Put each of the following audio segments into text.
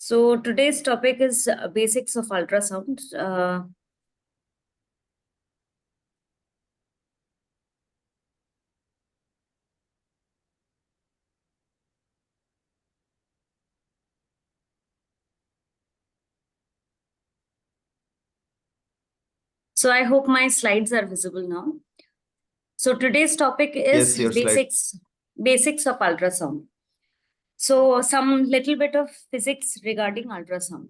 So today's topic is basics of ultrasound. So I hope my slides are visible now. So today's topic is Yes, your slide. basics of ultrasound. So some little bit of physics regarding ultrasound.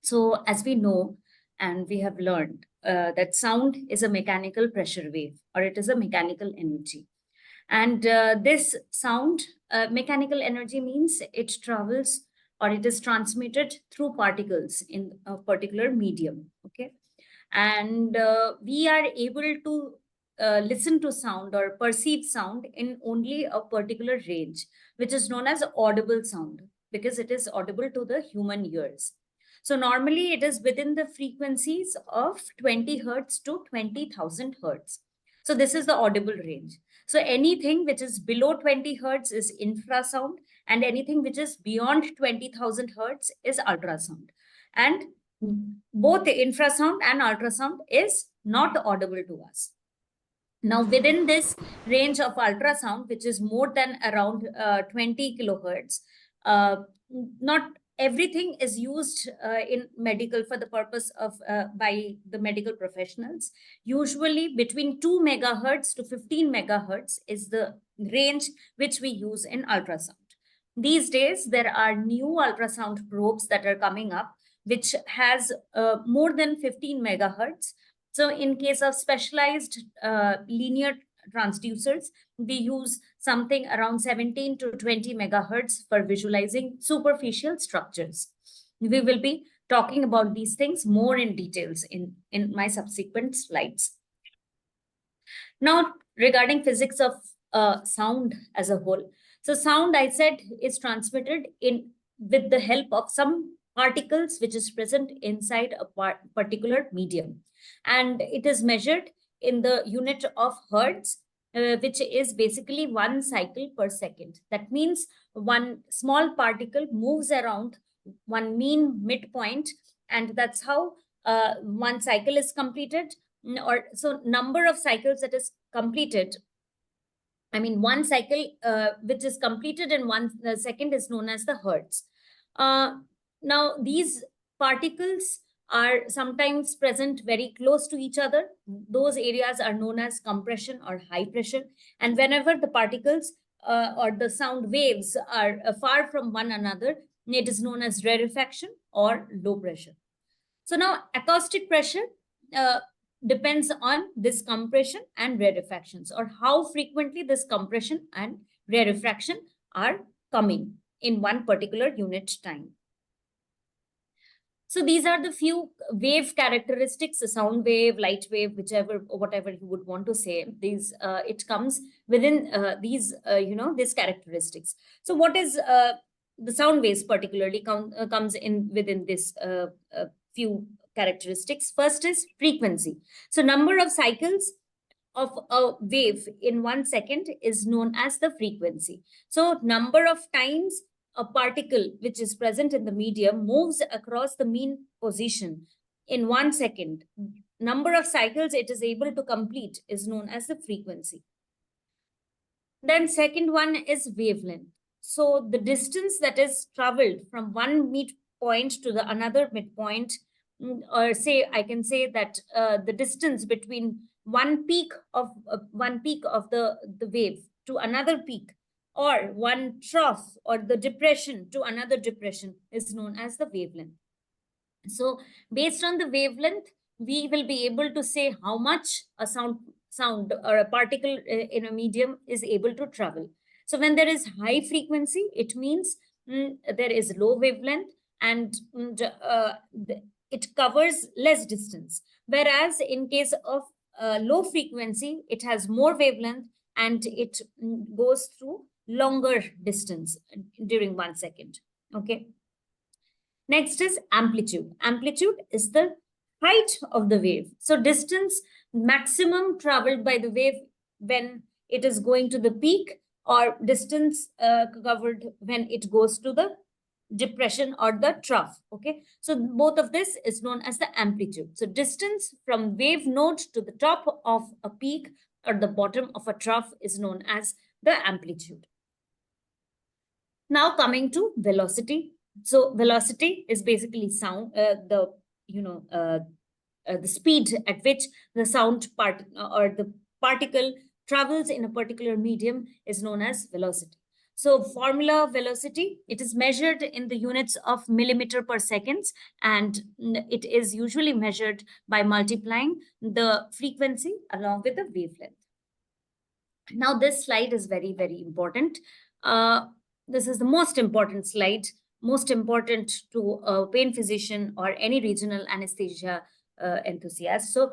So as we know, and we have learned that sound is a mechanical pressure wave, or it is a mechanical energy. And this sound, mechanical energy means it travels or it is transmitted through particles in a particular medium. Okay. And we are able to listen to sound or perceive sound in only a particular range, which is known as audible sound, because it is audible to the human ears. So normally it is within the frequencies of 20 hertz to 20,000 hertz. So this is the audible range. So anything which is below 20 hertz is infrasound, and anything which is beyond 20,000 hertz is ultrasound. And both the infrasound and ultrasound is not audible to us. Now, within this range of ultrasound, which is more than around 20 kilohertz, not everything is used in medical for the purpose of by the medical professionals. Usually between 2 megahertz to 15 megahertz is the range which we use in ultrasound. These days, there are new ultrasound probes that are coming up, which has more than 15 megahertz. So in case of specialized linear transducers, we use something around 17 to 20 megahertz for visualizing superficial structures. We will be talking about these things more in details in my subsequent slides. Now, regarding physics of sound as a whole. So sound, I said, is transmitted in with the help of some particles which is present inside a particular medium. And it is measured in the unit of hertz, which is basically 1 cycle per second. That means one small particle moves around one mean midpoint, and that's how one cycle is completed. Or so number of cycles that is completed, I mean, one cycle which is completed in 1 second is known as the hertz. Now, these particles are sometimes present very close to each other. Those areas are known as compression or high pressure. And whenever the particles or the sound waves are far from one another, it is known as rarefaction or low pressure. So now acoustic pressure depends on this compression and rarefactions, or how frequently this compression and rarefaction are coming in one particular unit time. So these are the few wave characteristics: a sound wave, light wave, whatever you would want to say. These it comes within these these characteristics. So what is the sound waves particularly comes in within this few characteristics. First is frequency. So number of cycles of a wave in 1 second is known as the frequency. So number of times a particle which is present in the medium moves across the mean position in 1 second, number of cycles it is able to complete is known as the frequency. Then second one is wavelength. So the distance that is traveled from one midpoint to the another midpoint, or say I can say that the distance between one peak of the wave to another peak, or one trough or the depression to another depression, is known as the wavelength. So based on the wavelength, we will be able to say how much a sound or a particle in a medium is able to travel. So when there is high frequency, it means there is low wavelength, and it covers less distance. Whereas in case of low frequency, it has more wavelength and it goes through longer distance during 1 second. Okay. Next is amplitude. Amplitude is the height of the wave. So distance maximum traveled by the wave when it is going to the peak, or distance covered when it goes to the depression or the trough. Okay, so both of this is known as the amplitude. So distance from wave node to the top of a peak or the bottom of a trough is known as the amplitude. Now coming to velocity. So velocity is basically sound, the speed at which the sound part or the particle travels in a particular medium is known as velocity. So formula velocity, it is measured in the units of millimeter per seconds, and it is usually measured by multiplying the frequency along with the wavelength. Now this slide is very, very important. This is the most important slide, most important to a pain physician or any regional anesthesia enthusiast. So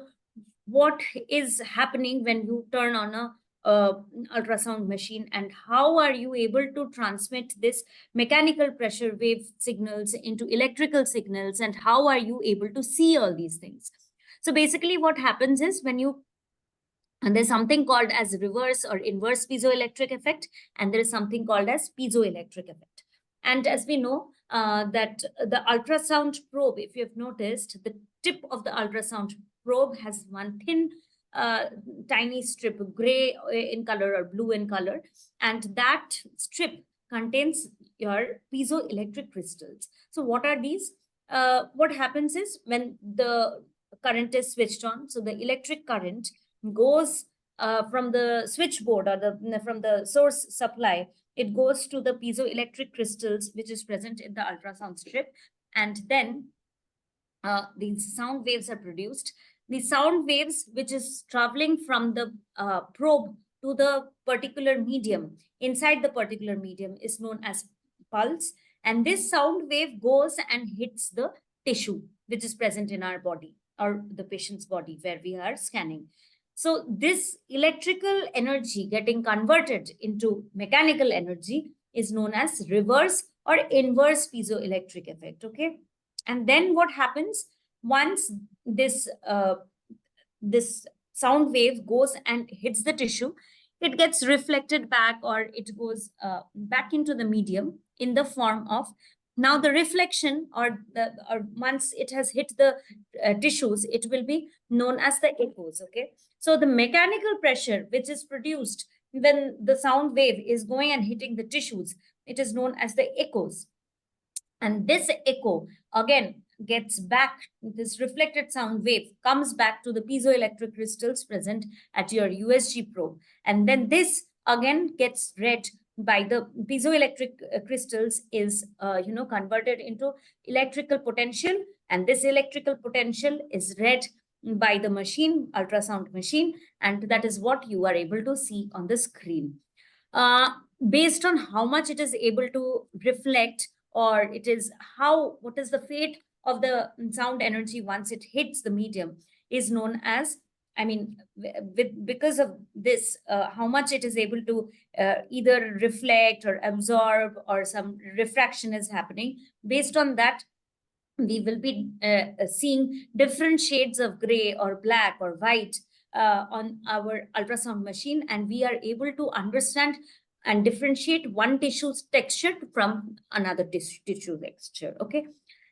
what is happening when you turn on a ultrasound machine, and how are you able to transmit this mechanical pressure wave signals into electrical signals, and how are you able to see all these things? So basically what happens is, when you and there's something called as reverse or inverse piezoelectric effect, and there is something called as piezoelectric effect. And as we know, that the ultrasound probe, if you have noticed, the tip of the ultrasound probe has one thin, tiny strip, gray in color or blue in color, and that strip contains your piezoelectric crystals. So what are these? What happens is, when the current is switched on, so the electric current goes from the switchboard or from the source supply, it goes to the piezoelectric crystals which is present in the ultrasound strip, and then these sound waves are produced. The sound waves which is traveling from the probe to the particular medium, inside the particular medium, is known as pulse, and this sound wave goes and hits the tissue which is present in our body or the patient's body where we are scanning. So this electrical energy getting converted into mechanical energy is known as reverse or inverse piezoelectric effect. Okay, and then what happens once this this sound wave goes and hits the tissue? It gets reflected back, or it goes back into the medium in the form of, now the reflection or once it has hit the tissues, it will be known as the echoes. Okay, so the mechanical pressure which is produced when the sound wave is going and hitting the tissues, it is known as the echoes. And this echo again gets back, this reflected sound wave comes back to the piezoelectric crystals present at your USG probe, and then this again gets read by the piezoelectric crystals, is converted into electrical potential, and this electrical potential is read by the machine, ultrasound machine, and that is what you are able to see on the screen. Based on how much it is able to reflect, or it is what is the fate of the sound energy once it hits the medium, is known as, because of this, how much it is able to either reflect or absorb, or some refraction is happening. Based on that, we will be seeing different shades of gray or black or white on our ultrasound machine, and we are able to understand and differentiate one tissue's texture from another tissue texture. Okay,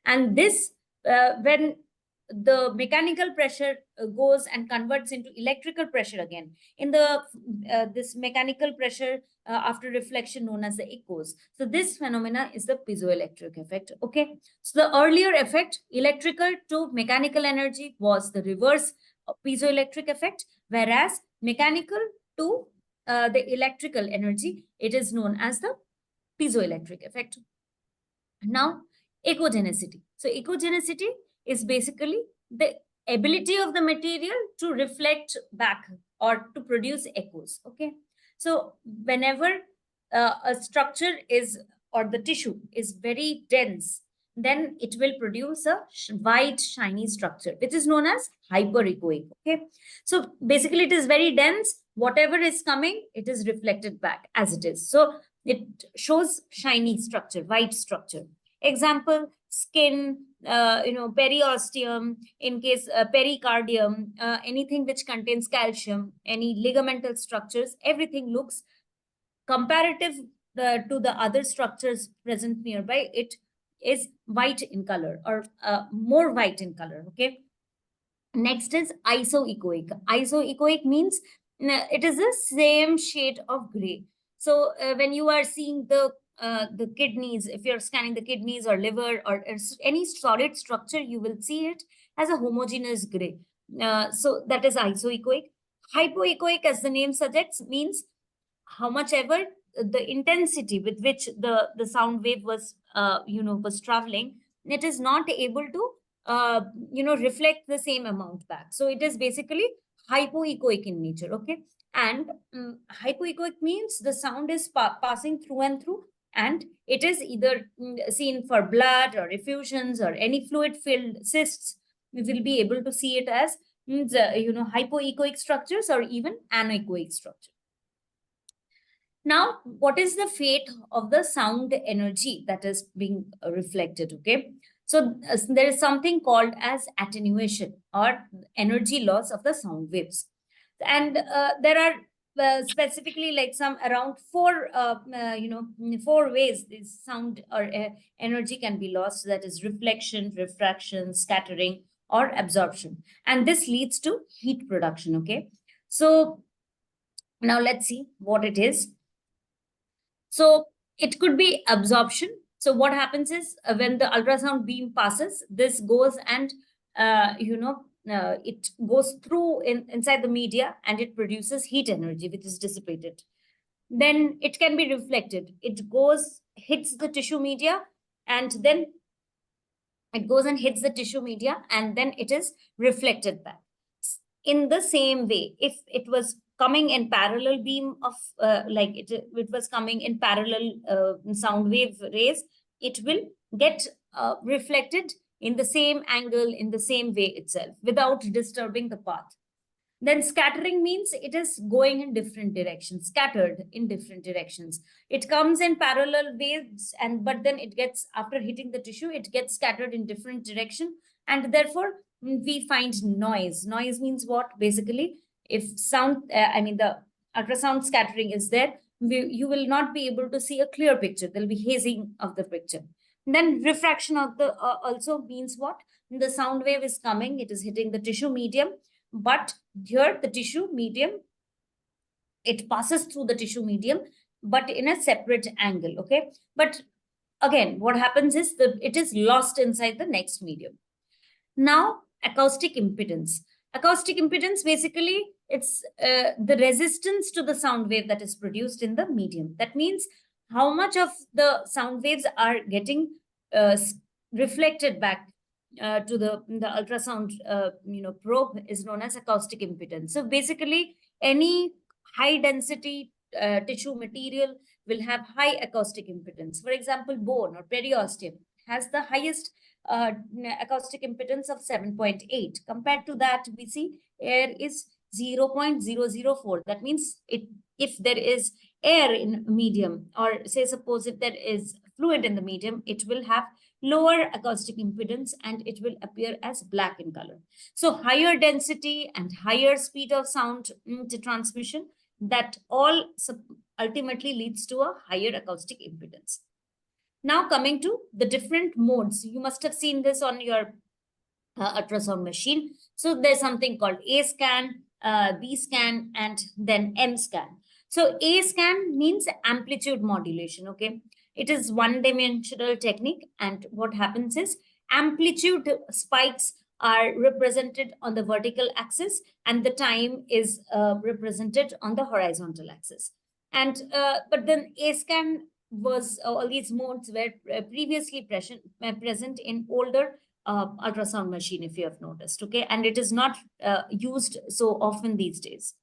and this when the mechanical pressure goes and converts into electrical pressure again, in the this mechanical pressure after reflection known as the echoes. So this phenomena is the piezoelectric effect. Okay, so the earlier effect, electrical to mechanical energy, was the reverse piezoelectric effect, whereas mechanical to the electrical energy, it is known as the piezoelectric effect. Now, echogenicity. So echogenicity is basically the ability of the material to reflect back or to produce echoes. Okay, so whenever a structure is, or the tissue is very dense, then it will produce a white shiny structure, which is known as hyperechoic. Okay, so basically it is very dense, whatever is coming, it is reflected back as it is, so it shows shiny structure, white structure. Example, skin, periosteum, in case pericardium, anything which contains calcium, any ligamental structures, everything looks comparative to the other structures present nearby, it is white in color, or more white in color. Okay. Next is isoechoic. Isoechoic means it is the same shade of gray. So when you are seeing the kidneys, if you're scanning the kidneys or liver or any solid structure, you will see it as a homogeneous gray. So that is isoechoic. Hypoechoic, as the name suggests, means how much ever the intensity with which the sound wave was was traveling, it is not able to reflect the same amount back. So it is basically hypoechoic in nature. Okay. And hypoechoic means the sound is passing through and through, and it is either seen for blood or effusions or any fluid filled cysts. We will be able to see it as hypoechoic structures or even anechoic structure. Now, what is the fate of the sound energy that is being reflected? Okay. So there is something called as attenuation or energy loss of the sound waves. And there are specifically like some around four ways this sound or energy can be lost. That is reflection, refraction, scattering, or absorption. And this leads to heat production. Okay. So now let's see what it is. So it could be absorption. So what happens is when the ultrasound beam passes, this goes and it goes through inside the media, and it produces heat energy which is dissipated. Then it can be reflected. It goes, hits the tissue media, and then it goes and hits the tissue media, and then it is reflected back. In the same way, if it was coming in parallel beam of it was coming in parallel sound wave rays, it will get reflected in the same angle, in the same way itself, without disturbing the path. Then scattering means it is going in different directions, scattered in different directions. It comes in parallel waves, and but then it gets, after hitting the tissue, it gets scattered in different direction, and therefore we find noise. Noise means what? Basically, if sound, the ultrasound scattering is there, you will not be able to see a clear picture. There'll be hazing of the picture. Then refraction of the also means what? The sound wave is coming, it is hitting the tissue medium, but here the tissue medium, it passes through the tissue medium, but in a separate angle. Okay. But again, what happens is that it is lost inside the next medium. Now, acoustic impedance. Acoustic impedance, basically, it's the resistance to the sound wave that is produced in the medium. That means how much of the sound waves are getting reflected back to the ultrasound probe is known as acoustic impedance. So basically, any high density tissue material will have high acoustic impedance. For example, bone or periosteum has the highest acoustic impedance of 7.8. Compared to that, we see air is 0.004. That means if there is air in medium, or say suppose if there is fluid in the medium, it will have lower acoustic impedance and it will appear as black in color. So higher density and higher speed of sound transmission, that all ultimately leads to a higher acoustic impedance. Now coming to the different modes, you must have seen this on your ultrasound machine. So there's something called A scan, B scan, and then M scan. So A scan means amplitude modulation. Okay. It is one-dimensional technique, and what happens is amplitude spikes are represented on the vertical axis, and the time is represented on the horizontal axis. And but then A scan was all these modes were previously present in older ultrasound machine, if you have noticed. Okay, and it is not used so often these days.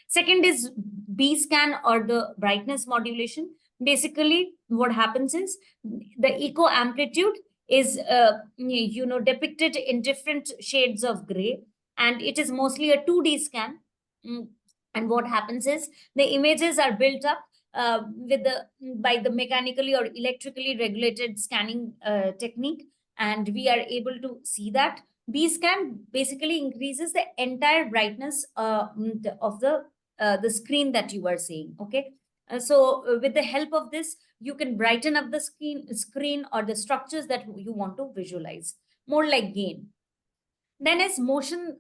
Second is B scan, or the brightness modulation. Basically, what happens is the echo amplitude is depicted in different shades of gray, and it is mostly a 2D scan. And what happens is the images are built up by the mechanically or electrically regulated scanning technique, and we are able to see that. B scan basically increases the entire brightness of the screen that you are seeing. Okay. With the help of this, you can brighten up the screen or the structures that you want to visualize, more like gain. Then is motion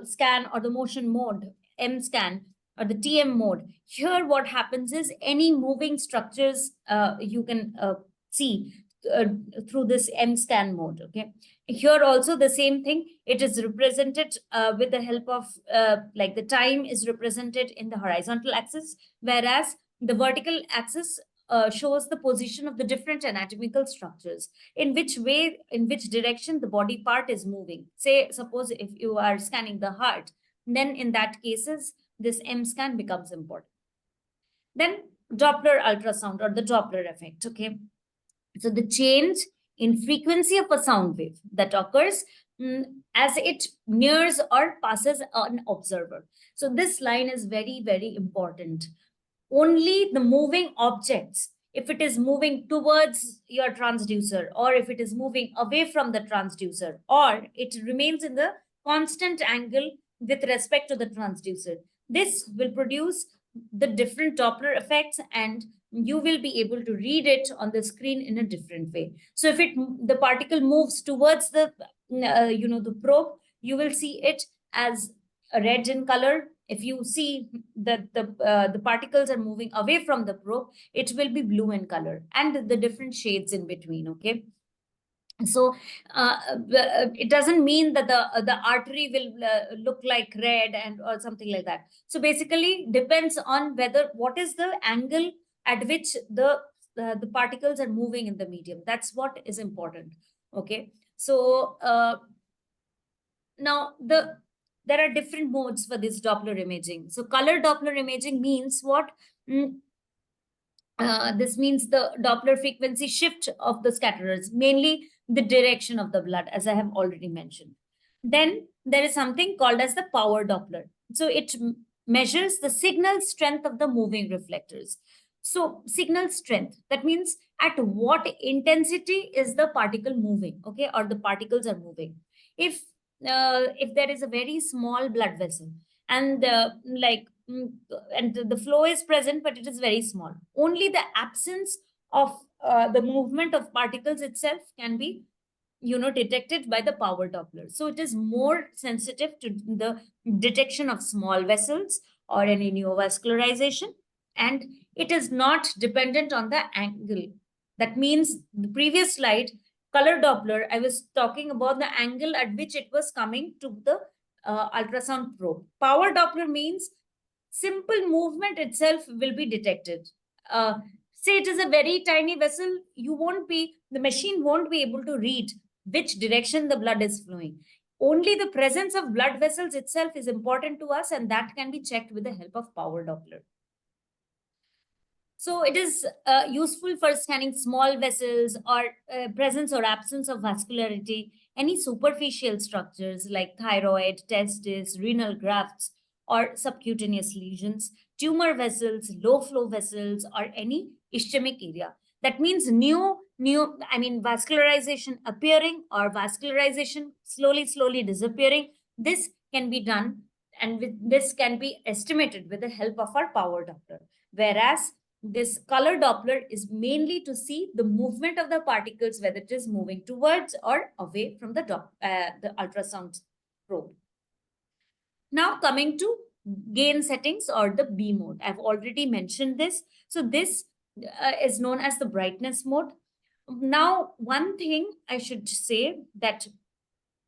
scan or the motion mode, M scan or the TM mode. Here, what happens is any moving structures you can see uh, through this M scan mode. Okay. Here also the same thing. It is represented with the help of like the time is represented in the horizontal axis, whereas the vertical axis shows the position of the different anatomical structures, in which way, in which direction the body part is moving. Say, suppose if you are scanning the heart, then in that cases, this M scan becomes important. Then Doppler ultrasound or the Doppler effect. Okay. So the change in frequency of a sound wave that occurs as it nears or passes an observer. So this line is very, very important. Only the moving objects, if it is moving towards your transducer, or if it is moving away from the transducer, or it remains in the constant angle with respect to the transducer, this will produce the different Doppler effects, and you will be able to read it on the screen in a different way. So if the particle moves towards the the probe, you will see it as a red in color. If you see that the particles are moving away from the probe, it will be blue in color, and the different shades in between. Okay. So it doesn't mean that the artery will look like red and or something like that. So basically depends on whether what is the angle at which the particles are moving in the medium. That's what is important. Okay. So now there are different modes for this Doppler imaging. So color Doppler imaging means what? This means the Doppler frequency shift of the scatterers, mainly the direction of the blood, as I have already mentioned. Then there is something called as the power Doppler. So it measures the signal strength of the moving reflectors. So signal strength, that means at what intensity is the particle moving, okay, or the particles are moving. If there is a very small blood vessel and and the flow is present, but it is very small, only the absence of the movement of particles itself can be detected by the power Doppler. So it is more sensitive to the detection of small vessels or any neovascularization, and it is not dependent on the angle. That means the previous slide, color Doppler, I was talking about the angle at which it was coming to the ultrasound probe. Power Doppler means simple movement itself will be detected. Say it is a very tiny vessel, the machine won't be able to read which direction the blood is flowing. Only the presence of blood vessels itself is important to us, and that can be checked with the help of power Doppler. So it is useful for scanning small vessels or presence or absence of vascularity, any superficial structures like thyroid, testis, renal grafts, or subcutaneous lesions, tumor vessels, low flow vessels, or any ischemic area. That means vascularization appearing or vascularization slowly disappearing. This can be done, and this can be estimated with the help of our power Doppler. Whereas this color Doppler is mainly to see the movement of the particles, whether it is moving towards or away from the ultrasound probe. Now coming to gain settings or the B mode. I've already mentioned this. So this is known as the brightness mode. Now, one thing I should say that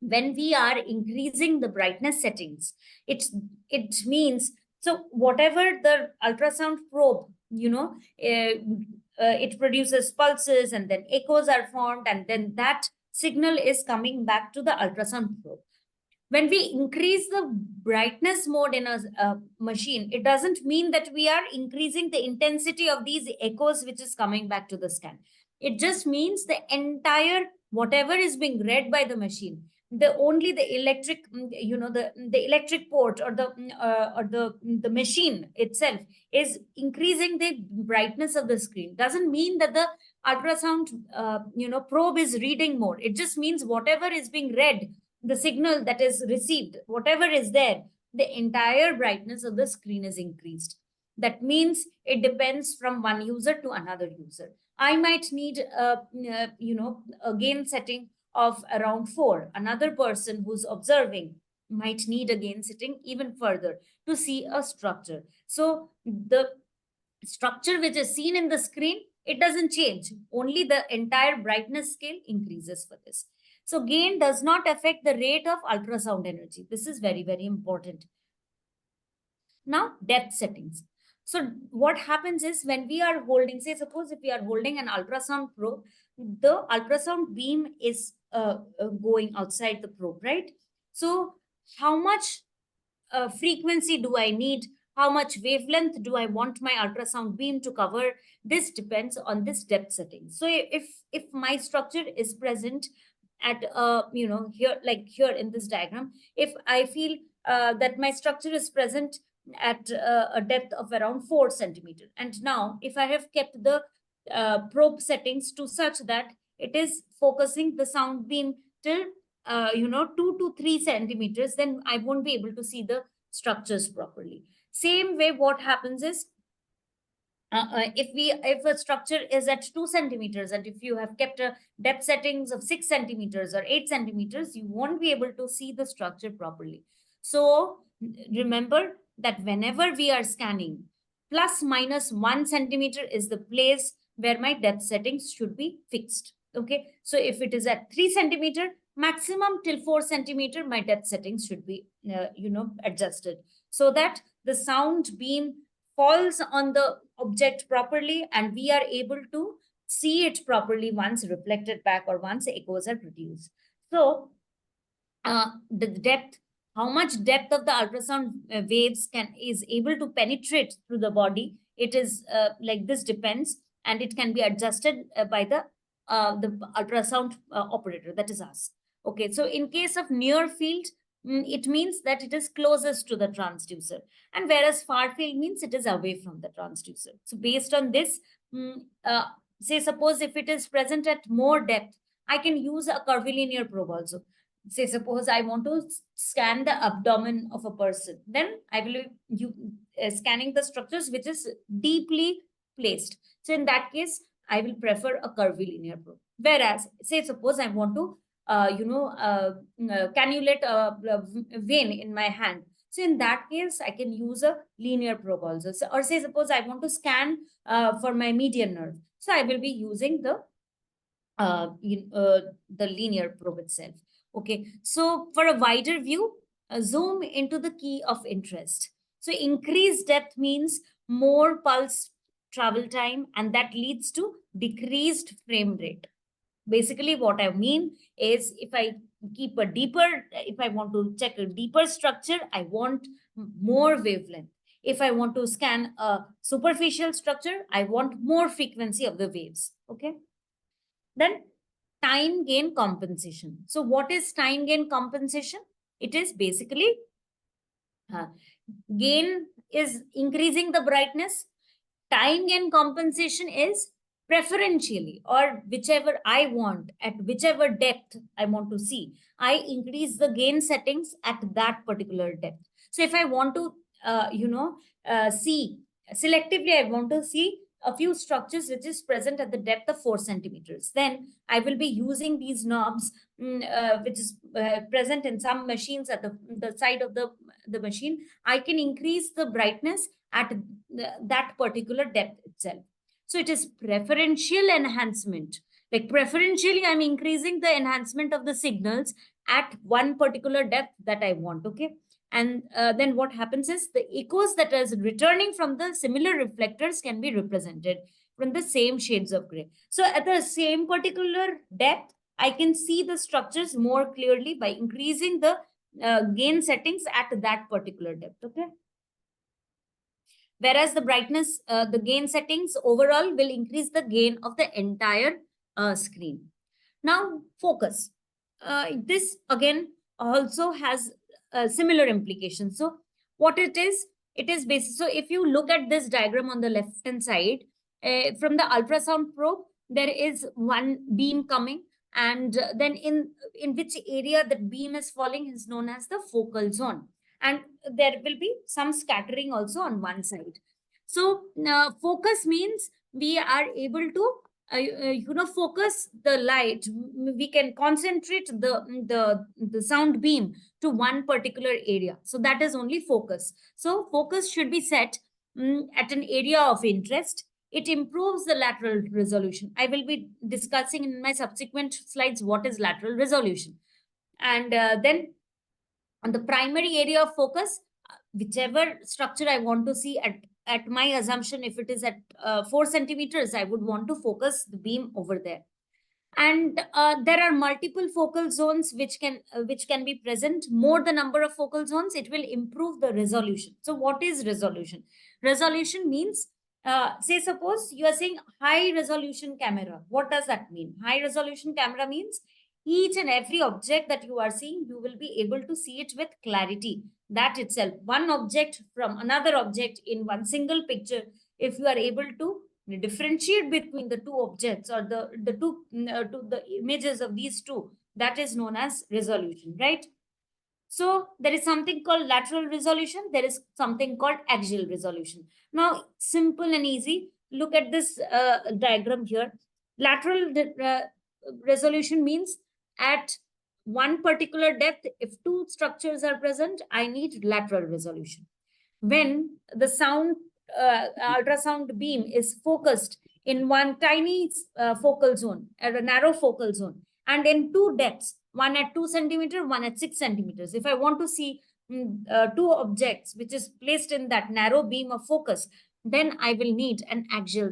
when we are increasing the brightness settings, it means, so whatever the ultrasound probe, it produces pulses and then echoes are formed, and then that signal is coming back to the ultrasound probe. When we increase the brightness mode in a machine, it doesn't mean that we are increasing the intensity of these echoes which is coming back to the scan. It just means the entire whatever is being read by the machine, the electric the electric port or the machine itself is increasing the brightness of the screen. Doesn't mean that the ultrasound probe is reading more. It just means whatever is being read, the signal that is received, whatever is there, the entire brightness of the screen is increased. That means it depends from one user to another user. I might need a gain setting of around 4. Another person who's observing might need a gain setting even further to see a structure. So the structure which is seen in the screen, it doesn't change. Only the entire brightness scale increases for this. So gain does not affect the rate of ultrasound energy. This is very, very important. Now, depth settings. So what happens is when we are holding, say, suppose if we are holding an ultrasound probe, the ultrasound beam is going outside the probe, right? So how much frequency do I need? How much wavelength do I want my ultrasound beam to cover? This depends on this depth setting. So if my structure is present at here, like here in this diagram, if I feel that my structure is present at a depth of around 4 centimeter, and now if I have kept the probe settings to such that it is focusing the sound beam till 2 to 3 centimeters, then I won't be able to see the structures properly. Same way, what happens is if a structure is at 2 centimeters, and if you have kept a depth settings of 6 centimeters or 8 centimeters, you won't be able to see the structure properly. So remember that whenever we are scanning, plus minus 1 centimeter is the place where my depth settings should be fixed. Okay, so if it is at 3 centimeter, maximum till 4 centimeter, my depth settings should be adjusted, so that the sound beam falls on the object properly and we are able to see it properly once reflected back or once echoes are produced. So the depth, how much depth of the ultrasound waves is able to penetrate through the body, it is like this depends, and it can be adjusted by the ultrasound operator, that is us. Okay, so in case of near field, it means that it is closest to the transducer, and whereas far field means it is away from the transducer. So based on this, say suppose if it is present at more depth, I can use a curvilinear probe also. Say suppose I want to scan the abdomen of a person, then I will be scanning the structures which is deeply placed. So in that case, I will prefer a curvilinear probe. Whereas, say suppose I want to cannulate a vein in my hand. So in that case, I can use a linear probe also. So, or say suppose I want to scan for my median nerve. So I will be using the linear probe itself. Okay, so for a wider view, zoom into the key of interest. So increased depth means more pulse travel time, and that leads to decreased frame rate. Basically, what I mean is if I want to check a deeper structure, I want more wavelength. If I want to scan a superficial structure, I want more frequency of the waves. Okay. Then time gain compensation. So what is time gain compensation? It is basically gain is increasing the brightness. Time gain compensation is preferentially, or whichever I want, at whichever depth I want to see, I increase the gain settings at that particular depth. So if I want to, see selectively, I want to see a few structures which is present at the depth of 4 centimeters, then I will be using these knobs, which is present in some machines at the side of the machine. I can increase the brightness at that particular depth itself. So it is preferential enhancement. Like preferentially, I'm increasing the enhancement of the signals at one particular depth that I want. Okay. And then what happens is the echoes that is returning from the similar reflectors can be represented from the same shades of gray. So at the same particular depth, I can see the structures more clearly by increasing the gain settings at that particular depth. Okay. Whereas the brightness, the gain settings overall will increase the gain of the entire screen. Now, focus. This again also has similar implications. So what it is basic. So if you look at this diagram on the left hand side, from the ultrasound probe, there is one beam coming, and then in which area that beam is falling is known as the focal zone. And there will be some scattering also on one side. So focus means we are able to focus the light. We can concentrate the sound beam to one particular area. So that is only focus. So focus should be set at an area of interest. It improves the lateral resolution. I will be discussing in my subsequent slides what is lateral resolution. And then on the primary area of focus, whichever structure I want to see at my assumption, if it is at 4 centimeters, I would want to focus the beam over there. And there are multiple focal zones which can be present. More the number of focal zones, it will improve the resolution. So what is resolution? Resolution means, say suppose you are saying high resolution camera. What does that mean? High resolution camera means each and every object that you are seeing, you will be able to see it with clarity. That itself, one object from another object in one single picture, if you are able to differentiate between the two objects, or the images of these two, that is known as resolution, right? So there is something called lateral resolution, there is something called axial resolution. Now, simple and easy, look at this diagram here. Lateral resolution means at one particular depth, if two structures are present, I need lateral resolution. When the sound ultrasound beam is focused in one tiny focal zone, a narrow focal zone, and in two depths, one at 2 centimeters, one at 6 centimeters. If I want to see two objects which is placed in that narrow beam of focus, then I will need an axial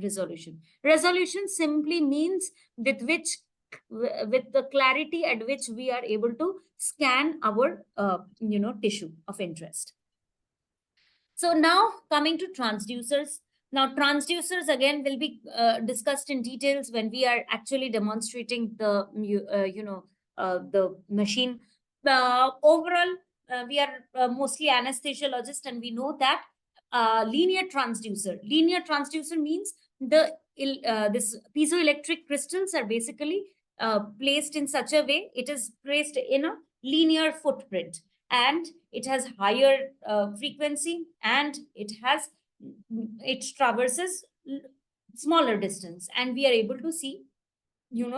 resolution. Resolution simply means with the clarity at which we are able to scan our tissue of interest. So now coming to transducers. Now transducers again will be discussed in details when we are actually demonstrating the the machine. Overall, we are mostly anesthesiologists, and we know that linear transducer. Linear transducer means this piezoelectric crystals are basically placed in such a way, it is placed in a linear footprint, and it has higher frequency, and it traverses smaller distance, and we are able to see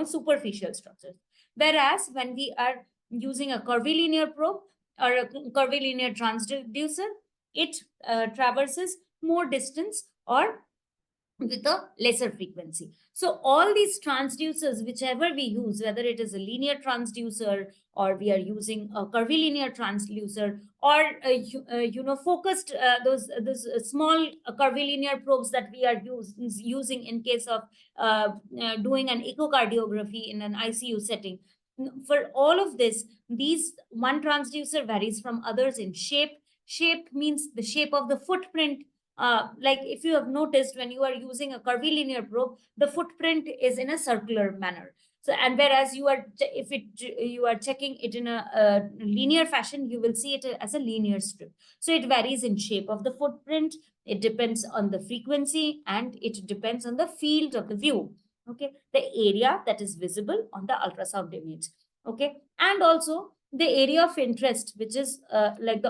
superficial structures. Whereas when we are using a curvilinear probe or a curvilinear transducer, it traverses more distance or with a lesser frequency. So all these transducers, whichever we use, whether it is a linear transducer, or we are using a curvilinear transducer, or focused those small curvilinear probes that we are using in case of doing an echocardiography in an ICU setting. For all of this, these one transducer varies from others in shape. Shape means the shape of the footprint. Like if you have noticed, when you are using a curvilinear probe, the footprint is in a circular manner. So, and whereas you are, you are checking it in a linear fashion, you will see it as a linear strip. So it varies in shape of the footprint. It depends on the frequency, and it depends on the field of the view. Okay, the area that is visible on the ultrasound image. Okay, and also the area of interest, which is like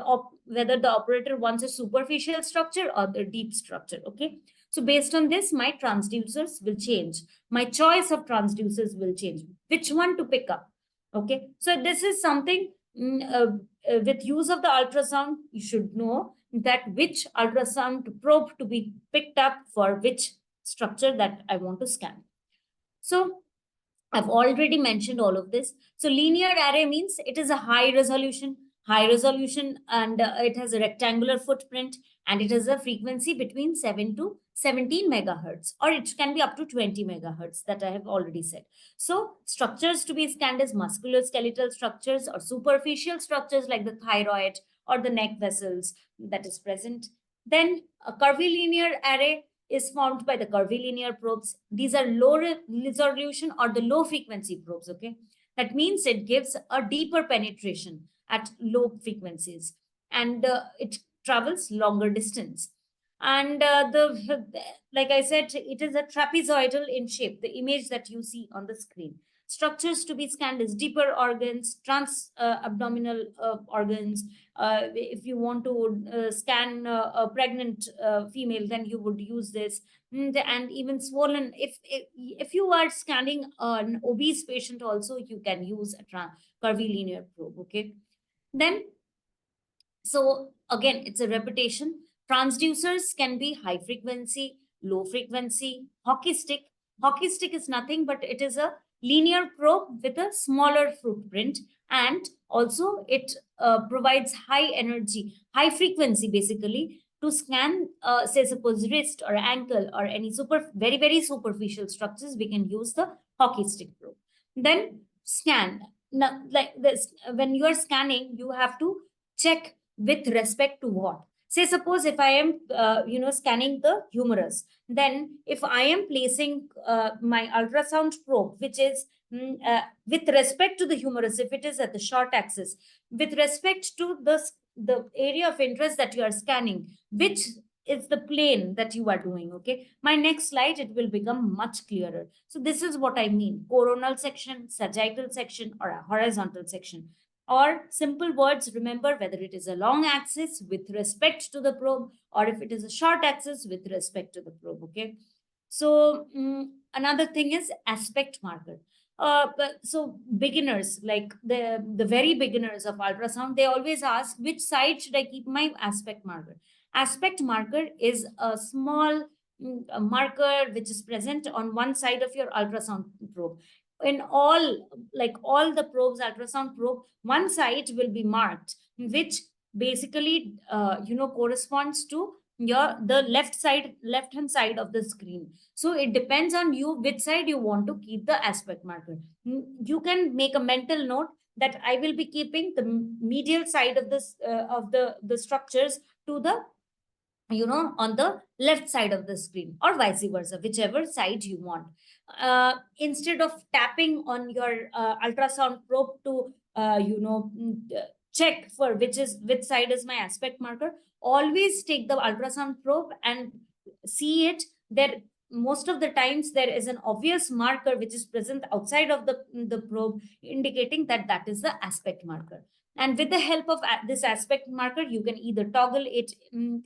whether the operator wants a superficial structure or the deep structure. Okay, so based on this, my transducers will change. My choice of transducers will change. Which one to pick up? Okay, so this is something with use of the ultrasound, you should know that which ultrasound probe to be picked up for which structure that I want to scan. So I've already mentioned all of this. So linear array means it is a high resolution, and it has a rectangular footprint, and it has a frequency between 7 to 17 megahertz, or it can be up to 20 megahertz, that I have already said. So structures to be scanned as musculoskeletal structures or superficial structures like the thyroid or the neck vessels that is present. Then a curvilinear array is formed by the curvilinear probes. These are low resolution or the low frequency probes. Okay, that means it gives a deeper penetration at low frequencies, and it travels longer distance. And like I said, it is a trapezoidal in shape, the image that you see on the screen. Structures to be scanned is deeper organs, trans abdominal organs. If you want to scan a pregnant female, then you would use this. And even swollen. If you are scanning an obese patient, also you can use a curvilinear probe. Okay. Then, so again, it's a repetition. Transducers can be high frequency, low frequency, hockey stick. Hockey stick is nothing but it is a linear probe with a smaller footprint, and also it provides high energy, high frequency basically to scan, say, suppose wrist or ankle or any very, very superficial structures. We can use the hockey stick probe. Then scan. Now, like this, when you are scanning, you have to check with respect to what. Say, suppose if I am, scanning the humerus, then if I am placing my ultrasound probe, which is with respect to the humerus, if it is at the short axis, with respect to the area of interest that you are scanning, which is the plane that you are doing. Okay, my next slide, it will become much clearer. So this is what I mean: coronal section, sagittal section, or a horizontal section. Or simple words, remember, whether it is a long axis with respect to the probe, or if it is a short axis with respect to the probe. Okay. So another thing is aspect marker. So beginners, like the very beginners of ultrasound, they always ask, which side should I keep my aspect marker? Aspect marker is a small a marker which is present on one side of your ultrasound probe. In all the probes, ultrasound probe, one side will be marked, which basically corresponds to the left hand side of the screen. So it depends on you which side you want to keep the aspect marker. You can make a mental note that I will be keeping the medial side of this of the structures to the on the left side of the screen, or vice versa, whichever side you want. Instead of tapping on your ultrasound probe to check for which side is my aspect marker, always take the ultrasound probe and see it there. Most of the times there is an obvious marker which is present outside of the probe, indicating that that is the aspect marker. And with the help of this aspect marker, you can either toggle it,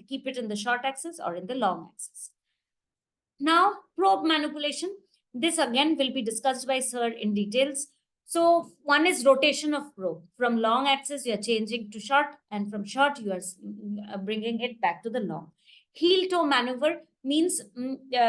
keep it in the short axis or in the long axis. Now, probe manipulation. This again will be discussed by Sir in details. So one is rotation of probe. From long axis, you are changing to short, and from short, you are bringing it back to the long. Heel toe maneuver means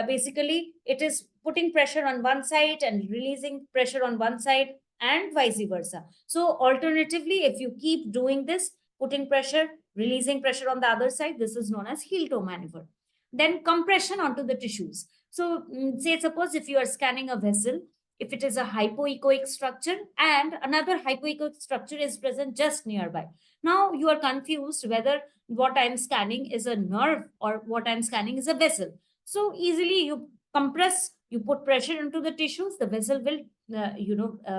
basically it is putting pressure on one side and releasing pressure on one side, and vice versa. So alternatively, if you keep doing this, putting pressure, releasing pressure on the other side, this is known as heel toe maneuver. Then compression onto the tissues. So say, suppose if you are scanning a vessel, if it is a hypoechoic structure and another hypoechoic structure is present just nearby. Now you are confused whether what I'm scanning is a nerve or what I'm scanning is a vessel. So easily you compress, you put pressure into the tissues, the vessel will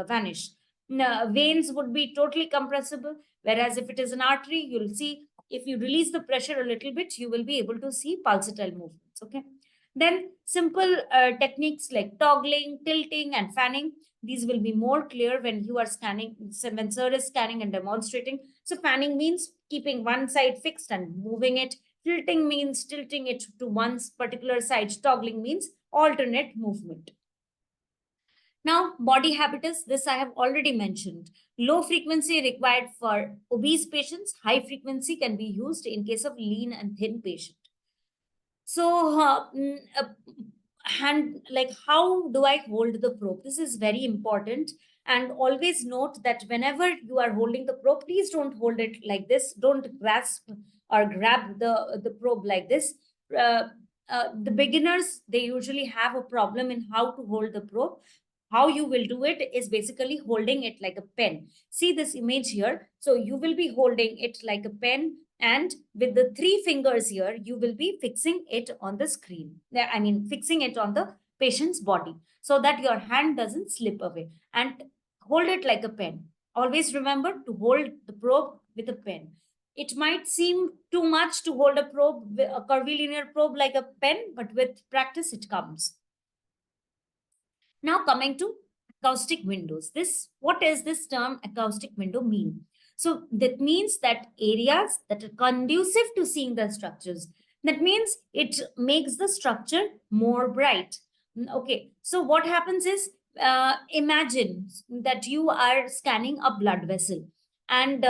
vanish. Veins would be totally compressible, whereas if it is an artery, you'll see if you release the pressure a little bit, you will be able to see pulsatile movements. Okay. Then simple techniques like toggling, tilting, and fanning. These will be more clear when you are scanning, when Sir is scanning and demonstrating. So fanning means keeping one side fixed and moving it. Tilting means tilting it to one particular side. Toggling means alternate movement. Now, body habitus, this I have already mentioned. Low frequency required for obese patients. High frequency can be used in case of lean and thin patient. So, how do I hold the probe? This is very important. And always note that whenever you are holding the probe, please don't hold it like this. Don't grasp or grab the probe like this. The beginners, they usually have a problem in how to hold the probe. How you will do it is basically holding it like a pen. See this image here. So you will be holding it like a pen, and with the 3 fingers here, you will be fixing it on the screen. I mean, fixing it on the patient's body so that your hand doesn't slip away, and hold it like a pen. Always remember to hold the probe with a pen. It might seem too much to hold a probe, a curvilinear probe like a pen, but with practice, it comes. Now coming to acoustic windows. What does this term acoustic window mean? So that means that areas that are conducive to seeing the structures. That means it makes the structure more bright. Okay, so what happens is, imagine that you are scanning a blood vessel, and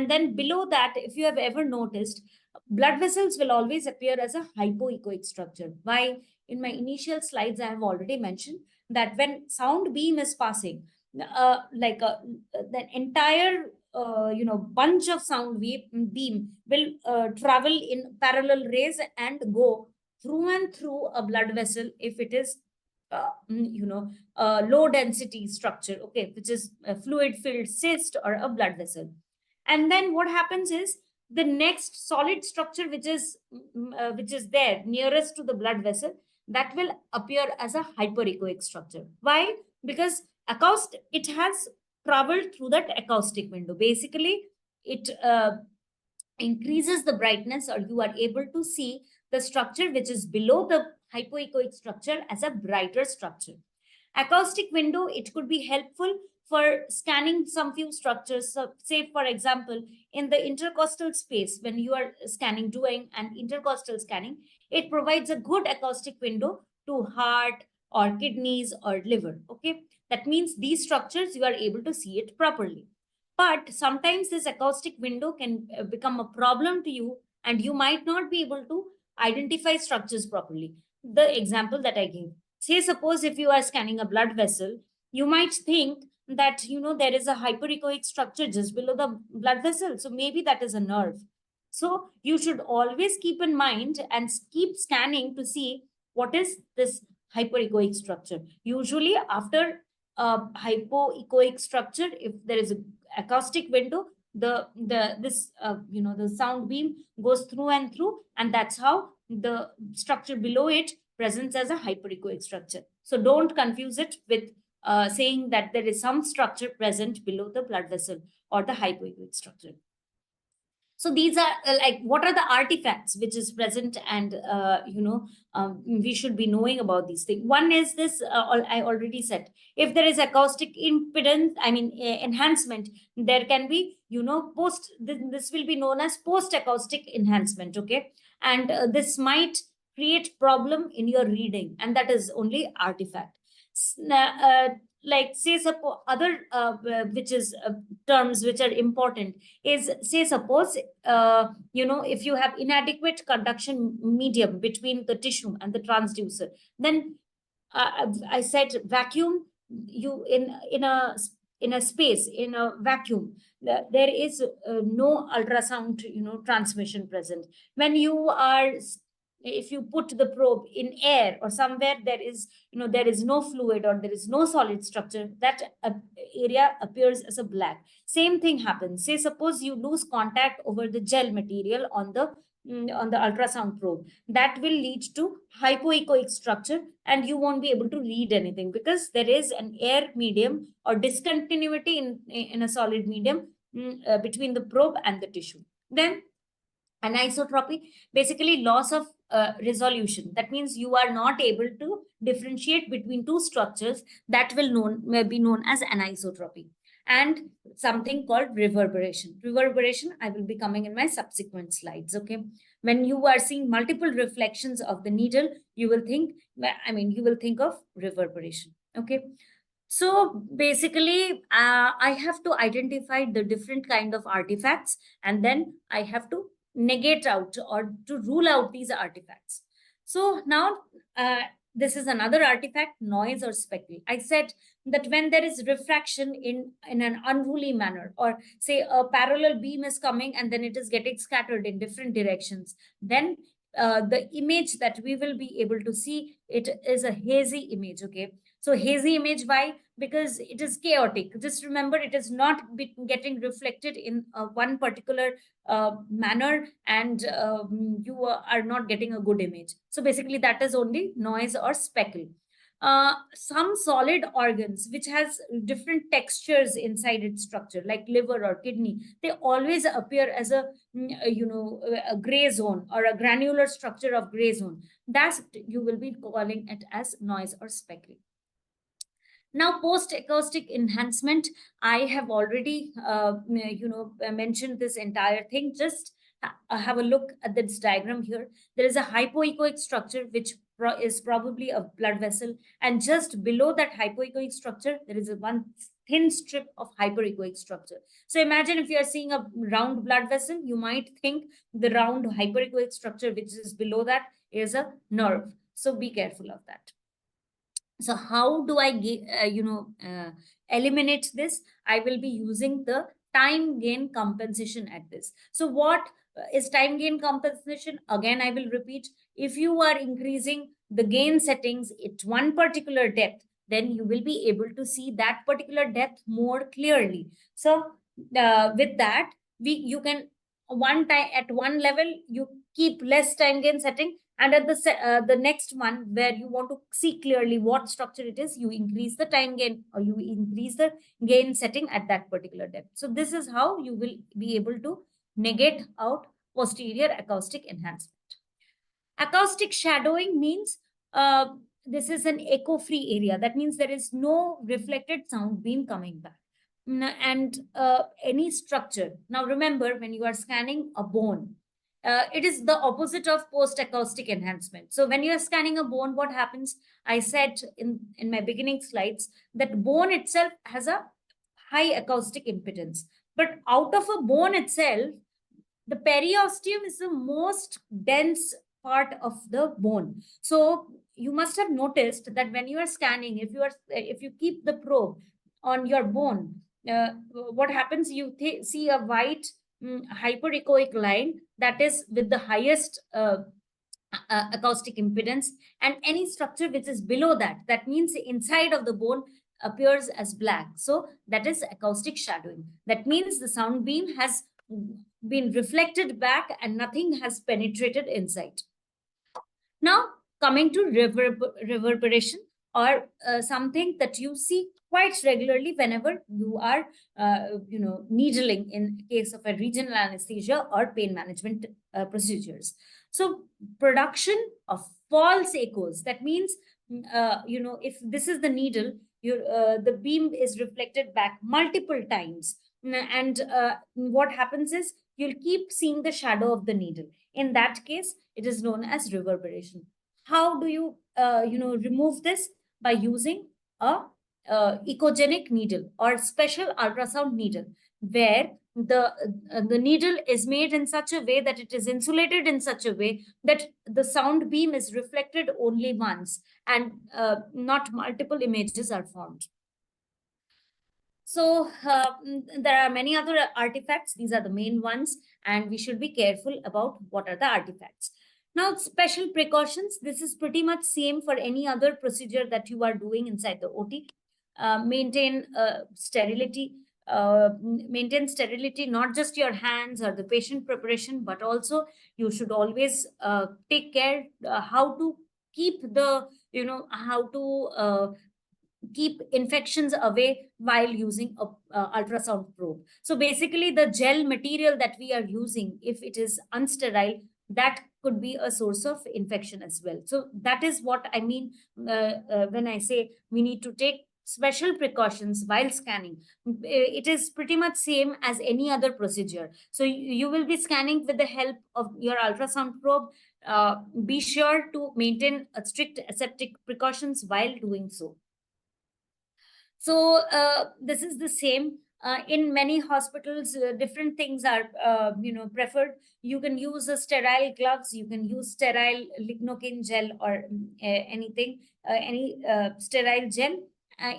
then below that, if you have ever noticed, blood vessels will always appear as a hypoechoic structure. Why? In my initial slides, I have already mentioned that when sound beam is passing, like the entire bunch of sound beam will travel in parallel rays and go through and through a blood vessel if it is low density structure, okay, which is a fluid filled cyst or a blood vessel. And then what happens is, the next solid structure which is there nearest to the blood vessel, that will appear as a hyperechoic structure. Why? Because it has traveled through that acoustic window. Basically, it increases the brightness, or you are able to see the structure which is below the hypoechoic structure as a brighter structure. Acoustic window, it could be helpful for scanning some few structures. So say, for example, in the intercostal space, when you are doing an intercostal scanning, it provides a good acoustic window to heart or kidneys or liver. Okay, that means these structures you are able to see it properly. But sometimes this acoustic window can become a problem to you, and you might not be able to identify structures properly. The example that I gave, say, suppose if you are scanning a blood vessel, you might think that there is a hyperechoic structure just below the blood vessel, so maybe that is a nerve. So you should always keep in mind and keep scanning to see what is this hyperechoic structure. Usually after a hypoechoic structure, if there is a acoustic window, the sound beam goes through and through, and that's how the structure below it presents as a hyperechoic structure. So don't confuse it with saying that there is some structure present below the blood vessel or the hypoechoic structure. So these are like, what are the artifacts which is present, and we should be knowing about these things. One is this, I already said, if there is acoustic impedance, enhancement, there can be this will be known as post acoustic enhancement. Okay, and this might create problem in your reading, and that is only artifact. Like, say, suppose other which is terms which are important is, say, suppose if you have inadequate conduction medium between the tissue and the transducer, then I said vacuum, you in a space, in a vacuum, there is no ultrasound transmission present. When you are, if you put the probe in air or somewhere, there is no fluid or there is no solid structure, that area appears as a black. Same thing happens, say, suppose you lose contact over the gel material on the ultrasound probe, that will lead to hypoechoic structure, and you won't be able to read anything because there is an air medium or discontinuity in a solid medium between the probe and the tissue. Then anisotropy, basically loss of resolution. That means you are not able to differentiate between two structures, that will be known as anisotropy. And something called reverberation. Reverberation, I will be coming in my subsequent slides. Okay, when you are seeing multiple reflections of the needle, you will think of reverberation. Okay, so basically I have to identify the different kind of artifacts, and then I have to negate out or to rule out these artifacts. So now this is another artifact, noise or speckle. I said that when there is refraction in an unruly manner, or say a parallel beam is coming and then it is getting scattered in different directions, then the image that we will be able to see, it is a hazy image. Okay, so hazy image, why? Because it is chaotic. Just remember, it is not getting reflected in one particular manner, and you are not getting a good image. So basically that is only noise or speckle. Some solid organs which has different textures inside its structure, like liver or kidney, they always appear as a gray zone or a granular structure of gray zone. That you will be calling it as noise or speckle. Now, post-acoustic enhancement, I have already, mentioned this entire thing. Just have a look at this diagram here. There is a hypoechoic structure, which is probably a blood vessel. And just below that hypoechoic structure, there is a one thin strip of hyperechoic structure. So imagine if you are seeing a round blood vessel, you might think the round hyperechoic structure, which is below that, is a nerve. So be careful of that. So how do I eliminate this? I will be using the time gain compensation at this. So what is time gain compensation? Again, I will repeat. If you are increasing the gain settings at one particular depth, then you will be able to see that particular depth more clearly. So with that, you can one time at one level you keep less time gain setting, and at the next one where you want to see clearly what structure it is, you increase the time gain, or you increase the gain setting at that particular depth. So this is how you will be able to negate out posterior acoustic enhancement. Acoustic shadowing means this is an echo-free area. That means there is no reflected sound beam coming back. And any structure. Now remember, when you are scanning a bone, it is the opposite of post-acoustic enhancement. So when you are scanning a bone, what happens? I said in my beginning slides that bone itself has a high acoustic impedance. But out of a bone itself, the periosteum is the most dense part of the bone. So you must have noticed that when you are scanning, if you keep the probe on your bone, what happens? You see a white hyperechoic line that is with the highest acoustic impedance, and any structure which is below that, that means inside of the bone appears as black. So that is acoustic shadowing. That means the sound beam has been reflected back and nothing has penetrated inside. Now, coming to reverberation, or something that you see quite regularly whenever you are, needling in case of a regional anesthesia or pain management procedures. So, production of false echoes. That means, if this is the needle, the beam is reflected back multiple times, and what happens is you'll keep seeing the shadow of the needle. In that case, it is known as reverberation. How do you, remove this? By using a echogenic needle or special ultrasound needle, where the needle is made in such a way that it is insulated in such a way that the sound beam is reflected only once, and not multiple images are formed. So there are many other artifacts. These are the main ones, and we should be careful about what are the artifacts. Now, special precautions. This is pretty much same for any other procedure that you are doing inside the OT. Maintain sterility. Maintain sterility, not just your hands or the patient preparation, but also you should always take care how to keep the, how to keep infections away while using a ultrasound probe. So basically, the gel material that we are using, if it is unsterile, that could be a source of infection as well. So that is what I mean when I say we need to take special precautions while scanning. It is pretty much same as any other procedure. So you will be scanning with the help of your ultrasound probe. Be sure to maintain a strict aseptic precautions while doing so. So this is the same. In many hospitals, different things are, preferred. You can use sterile gloves. You can use sterile lignocaine gel or anything, any sterile gel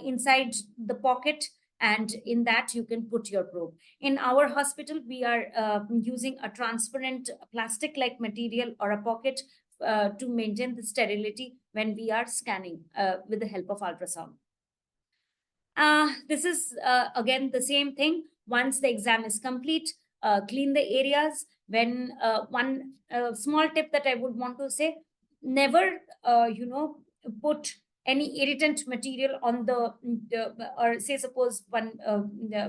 inside the pocket. And in that, you can put your probe. In our hospital, we are using a transparent plastic-like material or a pocket to maintain the sterility when we are scanning with the help of ultrasound. This is again the same thing. Once the exam is complete, clean the areas. When one small tip that I would want to say, never put any irritant material on the or say suppose one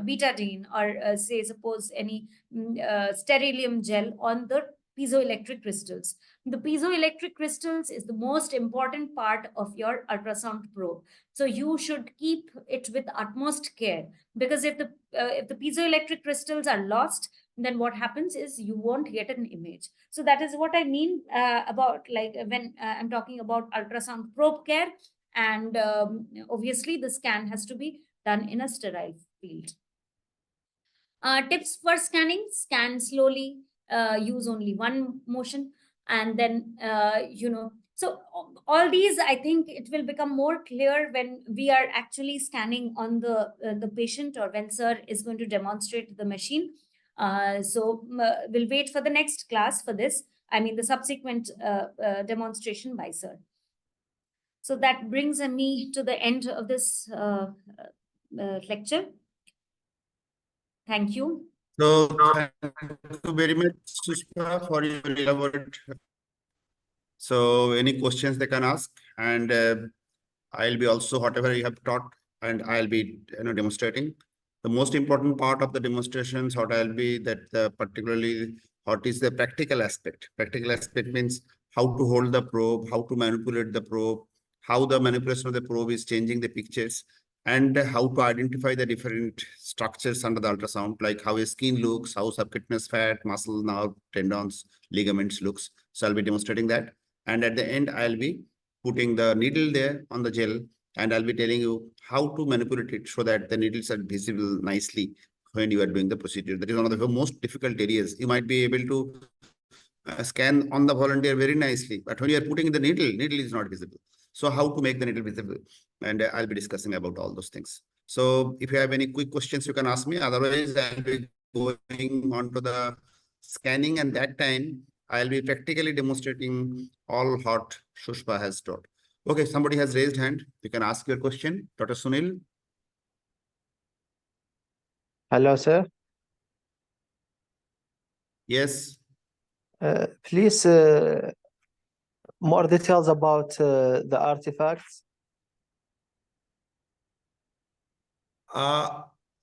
betadine, or say suppose any sterilium gel on the piezoelectric crystals. The piezoelectric crystals is the most important part of your ultrasound probe. So you should keep it with utmost care, because if the piezoelectric crystals are lost, then what happens is you won't get an image. So that is what I mean about, like, when I'm talking about ultrasound probe care. And obviously the scan has to be done in a sterile field. Tips for scanning: scan slowly, use only one motion, and then so all these, I think it will become more clear when we are actually scanning on the patient, or when sir is going to demonstrate the machine. We'll wait for the next class for this, I mean the subsequent demonstration by sir. So that brings me to the end of this lecture. Thank you. So thank you very much, Sushma, for your elaborate. So any questions they can ask, and I'll be also whatever you have taught, and I'll be demonstrating. The most important part of the demonstrations, what I'll be that particularly what is the practical aspect. Practical aspect means how to hold the probe, how to manipulate the probe, how the manipulation of the probe is changing the pictures, and how to identify the different structures under the ultrasound, like how a skin looks, how subcutaneous fat, muscle, nerve, tendons, ligaments looks. So I'll be demonstrating that. And at the end, I'll be putting the needle there on the gel, and I'll be telling you how to manipulate it so that the needles are visible nicely when you are doing the procedure. That is one of the most difficult areas. You might be able to scan on the volunteer very nicely, but when you are putting the needle is not visible. So how to make the needle visible? And I'll be discussing about all those things. So if you have any quick questions, you can ask me. Otherwise, I'll be going on to the scanning, and that time I'll be practically demonstrating all what Sushma has taught. Okay, somebody has raised hand. You can ask your question. Dr. Sunil. Hello, sir. Yes. Please, more details about the artifacts.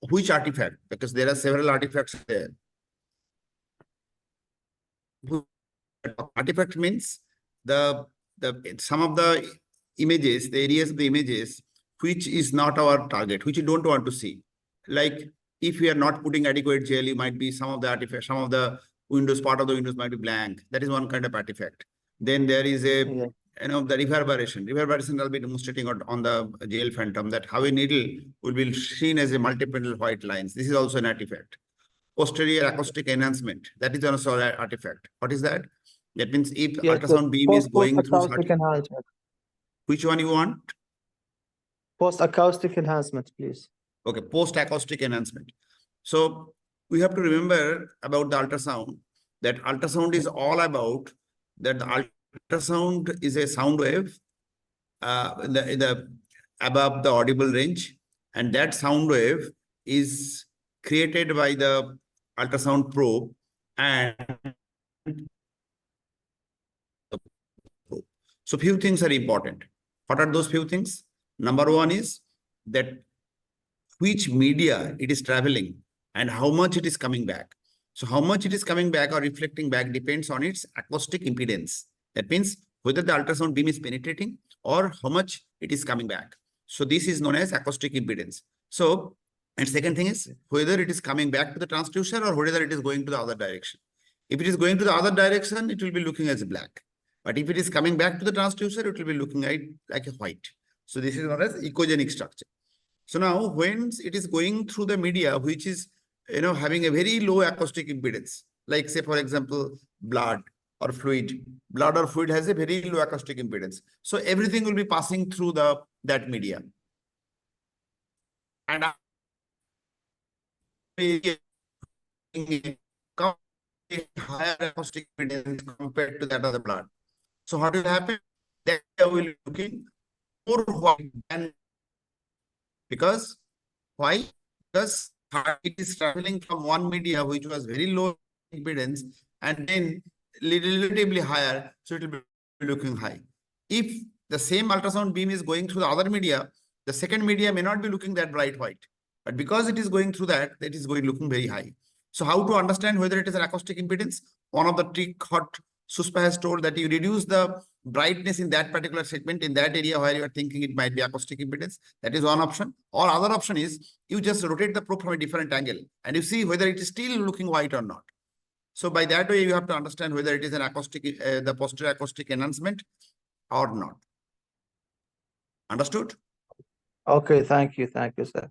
Which artifact? Because there are several artifacts there. Artifact means the some of the images, the areas of the images which is not our target, which you don't want to see. Like if we are not putting adequate gel, you might be some of the artifacts, some of the windows, part of the windows might be blank. That is one kind of artifact. Then there is a the reverberation. Reverberation I'll be demonstrating on the gel phantom, that how a needle will be seen as a multiple white lines. This is also an artifact. Posterior acoustic enhancement, that is also an artifact. What is that? That means if ultrasound beam is going through acoustic enhancement. Which one you want? Post-acoustic enhancement, please. Okay, post-acoustic enhancement. So we have to remember about the ultrasound, that ultrasound is all about that the ultrasound is a sound wave above the audible range, and that sound wave is created by the ultrasound probe and so few things are important. What are those few things? Number one is that which media it is traveling and how much it is coming back. So how much it is coming back or reflecting back depends on its acoustic impedance. That means whether the ultrasound beam is penetrating or how much it is coming back. So this is known as acoustic impedance. So, and second thing is whether it is coming back to the transducer or whether it is going to the other direction. If it is going to the other direction, it will be looking as black. But if it is coming back to the transducer, it will be looking like a white. So this is known as echogenic structure. So now when it is going through the media, which is having a very low acoustic impedance, like say for example, blood or fluid. Blood or fluid has a very low acoustic impedance. So everything will be passing through that media. And higher acoustic impedance compared to that of the blood. So what will happen? That will be looking more white than, because why? Because it is traveling from one media which was very low impedance and then relatively higher, so it will be looking high. If the same ultrasound beam is going through the other media, the second media may not be looking that bright white, but because it is going through that, it is looking very high. So how to understand whether it is an acoustic impedance? One of the trick what Suspa has told that you reduce the brightness in that particular segment in that area where you are thinking it might be acoustic impedance. That is one option. Or other option is you just rotate the probe from a different angle and you see whether it is still looking white or not. So by that way, you have to understand whether it is an acoustic, the posterior acoustic enhancement or not. Understood? Okay, thank you, sir.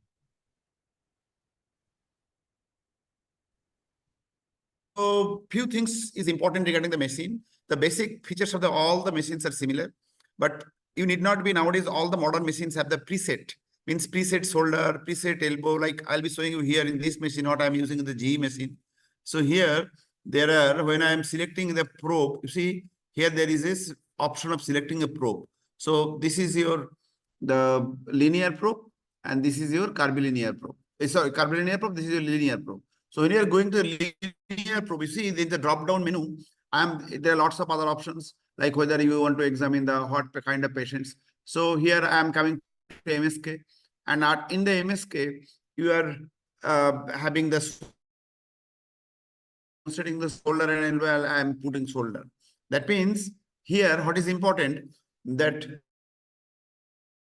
So few things is important regarding the machine. The basic features of all the machines are similar, but you need not be nowadays. All the modern machines have the preset, means preset shoulder, preset elbow. Like I'll be showing you here in this machine what I'm using in the GE machine. So here there are, when I'm selecting the probe, you see here there is this option of selecting a probe. So this is the linear probe and this is your curvilinear probe. Sorry, curvilinear probe. This is your linear probe. So when you are going to linear probe, you see in the drop-down menu, there are lots of other options, like whether you want to examine the what kind of patients. So here I am coming to MSK, and in the MSK, you are having the setting the shoulder and well, I am putting shoulder. That means here what is important that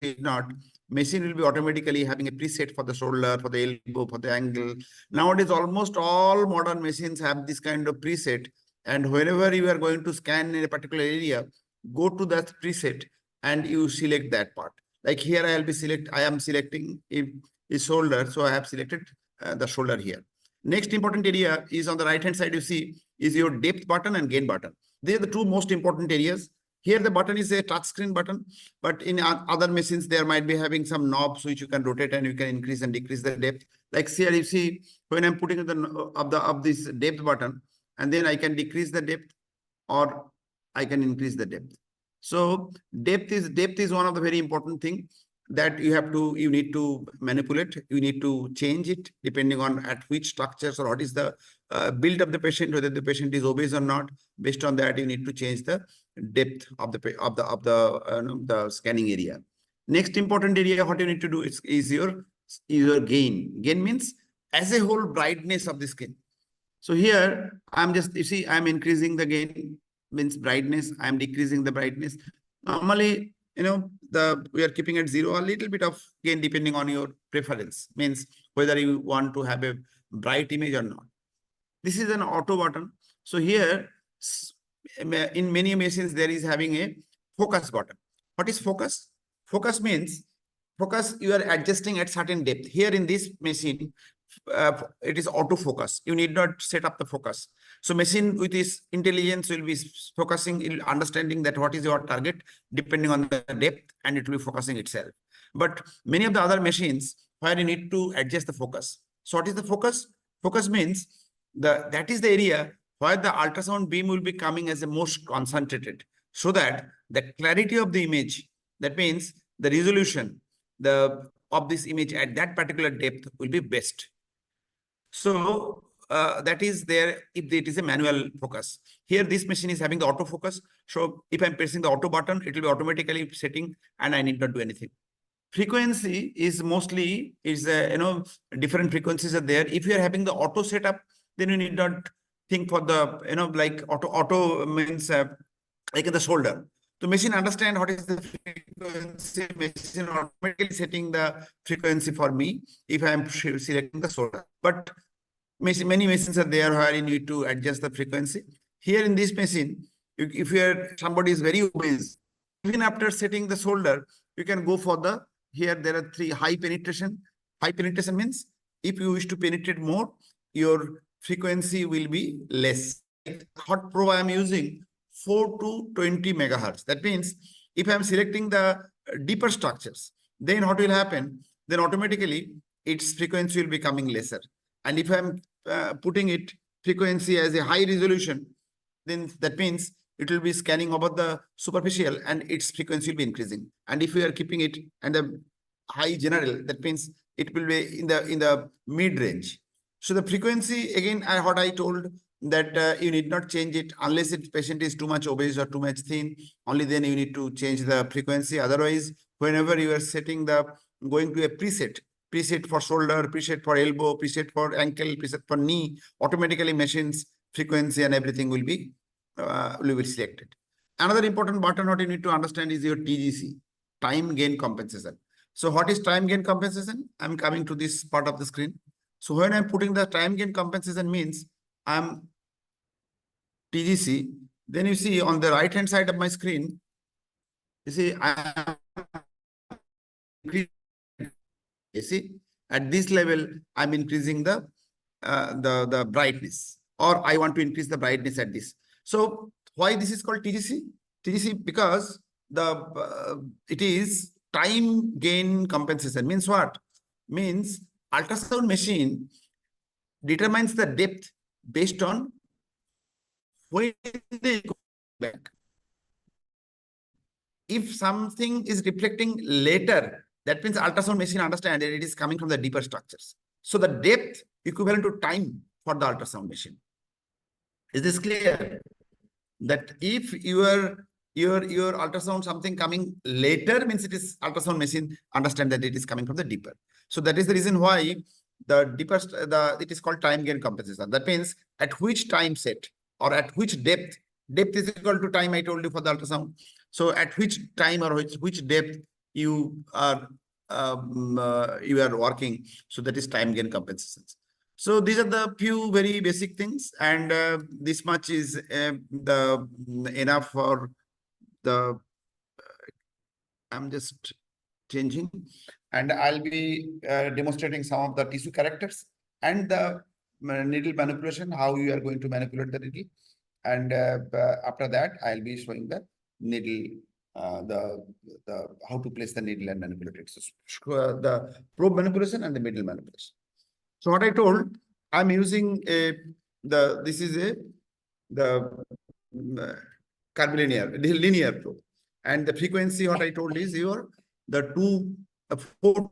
is not machine will be automatically having a preset for the shoulder, for the elbow, for the angle. Nowadays, almost all modern machines have this kind of preset. And whenever you are going to scan in a particular area, go to that preset and you select that part. Like here, I am selecting a shoulder. So I have selected the shoulder here. Next important area is on the right-hand side, you see, is your depth button and gain button. They are the two most important areas. Here the button is a touch screen button, but in other machines, there might be having some knobs which you can rotate and you can increase and decrease the depth. Like here, you see, when I'm putting of this depth button, and then I can decrease the depth or I can increase the depth. So depth is one of the very important thing that you need to manipulate. You need to change it depending on at which structures or what is the build of the patient, whether the patient is obese or not. Based on that, you need to change the depth of the scanning area. Next important area, what you need to do is your gain. Gain means as a whole brightness of the skin. So here you see, I'm increasing the gain, means brightness. I'm decreasing the brightness. Normally, we are keeping it 0, a little bit of gain depending on your preference, means whether you want to have a bright image or not. This is an auto button. So here, in many machines, there is having a focus button. What is focus? Focus means you are adjusting at certain depth. Here in this machine, it is autofocus. You need not set up the focus. So machine with this intelligence will be focusing, understanding that what is your target depending on the depth, and it will be focusing itself. But many of the other machines where you need to adjust the focus. So what is the focus? Focus means that is the area where the ultrasound beam will be coming as the most concentrated, so that the clarity of the image, that means the resolution of this image at that particular depth will be best. So that is there if it is a manual focus. Here, this machine is having the autofocus. So if I'm pressing the auto button, it will be automatically setting and I need not do anything. Frequency is mostly different frequencies are there. If you are having the auto setup, then you need not think for the like auto means like in the shoulder. The machine understand what is the frequency. Machine automatically setting the frequency for me if I am selecting the shoulder. But many machines are there where you need to adjust the frequency. Here in this machine, if somebody is very obese, even after setting the shoulder, you can go for here there are 3 high penetration. High penetration means if you wish to penetrate more, your frequency will be less. What probe I am using? 4 to 20 megahertz. That means if I am selecting the deeper structures, then what will happen? Then automatically its frequency will be becoming lesser. And if I'm putting it frequency as a high resolution, then that means it will be scanning over the superficial and its frequency will be increasing. And if we are keeping it and the high general, that means it will be in the mid range. So the frequency, again, what I told that you need not change it unless the patient is too much obese or too much thin. Only then you need to change the frequency. Otherwise, whenever you are going to a preset, preset for shoulder, preset for elbow, preset for ankle, preset for knee. Automatically machines frequency and everything will be selected. Another important button what you need to understand is your TGC, time gain compensation. So what is time gain compensation? I'm coming to this part of the screen. So when I'm putting the time gain compensation means I'm TGC, then you see on the right hand side of my screen, you see I you see at this level I'm increasing the brightness, or I want to increase the brightness at this. So why this is called TGC? TGC because it is time gain compensation. Means what? Means ultrasound machine determines the depth based on when they go back. If something is reflecting later, that means ultrasound machine understand that it is coming from the deeper structures. So the depth equivalent to time for the ultrasound machine. Is this clear? That if your ultrasound something coming later means it is ultrasound machine understand that it is coming from the deeper. So that is the reason why the deeper it is called time gain compensation. That means at which time set or at which depth is equal to time I told you for the ultrasound. So at which time or which depth you are working. So that is time gain compensations. So these are the few very basic things, and this much is the enough for the. I'm just changing, and I'll be demonstrating some of the tissue characters and the needle manipulation, how you are going to manipulate the needle, and after that I'll be showing the needle, the how to place the needle and manipulate it. So the probe manipulation and the needle manipulation. So what I told, I'm using this is the curvilinear, linear probe. And the frequency, what I told is the 4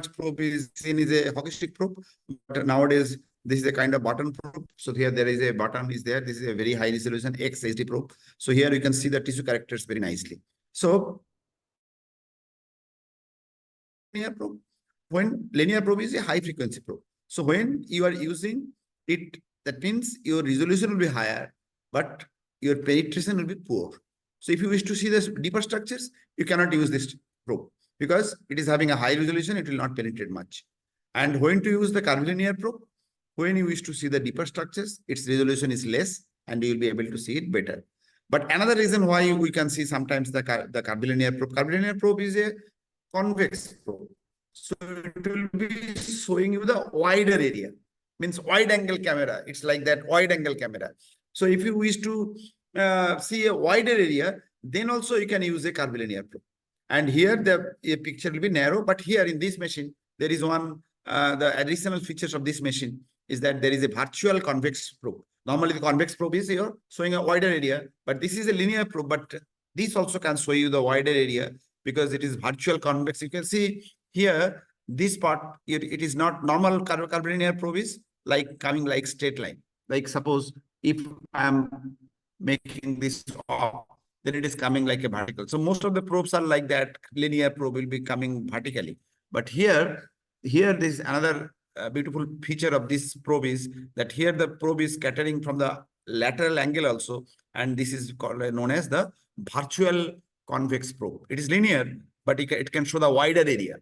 to probe is seen as a hockey stick probe, but nowadays this is a kind of button probe. So here there is a button is there. This is a very high resolution XHD probe. So here you can see the tissue characters very nicely. So linear probe, when linear probe is a high frequency probe. So when you are using it, that means your resolution will be higher, but your penetration will be poor. So if you wish to see the deeper structures, you cannot use this probe because it is having a high resolution, it will not penetrate much. And when to use the curvilinear probe, when you wish to see the deeper structures, its resolution is less and you will be able to see it better. But another reason why we can see sometimes the curvilinear probe is a convex probe. So it will be showing you the wider area, means wide angle camera. It's like that wide angle camera. So if you wish to see a wider area, then also you can use a curvilinear probe. And here the picture will be narrow, but here in this machine, there is one, the additional features of this machine is that there is a virtual convex probe. Normally the convex probe is here showing a wider area, but this is a linear probe, but this also can show you the wider area because it is virtual convex. You can see here, this part, it is not normal curvilinear probe is like coming like straight line. Like suppose if I am making this off, then it is coming like a vertical. So most of the probes are like that. Linear probe will be coming vertically. But here there is another beautiful feature of this probe is that here the probe is scattering from the lateral angle also. And this is called, known as the virtual convex probe. It is linear, but it can show the wider area.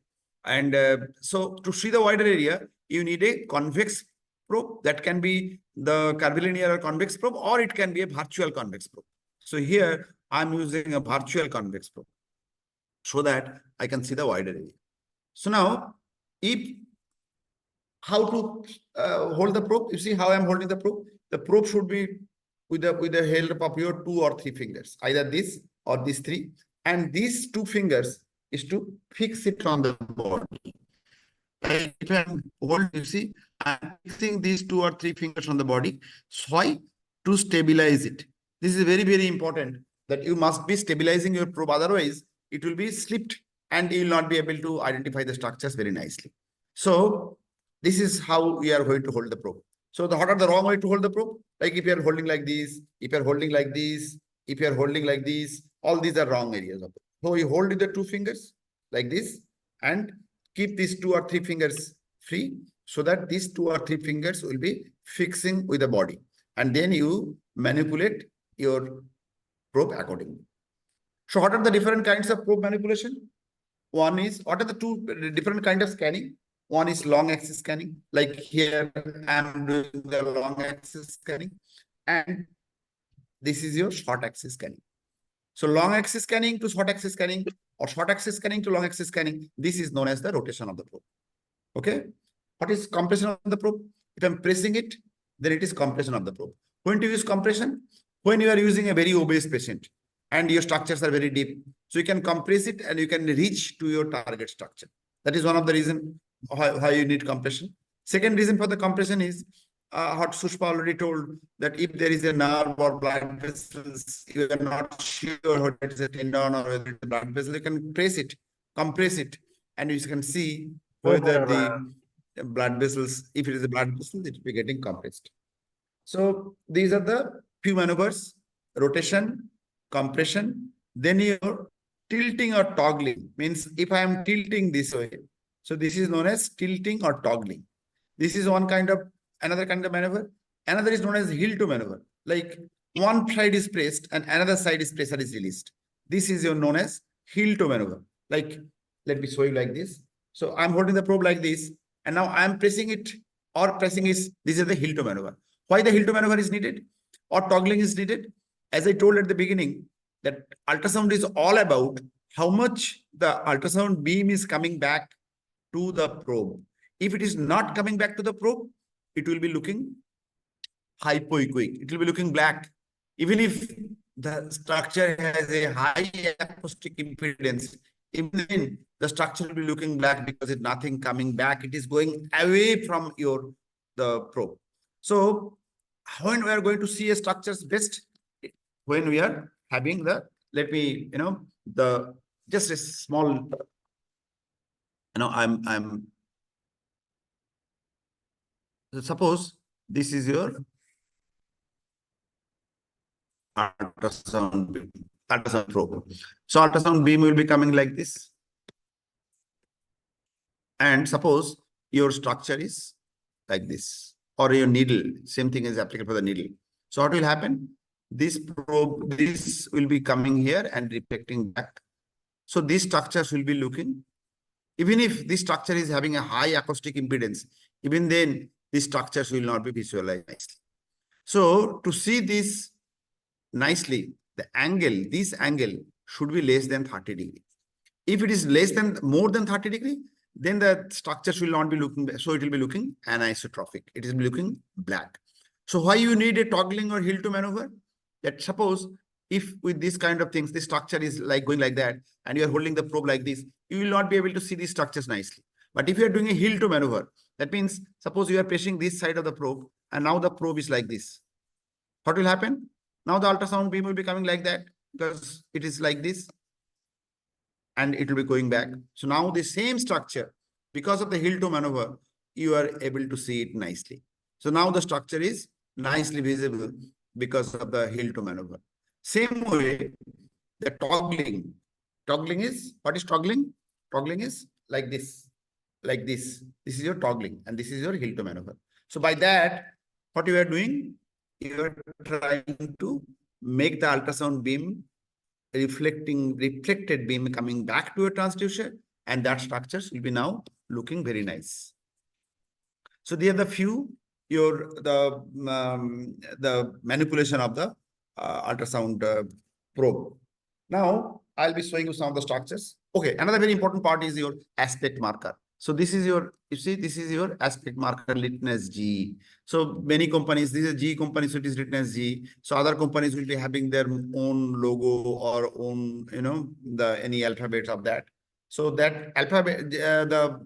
And so to see the wider area, you need a convex probe that can be the curvilinear or convex probe, or it can be a virtual convex probe. So here I'm using a virtual convex probe so that I can see the wider area. So now, how to hold the probe? You see how I'm holding the probe? The probe should be with the help of your 2 or 3 fingers, either this or these 3. And these 2 fingers is to fix it on the body. If I'm holding, you see, I'm fixing these 2 or 3 fingers on the body. Why? To stabilize it. This is very, very important that you must be stabilizing your probe. Otherwise, it will be slipped and you will not be able to identify the structures very nicely. So this is how we are going to hold the probe. So what are the wrong way to hold the probe? Like if you are holding like this, if you are holding like this, if you are holding like this, All these are wrong areas of it. So you hold with the 2 fingers like this and keep these 2 or 3 fingers free so that these 2 or 3 fingers will be fixing with the body. And then you manipulate your probe accordingly. So what are the different kinds of probe manipulation? One is, what are the 2 different kinds of scanning? One is long axis scanning, like here I'm doing the long axis scanning, and this is your short axis scanning. So long axis scanning to short axis scanning, or short axis scanning to long axis scanning, this is known as the rotation of the probe. Okay. What is compression of the probe? If I'm pressing it, then it is compression of the probe. When to use compression? When you are using a very obese patient and your structures are very deep. So you can compress it and you can reach to your target structure. That is one of the reasons why you need compression. Second reason for the compression is what Sushma already told, that if there is a nerve or blood vessels, you are not sure whether it is a tendon or whether it is a blood vessel, you can press it, compress it, and you can see whether the blood vessels, if it is a blood vessel, it will be getting compressed. So these are the few maneuvers: rotation, compression, then your tilting or toggling. Means if I am tilting this way, so this is known as tilting or toggling. This is one kind of, another kind of maneuver. Another is known as heel to maneuver. Like one side is pressed and another side is pressure is released. This is known as heel to maneuver. Like, let me show you like this. So I'm holding the probe like this, and now I'm pressing it, or pressing is, this is the heel to maneuver. Why the heel to maneuver is needed or toggling is needed? As I told at the beginning, that ultrasound is all about how much the ultrasound beam is coming back to the probe. If it is not coming back to the probe, it will be looking hypoechoic. It will be looking black. Even if the structure has a high acoustic impedance, even then the structure will be looking black because it's nothing coming back. It is going away from the probe. So when we are going to see a structure's best, when we are having the, let me, the just a small, suppose this is your ultrasound probe. So ultrasound beam will be coming like this. And suppose your structure is like this, or your needle, same thing is applicable for the needle. So what will happen? This probe, this will be coming here and reflecting back. So these structures will be looking, even if this structure is having a high acoustic impedance, even then these structures will not be visualized nicely. So to see this nicely, the angle, this angle should be less than 30 degrees. If it is more than 30 degrees, then the structures will not be looking, so it will be looking anisotropic. It is looking black. So why you need a toggling or heel to maneuver? That suppose if with this kind of things, the structure is like going like that, and you are holding the probe like this, you will not be able to see these structures nicely. But if you are doing a heel to maneuver, that means suppose you are pressing this side of the probe, and now the probe is like this. What will happen? Now the ultrasound beam will be coming like that because it is like this, and it will be going back. So now the same structure, because of the heel to maneuver, you are able to see it nicely. So now the structure is nicely visible because of the heel to maneuver. Same way, the toggling. Toggling is, what is toggling? Toggling is like this, like this. This is your toggling, and this is your heel to maneuver. So by that, what you are doing, you are trying to make the ultrasound beam reflected beam coming back to a transducer, and that structures will be now looking very nice. So they are the few the manipulation of the ultrasound probe. Now I'll be showing you some of the structures. Okay, another very important part is your aspect marker. So this is your, you see, this is your aspect marker written as G. So many companies, this is G company, so it is written as G. So other companies will be having their own logo or own, any alphabets of that. So that alphabet,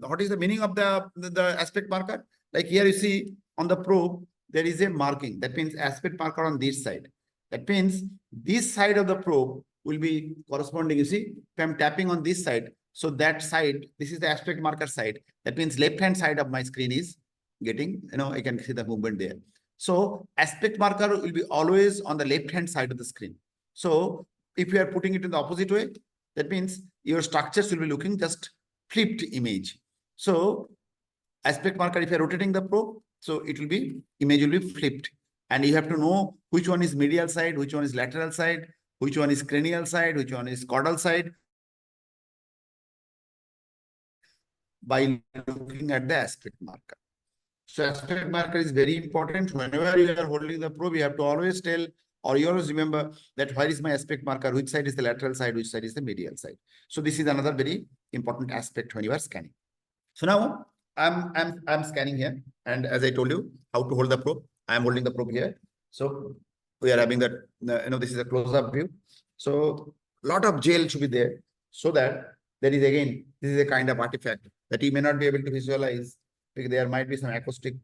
what is the meaning of the aspect marker? Like here you see on the probe, there is a marking. That means aspect marker on this side. That means this side of the probe will be corresponding. You see, if I'm tapping on this side, so that side, this is the aspect marker side. That means left-hand side of my screen is getting, I can see the movement there. So aspect marker will be always on the left-hand side of the screen. So if you are putting it in the opposite way, that means your structures will be looking just flipped image. So aspect marker, if you are rotating the probe, so it will be, image will be flipped. And you have to know which one is medial side, which one is lateral side, which one is cranial side, which one is caudal side, by looking at the aspect marker. So aspect marker is very important. Whenever you are holding the probe, you have to always tell, or you always remember that where is my aspect marker, which side is the lateral side, which side is the medial side. So this is another very important aspect when you are scanning. So now I'm scanning here, and as I told you how to hold the probe, I am holding the probe here. So we are having that, this is a close-up view. So lot of gel should be there, so that there is, again, this is a kind of artifact that you may not be able to visualize, because there might be some acoustic,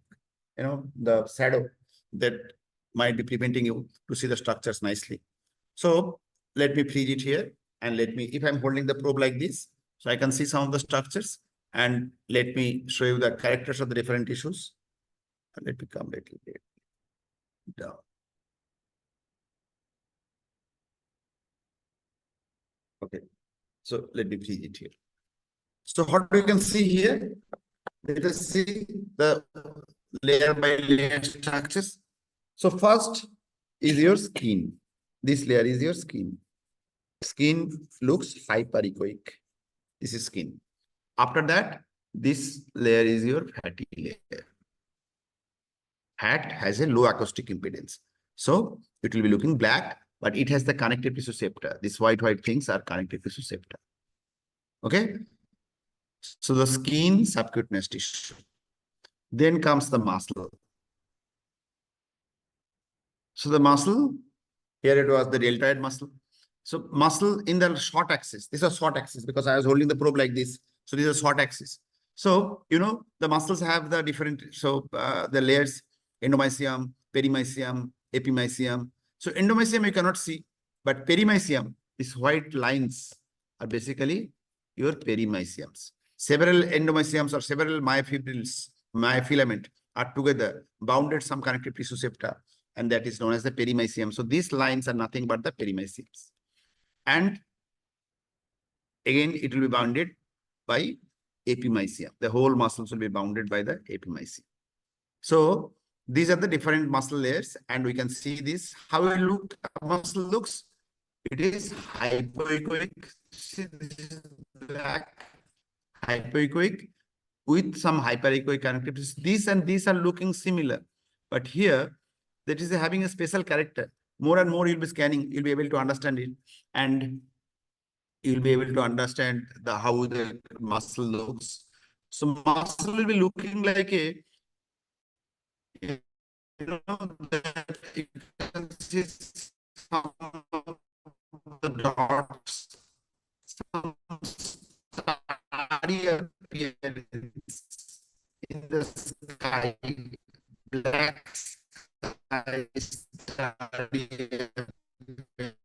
the shadow that might be preventing you to see the structures nicely. So let me freeze it here, and let me, if I'm holding the probe like this, so I can see some of the structures, and let me show you the characters of the different tissues. And let me come a little bit down. Okay, so let me freeze it here. So what you can see here, let us see the layer by layer structures. So first is your skin. This layer is your skin. Skin looks hyperechoic. This is skin. After that, this layer is your fatty layer. Fat has a low acoustic impedance. So it will be looking black, but it has the connective tissue septa. These white things are connective tissue septa. Okay. So the skin, subcutaneous tissue. Then comes the muscle. So the muscle, here it was the deltoid muscle. So muscle in the short axis. This is short axis because I was holding the probe like this. So this is a short axis. So, the muscles have the different, the layers, endomysium, perimysium, epimysium. So endomysium you cannot see, but perimysium, these white lines are basically your perimysiums. Several endomysiums or several myofibrils, myofilament are together, bounded some connective tissue septa, and that is known as the perimysium. So these lines are nothing but the perimysiums. And again, it will be bounded by epimysium. The whole muscles will be bounded by the epimysium. So these are the different muscle layers, and we can see this, how a muscle looks. It is hypoechoic. See, this is black, hypoechoic with some hyperechoic connectivities. These and these are looking similar, but here that is having a special character. More and more you'll be scanning, you'll be able to understand it, and you'll be able to understand how the muscle looks. So muscle will be looking like a, that you can see some of the dots, some starry appearance in the sky, black sky, starry appearance,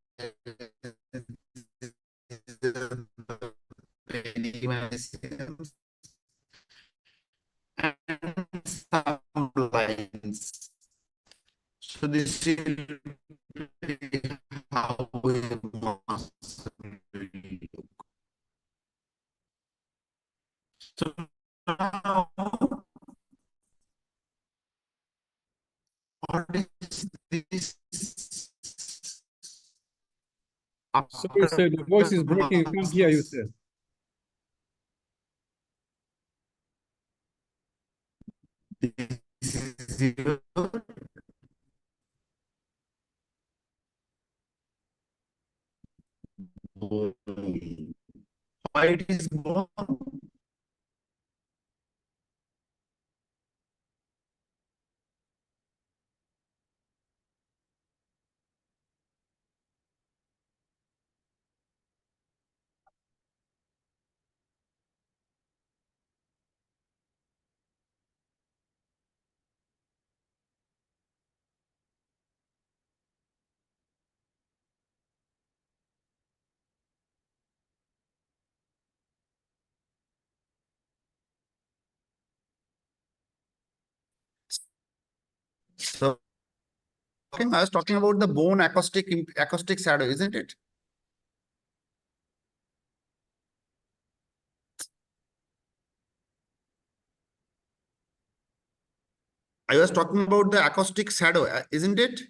and some lines. So this is how we must look. So now, what is this? Sorry, sir, the voice is breaking. I can't hear you, sir. This is your bone. Why it is bone? So I was talking about the bone acoustic shadow, isn't it? I was talking about the acoustic shadow, isn't it?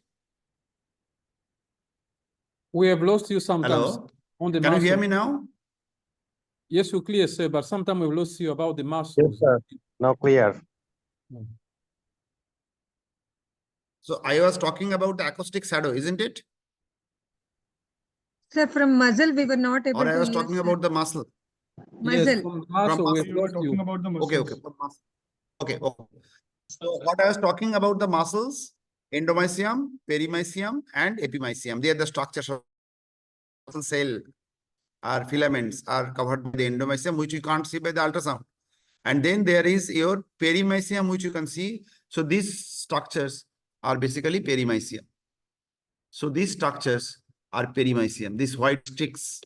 We have lost you sometimes Hello? on the Can you hear muscle. me now? Yes, you clear, sir, but sometimes we've lost you about the Yes, muscles. sir. Now clear. So I was talking about the acoustic shadow, isn't it? Sir, from muzzle, we were not able Or I to was hear. talking sir. about the muscle. Yes, Muzzle. from the muscle, From we have muscle, lost you. about the Okay, okay. muscles. from muscle. Okay, okay. So what I was talking about the muscles, endomysium, perimysium, and epimysium. They are the structures of muscle cell. Our filaments are covered by the endomysium, which you can't see by the ultrasound. And then there is your perimysium, which you can see. So these structures are basically perimysium. So these structures are perimysium. These white sticks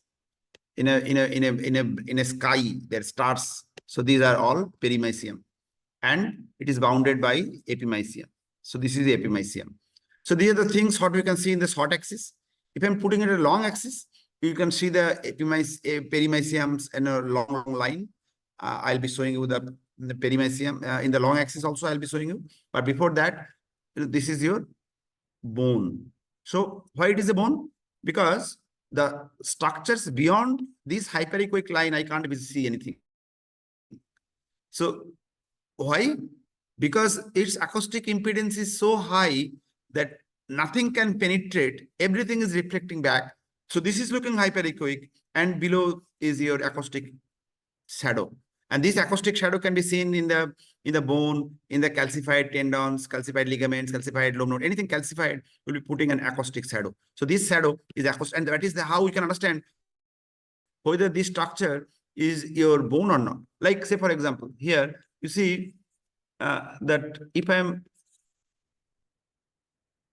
in a sky, there stars. So these are all perimysium, and it is bounded by epimysium. So this is the epimysium. So these are the things what we can see in the short axis. If I'm putting it a long axis, you can see the perimysiums in a long line. I'll be showing you the perimysium in the long axis also. I'll be showing you. But before that, this is your bone. So why it is a bone? Because the structures beyond this hyperechoic line, I can't see anything. So why? Because its acoustic impedance is so high that nothing can penetrate. Everything is reflecting back. So this is looking hyperechoic, and below is your acoustic shadow. And this acoustic shadow can be seen in the bone, in the calcified tendons, calcified ligaments, calcified lobe node, anything calcified will be putting an acoustic shadow. So this shadow is acoustic, and that is how we can understand whether this structure is your bone or not. Like say, for example, here you see that if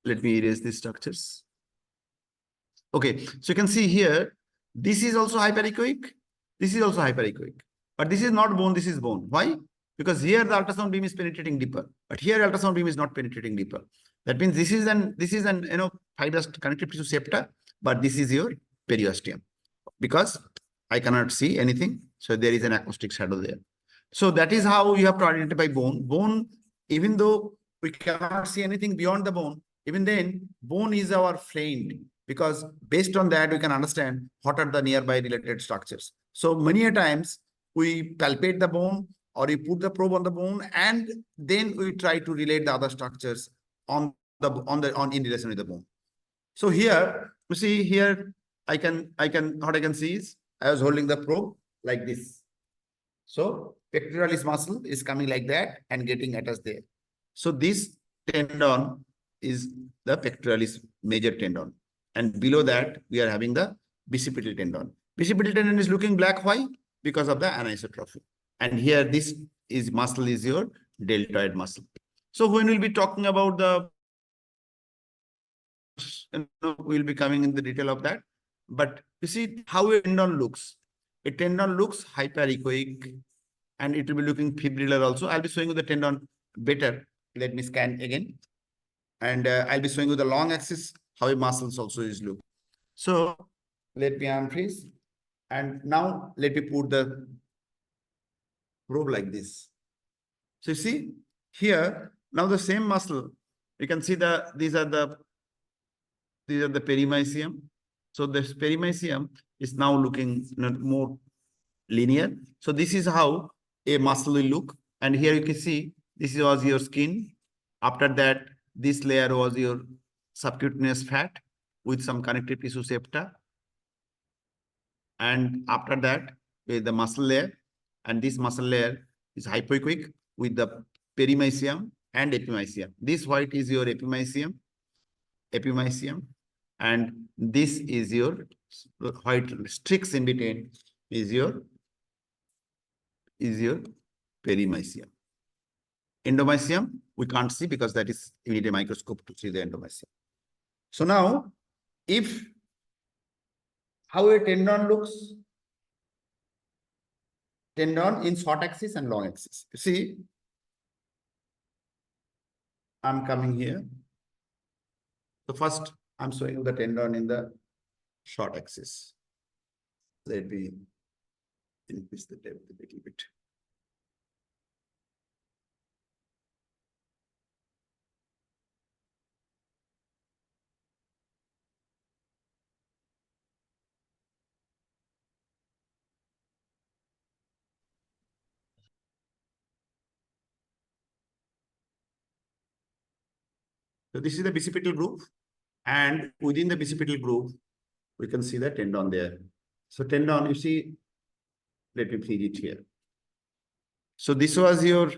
let me erase these structures. Okay, so you can see here, this is also hyperechoic. This is also hyperechoic. But this is not bone, this is bone. Why? Because here the ultrasound beam is penetrating deeper, but here ultrasound beam is not penetrating deeper. That means this is an fibrous connective tissue septa, but this is your periosteum. Because I cannot see anything, so there is an acoustic shadow there. So that is how you have to identify bone. Bone, even though we cannot see anything beyond the bone, even then, bone is our friend, because based on that, we can understand what are the nearby related structures. So many a times we palpate the bone, or we put the probe on the bone, and then we try to relate the other structures in relation with the bone. So here, you see here, what I can see is I was holding the probe like this. So pectoralis muscle is coming like that and getting attached there. So this tendon is the pectoralis major tendon. And below that, we are having the bicipital tendon. Bicipital tendon is looking black. Why? Because of the anisotrophy. And here, this is muscle is your deltoid muscle. So when we'll be talking about the, we'll be coming in the detail of that. But you see how a tendon looks. A tendon looks hyperechoic, and it will be looking fibrillar also. I'll be showing you the tendon better. Let me scan again. And I'll be showing you the long axis, how a muscles also is look. So let me unfreeze. And now let me put the probe like this. So you see here, now the same muscle, you can see these are the perimysium. So this perimysium is now looking more linear. So this is how a muscle will look. And here you can see this was your skin. After that, this layer was your subcutaneous fat with some connective tissue septa. And after that, the muscle layer. And this muscle layer is hypoechoic with the perimysium and epimysium. This white is your epimysium. And this is your white streaks in between is your perimysium. Endomysium, we can't see because that is, you need a microscope to see the endomysium. So now, how a tendon looks, tendon in short axis and long axis. You see, I'm coming here. So first, I'm showing the tendon in the short axis. Let me increase the depth a little bit. So this is the bicipital groove, and within the bicipital groove, we can see the tendon there. So tendon, you see, let me please it here. So this was your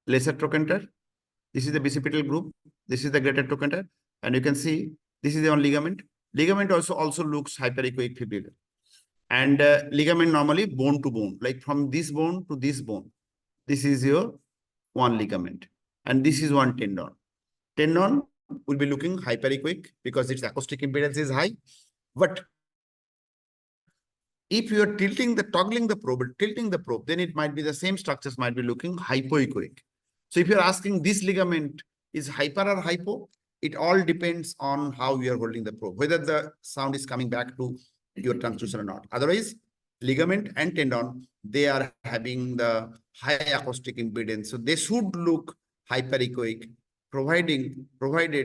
lesser trochanter. This is the bicipital groove. This is the greater trochanter, and you can see this is the one ligament. Ligament also looks hyperechoic fibrillar, and ligament normally bone to bone, like from this bone to this bone. This is your one ligament, and this is one tendon. Tendon will be looking hyperechoic because its acoustic impedance is high. But if you are toggling the probe, then it might be the same structures might be looking hypoechoic. So if you're asking this ligament is hyper or hypo, it all depends on how you are holding the probe, whether the sound is coming back to your transducer or not. Otherwise, ligament and tendon, they are having the high acoustic impedance. So they should look hyperechoic, provided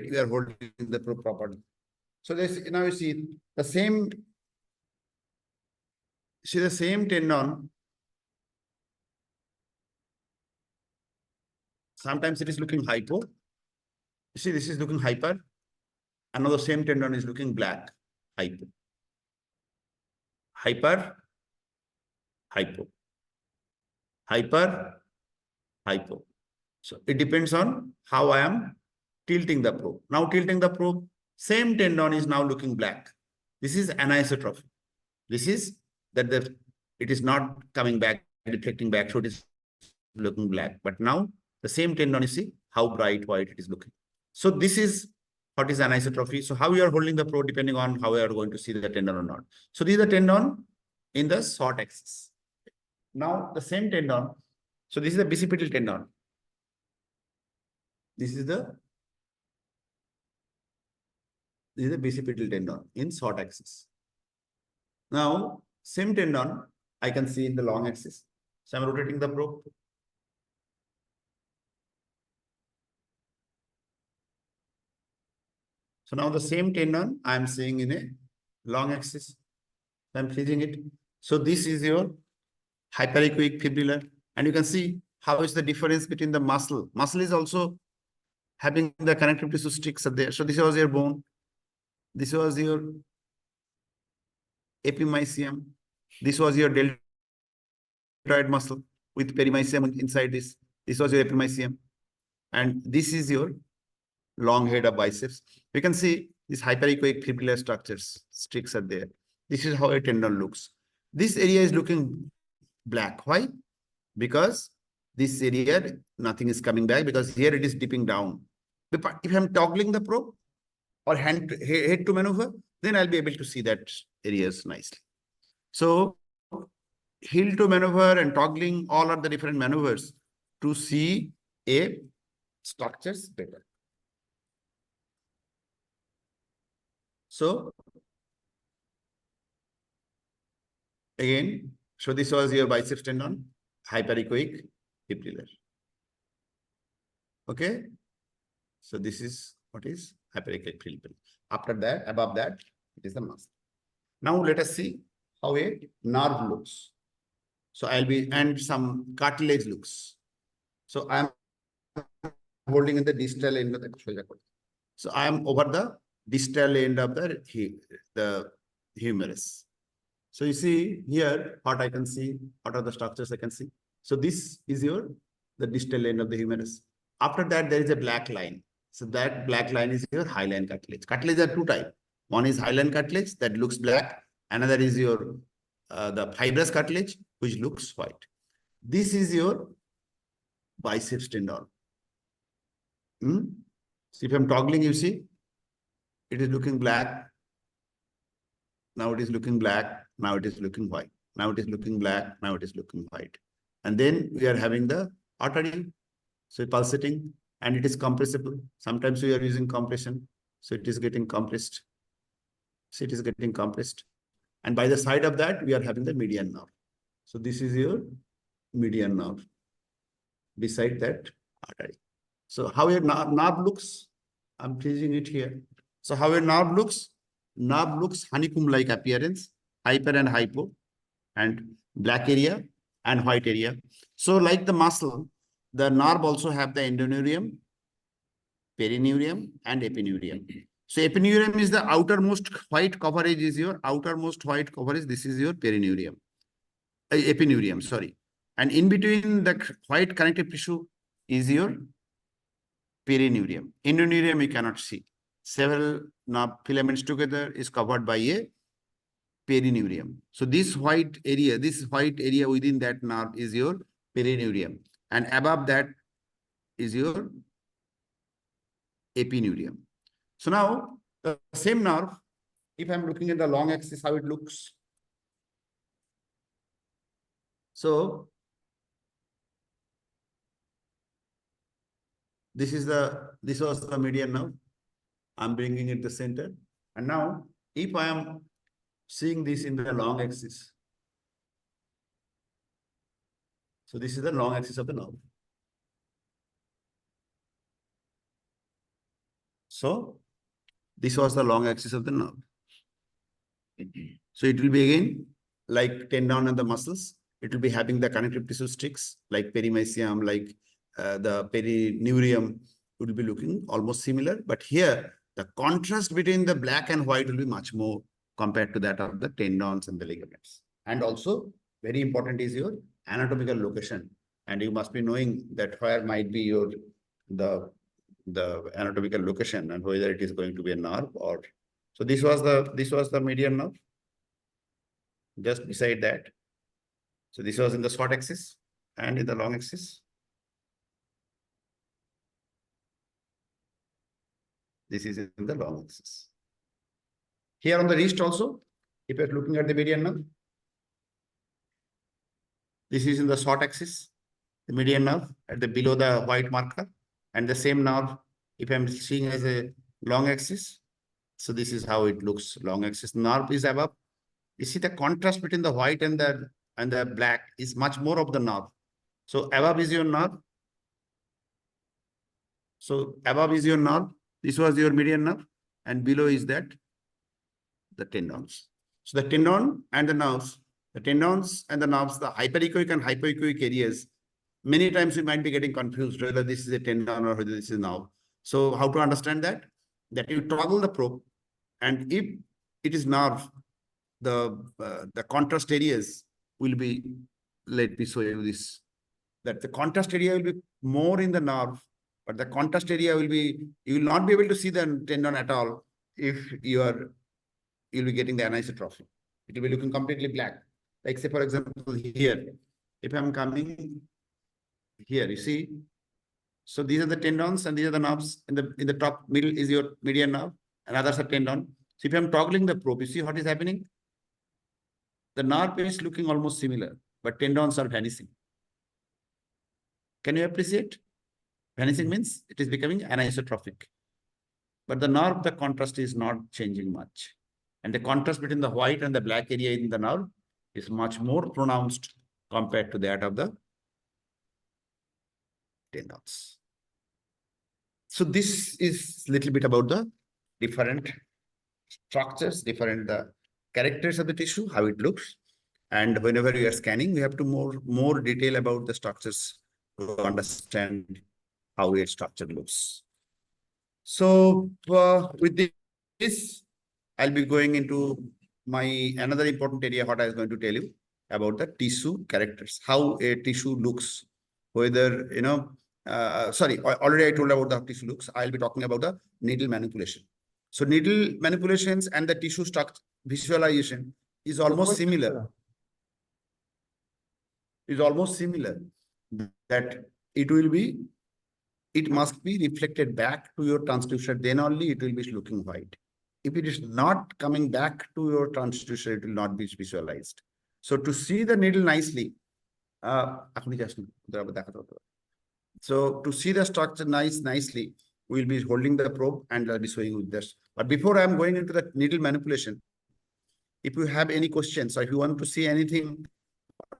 you are holding the probe properly. So this, now you see the same tendon. Sometimes it is looking hypo. You see, this is looking hyper. Another same tendon is looking black, hypo. Hyper, hypo. Hyper, hypo. So it depends on how I am tilting the probe. Now tilting the probe, same tendon is now looking black. This is anisotrophy. This is that it is not coming back, reflecting back, so it is looking black. But now the same tendon, you see how bright white it is looking. So this is what is anisotrophy. So how you are holding the probe depending on how you are going to see the tendon or not. So this is the tendon in the short axis. Now the same tendon. So this is the bicipital tendon. This is the bicipital tendon in short axis. Now same tendon I can see in the long axis. So I'm rotating the probe. So now the same tendon I am seeing in a long axis. I'm freezing it. So this is your hyperechoic fibrillar, and you can see how is the difference between the muscle. Muscle is also having the connective tissue sticks are there. So this was your bone. This was your epimysium. This was your deltoid muscle with perimysium inside this. This was your epimysium. And this is your long head of biceps. You can see these hyperechoic fibrillar structures, sticks are there. This is how a tendon looks. This area is looking black. Why? Because this area, nothing is coming back because here it is dipping down. If I'm toggling the probe or head to maneuver, then I'll be able to see that areas nicely. So heel to maneuver and toggling, all are the different maneuvers to see a structures better. So again, so this was your biceps tendon, hyperechoic fibrillar. Okay. So this is what is hyperechoic fibrillar. After that, above that, it is the muscle. Now let us see how a nerve looks. So and some cartilage looks. So I am holding in the distal end of the, so I am over the distal end of the humerus. So you see here what I can see, what are the structures I can see. So this is the distal end of the humerus. After that, there is a black line. So that black line is your hyaline cartilage. Cartilage are two types. One is hyaline cartilage that looks black. Another is your the fibrous cartilage, which looks white. This is your biceps tendon. So if I'm toggling, you see, it is looking black. Now it is looking black. Now it is looking white. Now it is looking black. Now it is looking white. And then we are having the artery. So pulsating, and it is compressible. Sometimes we are using compression. So it is getting compressed. So it is getting compressed. And by the side of that, we are having the median nerve. So this is your median nerve. Beside that, artery. So how your nerve looks, I'm freezing it here. So how your nerve looks honeycomb-like appearance, hyper and hypo, and black area and white area. So like the muscle, the nerve also have the endoneurium, perineurium, and epineurium. So epineurium is the outermost white coverage is your outermost white coverage. This is your perineurium, epineurium, sorry. And in between the white connective tissue is your perineurium. Endoneurium you cannot see. Several nerve filaments together is covered by a perineurium. So this white area within that nerve is your perineurium. And above that is your epineurium. So now the same nerve, if I'm looking at the long axis, how it looks. So this was the median nerve. I'm bringing it the center. And now if I am seeing this in the long axis, so this is the long axis of the nerve. So this was the long axis of the nerve. So it will be again like tendon and the muscles. It will be having the connective tissue sticks like perimysium, like the perineurium will be looking almost similar. But here, the contrast between the black and white will be much more compared to that of the tendons and the ligaments. And also, very important is your anatomical location. And you must be knowing that where might be your the anatomical location and whether it is going to be a nerve or. So this was the median nerve. Just beside that. So this was in the short axis and in the long axis. This is in the long axis. Here on the wrist also, if you're looking at the median nerve, this is in the short axis, the median nerve at the below the white marker, and the same nerve, if I'm seeing as a long axis, so this is how it looks. Long axis nerve is above. You see the contrast between the white and the black is much more of the nerve. So above is your nerve. So above is your nerve. This was your median nerve, and below is that the tendons. So the tendon and the nerves, the tendons and the nerves, the hyperechoic and hypoechoic areas. Many times you might be getting confused whether this is a tendon or whether this is a nerve. So how to understand that? That you toggle the probe, and if it is nerve, the contrast areas will be, let me show you this, that the contrast area will be more in the nerve, but the contrast area will be, you will not be able to see the tendon at all if you'll be getting the anisotrophy. It will be looking completely black. Like say, for example, here, if I'm coming here, you see, so these are the tendons and these are the nerves. In the top middle is your median nerve, and others are tendon. So if I'm toggling the probe, you see what is happening? The nerve is looking almost similar, but tendons are vanishing. Can you appreciate? Vanishing means it is becoming anisotrophic. But the nerve, the contrast is not changing much. And the contrast between the white and the black area in the nerve is much more pronounced compared to that of the tendons. So this is a little bit about the different structures, different characters of the tissue, how it looks. And whenever we are scanning, we have to more detail about the structures to understand how a structure looks. So with this, I'll be going into another important area, what I was going to tell you about the tissue characters, how a tissue looks, whether, already I told about the tissue looks. I'll be talking about the needle manipulation. So needle manipulations and the tissue structure visualization is almost similar. That it must be reflected back to your transducer, then only it will be looking white. If it is not coming back to your transducer, it will not be visualized. So to see the needle nicely, so to see the structure nicely, we'll be holding the probe and I'll be showing you this. But before I'm going into the needle manipulation, if you have any questions or if you want to see anything,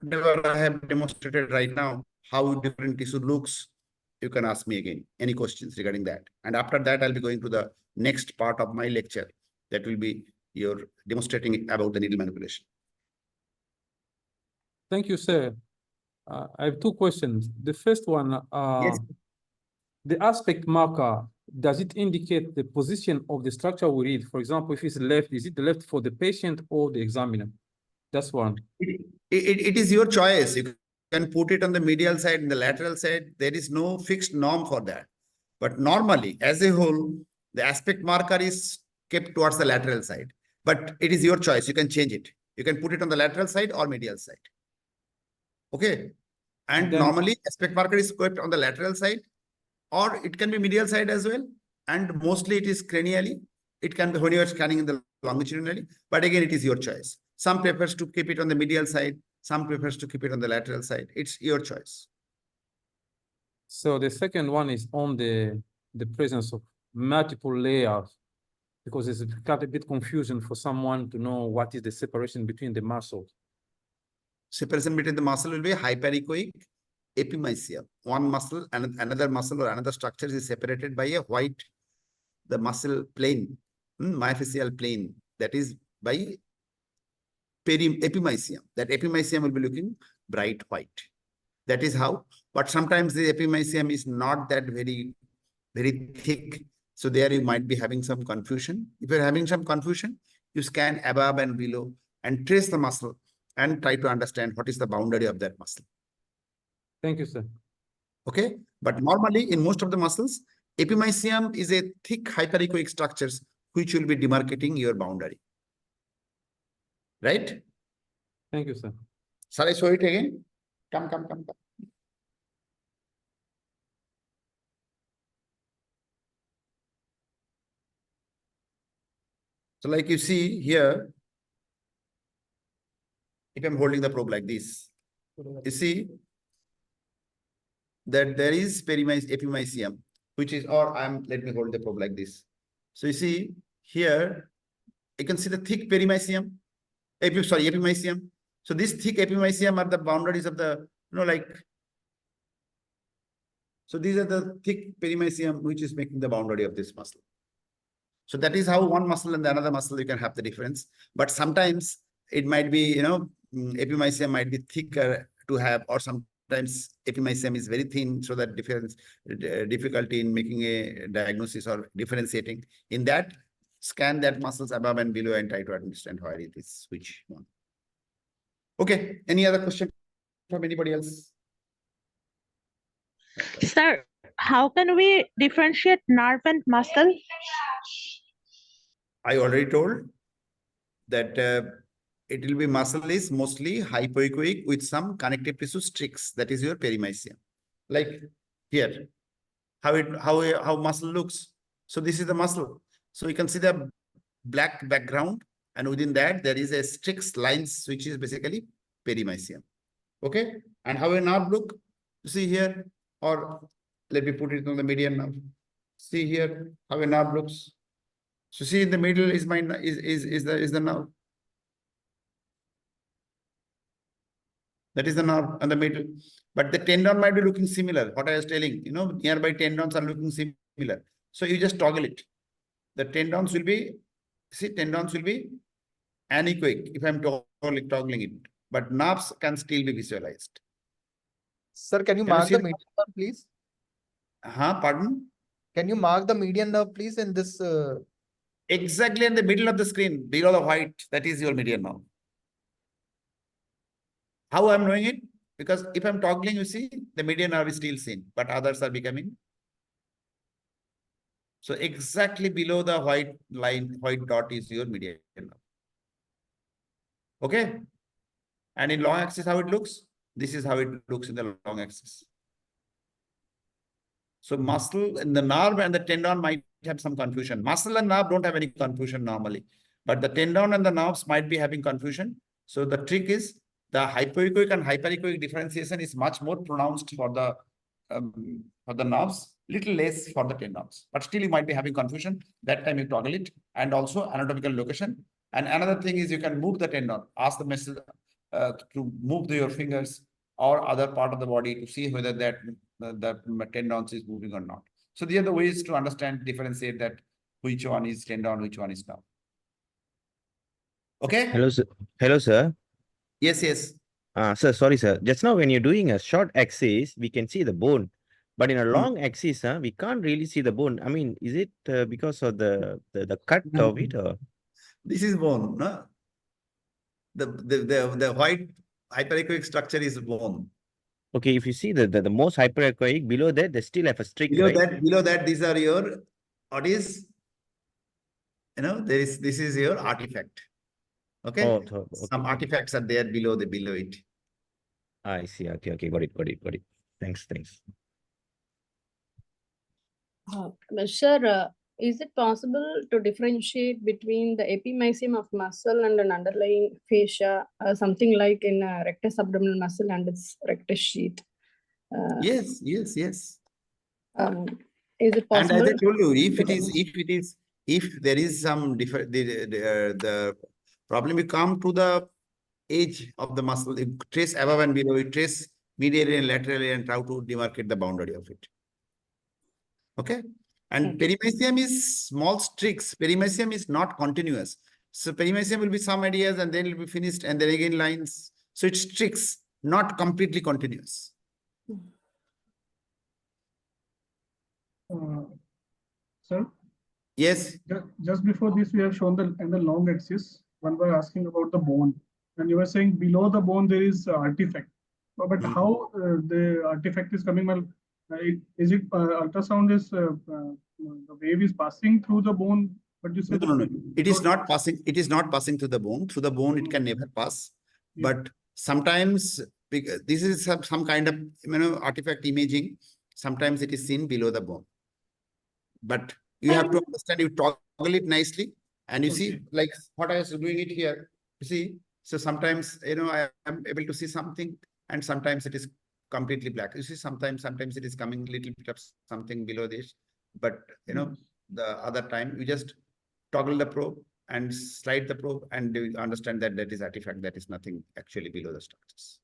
whatever I have demonstrated right now, how different tissue looks, you can ask me again, any questions regarding that. And after that, I'll be going to the next part of my lecture. That will be your demonstrating about the needle manipulation. Thank you, sir. I have two questions. The first one, Yes. the aspect marker, does it indicate the position of the structure we read? For example, if it's left, is it the left for the patient or the examiner? That's one. It is your choice. You can put it on the medial side and the lateral side. There is no fixed norm for that. But normally, as a whole, the aspect marker is kept towards the lateral side. But it is your choice. You can change it. You can put it on the lateral side or medial side. Okay. And Then- normally, aspect marker is kept on the lateral side, or it can be medial side as well. And mostly it is cranially. It can be when you are scanning in the longitudinally. But again, it is your choice. Some prefers to keep it on the medial side. Some prefers to keep it on the lateral side. It's your choice. So the second one is on the presence of multiple layers, because it's got a bit confusion for someone to know what is the separation between the muscles. Separation between the muscle will be hyperechoic epimysium. One muscle and another muscle or another structure is separated by a white, the muscle plane, myofascial plane, that is by epimysium. That epimysium will be looking bright white. That is how, but sometimes the epimysium is not that very thick. So there you might be having some confusion. If you're having some confusion, you scan above and below and trace the muscle and try to understand what is the boundary of that muscle. Thank you, sir. Okay. But normally in most of the muscles, epimysium is a thick hyperechoic structures which will be demarcating your boundary. Right? Thank you, sir. Shall I show it again? Come. So like you see here, if I'm holding the probe like this, you see that there is epimysium, which is, or let me hold the probe like this. So you see here, you can see the thick epimysium. So this thick epimysium are the boundaries of the, so these are the thick perimysium, which is making the boundary of this muscle. So that is how one muscle and the another muscle, you can have the difference. But sometimes it might be, epimysium might be thicker to have, or sometimes epimysium is very thin, so that difficulty in making a diagnosis or differentiating. In that, scan that muscles above and below and try to understand where it is, which one. Okay, any other question from anybody else? Sir, how can we differentiate nerve and muscle? I already told that it will be muscle is mostly hypoechoic with some connective tissue strix. That is your perimysium. Like here, how muscle looks. So this is the muscle. So you can see the black background, and within that there is a strix lines, which is basically perimysium. Okay, and how a nerve look? You see here, or let me put it on the median nerve. See here how a nerve looks. So see in the middle is the nerve. That is the nerve in the middle. But the tendon might be looking similar. What I was telling, nearby tendons are looking similar. So you just toggle it. The tendons will be, anechoic if I'm toggling it. But nerves can still be visualized. Sir, can you Can you mark see the the- median nerve, please? Pardon? Can you mark the median nerve, please, in this? Exactly in the middle of the screen, below the white, that is your median nerve. How I'm knowing it? Because if I'm toggling, you see, the median nerve is still seen, but others are becoming. So exactly below the white line, white dot is your median nerve. Okay? And in long axis, how it looks? This is how it looks in the long axis. So muscle and the nerve and the tendon might have some confusion. Muscle and nerve don't have any confusion normally, but the tendon and the nerves might be having confusion. So the trick is the hypoechoic and hyperechoic differentiation is much more pronounced for the nerves, little less for the tendons. But still you might be having confusion. That time you toggle it, and also anatomical location. And another thing is you can move the tendon. Ask the message to move your fingers or other part of the body to see whether that the tendons is moving or not. So these are the ways to understand, differentiate that which one is tendon, which one is nerve. Okay? Hello, sir. Hello, sir. Yes. Sir, sorry, sir. Just now, when you're doing a short axis, we can see the bone. But in a long axis, we can't really see the bone. I mean, is it because of the cut of it? Or? This is bone, no? The white hyperechoic structure is bone. Okay, if you see the most hyperechoic, below that, they still have a streak, right? Below that, these are your, what is, this is your artifact. Okay? Oh, Some okay. artifacts are there below it. I see. Okay, got it. Thanks. Sir, is it possible to differentiate between the epimysium of muscle and an underlying fascia, something like in rectus abdominal muscle and its rectus sheath? Yes. Is it And as possible? I told you, if there is some different, the problem will come to the edge of the muscle, you trace above and below, you trace medially and laterally and try to demarcate the boundary of it. Okay. And perimysium is small streaks. Perimysium is not continuous. So perimysium will be some areas and then it will be finished and then again lines. So it's streaks, not completely continuous. Sir, Yes. just before this, we have shown in the long axis, one was asking about the bone. And you were saying below the bone, there is artifact. But how the artifact is coming? Well, is it ultrasound is the wave is passing through the bone? But you said No. It is not passing. It is not passing through the bone. Through the bone, it can never pass. Yeah. But sometimes this is some kind of artifact imaging. Sometimes it is seen below the bone. But you have to understand. You toggle it nicely, and you see like what I was doing it here. You see. So sometimes I am able to see something, and sometimes it is completely black. You see, sometimes it is coming a little bit of something below this, but the other time you just toggle the probe and slide the probe, and you understand that that is artifact. That is nothing actually below the structures.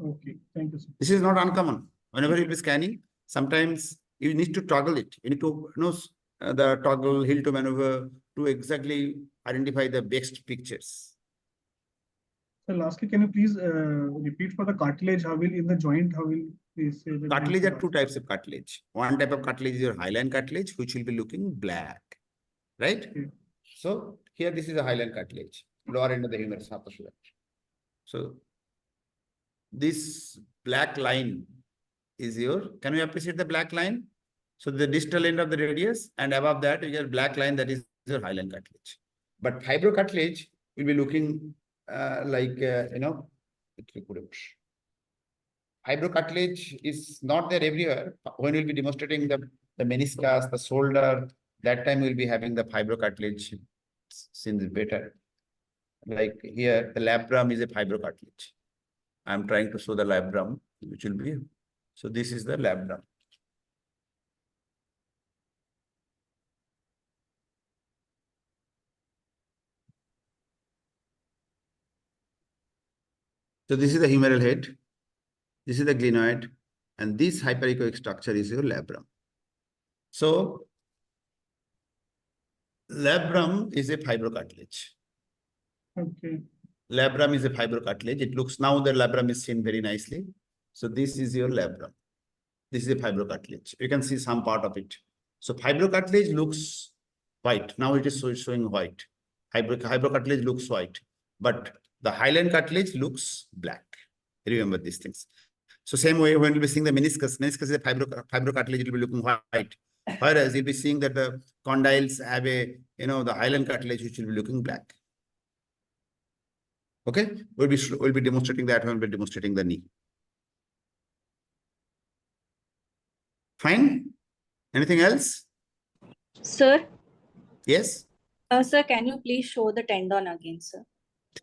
Okay, thank you, sir. This is not uncommon. Whenever you'll be scanning, sometimes you need to toggle it. You need to know the toggle hill to maneuver to exactly identify the best pictures. So lastly, can you please repeat for the cartilage? How will in the joint? How will they say the Cartilage are two types of cartilage. One type of cartilage is your hyaline cartilage, which will be looking black, right? Okay. So here, this is a hyaline cartilage, lower end of the humerus. So this black line is your. Can you appreciate the black line? So the distal end of the radius, and above that you get black line, that is your hyaline cartilage. But fibrocartilage will be looking fibrocartilage is not there everywhere. When we'll be demonstrating the meniscus, the shoulder, that time we'll be having the fibrocartilage seen better. Like here, the labrum is a fibrocartilage. I'm trying to show the labrum, which will be. So this is the labrum. So this is the humeral head. This is the glenoid. And this hyperechoic structure is your labrum. So labrum is a fibrocartilage. Okay. Labrum is a fibrocartilage. It looks, now the labrum is seen very nicely. So this is your labrum. This is a fibrocartilage. You can see some part of it. So fibrocartilage looks white. Now it is showing white. Fibrocartilage looks white. But the hyaline cartilage looks black. Remember these things. So same way when we'll be seeing the meniscus is a fibrocartilage, it will be looking white. Whereas you'll be seeing that the condyles have a, the hyaline cartilage, which will be looking black. Okay, we'll be demonstrating that when we're demonstrating the knee. Fine. Anything else? Sir, Yes. sir, can you please show the tendon again, sir?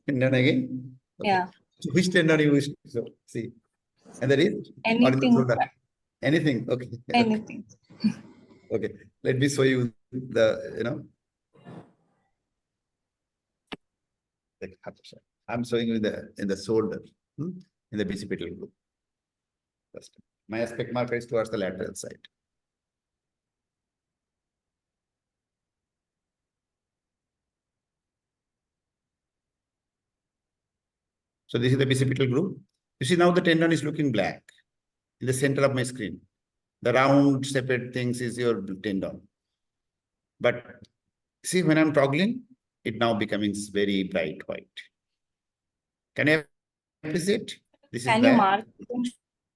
Tendon again. Okay. Yeah. So which tendon you wish to see? And the wrist or in the Anything. shoulder? Anything. Okay. Anything. Okay. Let me show you the I'm showing you in the shoulder, in the bicipital group. My aspect marker is towards the lateral side. So this is the bicipital groove. You see now the tendon is looking black in the center of my screen. The round separate things is your tendon. But see, when I'm toggling, it now becomes very bright white. Can you appreciate? This is Can you black. mark and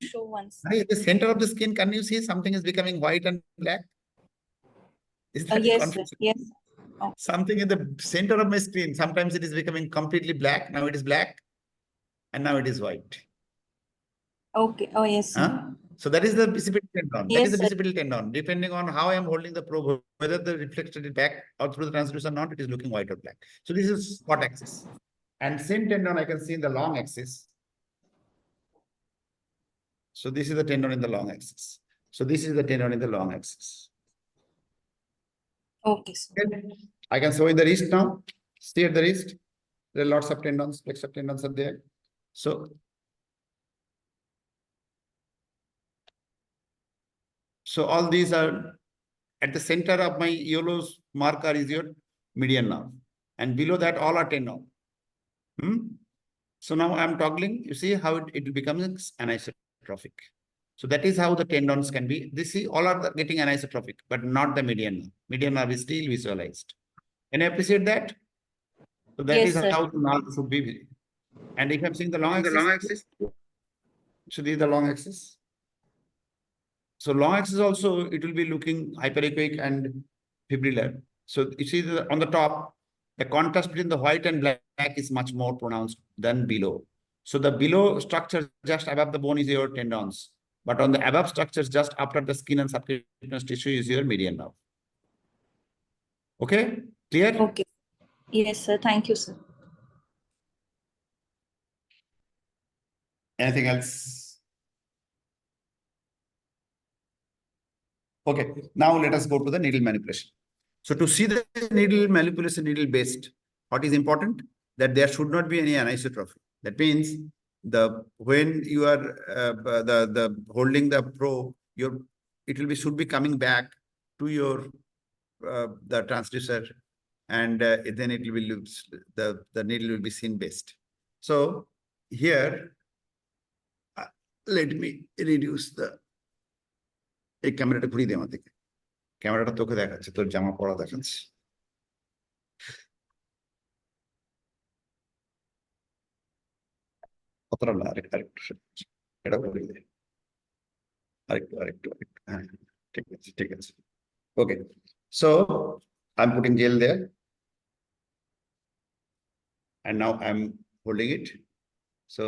show once? In the center of the skin, can you see something is becoming white and black? Is that Yes, sir. confusing? Yes. Something in the center of my screen. Sometimes it is becoming completely black. Now it is black. And now it is white. Okay. Oh, yes, sir. Huh? So that is the bicipital tendon. That Yes, is the sir. bicipital tendon. Depending on how I am holding the probe, whether the reflection is back or through the transducer or not, it is looking white or black. So this is spot axis. And same tendon I can see in the long axis. So this is the tendon in the long axis. So this is the tendon in the long axis. Okay, sir. Okay. I can show in the wrist now. See at the wrist. There are lots of tendons, flexor tendons are there. So all these are at the center of my yellow marker is your median nerve. And below that, all are tendon. So now I'm toggling. You see how it becomes anisotrophic. So that is how the tendons can be. They see all are getting anisotrophic, but not the median nerve. Median nerve is still visualized. Can you appreciate that? So that Yes, is sir. how the nerve should be. And if I'm seeing the long axis, so this is the long axis. So long axis also, it will be looking hyperechoic and fibrillar. So you see on the top, the contrast between the white and black is much more pronounced than below. So the below structure just above the bone is your tendons. But on the above structures just after the skin and subcutaneous tissue is your median nerve. Okay? Clear? Okay. Yes, sir. Thank you, sir. Anything else? Okay, now let us go to the needle manipulation. So to see the needle manipulation, needle based, what is important? That there should not be any anisotrophy. That means when you are the holding the probe, should be coming back to your the transducer, and then it will the needle will be seen based. So here, let me reduce the. এই ক্যামেরাটা ঘুরিয়ে দে আমার দিকে ক্যামেরাটা তোকে দেখাচ্ছে তোর জামা পড়া দেখাচ্ছে কতটা না আরেকটু এটা ঘুরিয়ে দে আরেকটু হ্যাঁ ঠিক আছে okay so I am putting gel there and now I'm holding it. So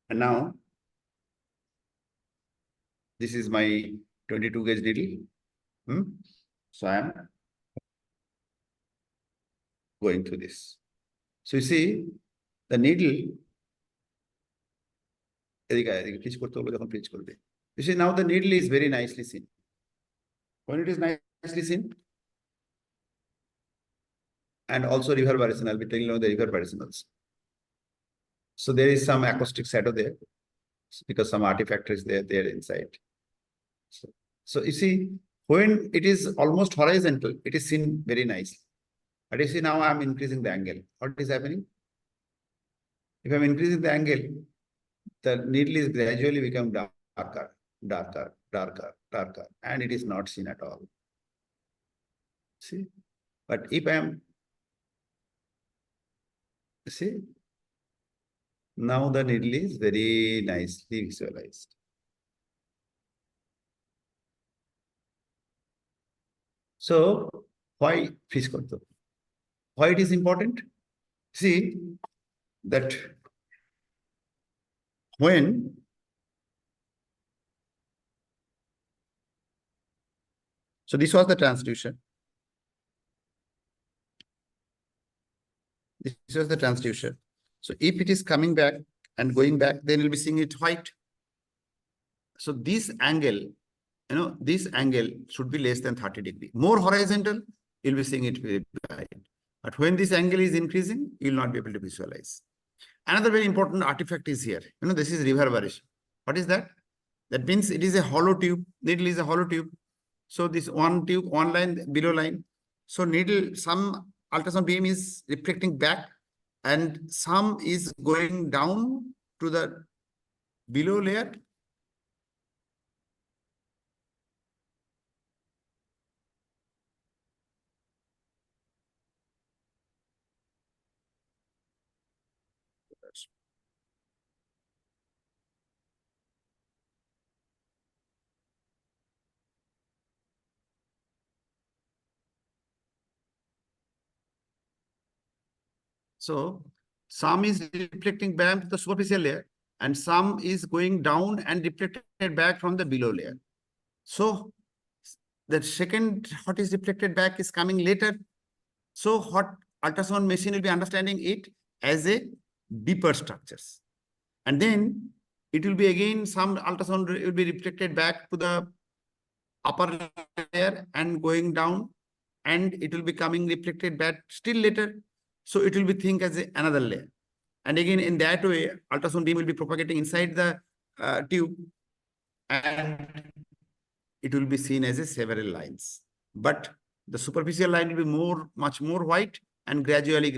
and now this is my 22 gauge needle. So I am going through this. So you see the needle. You see now the needle is very nicely seen. When it is nicely seen, and also reverberation, I'll be telling you the reverberation also. So there is some acoustic shadow there because some artifact is there inside. So you see, when it is almost horizontal, it is seen very nicely. But you see now I'm increasing the angle. What is happening? If I'm increasing the angle, the needle is gradually become darker, and it is not seen at all. See? But if I am, see, now the needle is very nicely visualized. So why fish korto? Why it is important? See that when so this was the transducer. This was the transducer. So if it is coming back and going back, then you'll be seeing it white. So this angle, this angle should be less than 30 degrees. More horizontal, you'll be seeing it very bright. But when this angle is increasing, you'll not be able to visualize. Another very important artifact is here. This is reverberation. What is that? That means it is a hollow tube. Needle is a hollow tube. So this one tube, one line, below line. So needle, some ultrasound beam is reflecting back and some is going down to the below layer. So some is reflecting back to the superficial layer, and some is going down and reflected back from the below layer. So the second what is reflected back is coming later. So what ultrasound machine will be understanding it as a deeper structures. And then it will be again some ultrasound will be reflected back to the upper layer and going down, and it will be coming reflected back still later. So it will be think as another layer. And again, in that way, ultrasound beam will be propagating inside the tube, and it will be seen as a several lines. But the superficial line will be much more white, and gradually,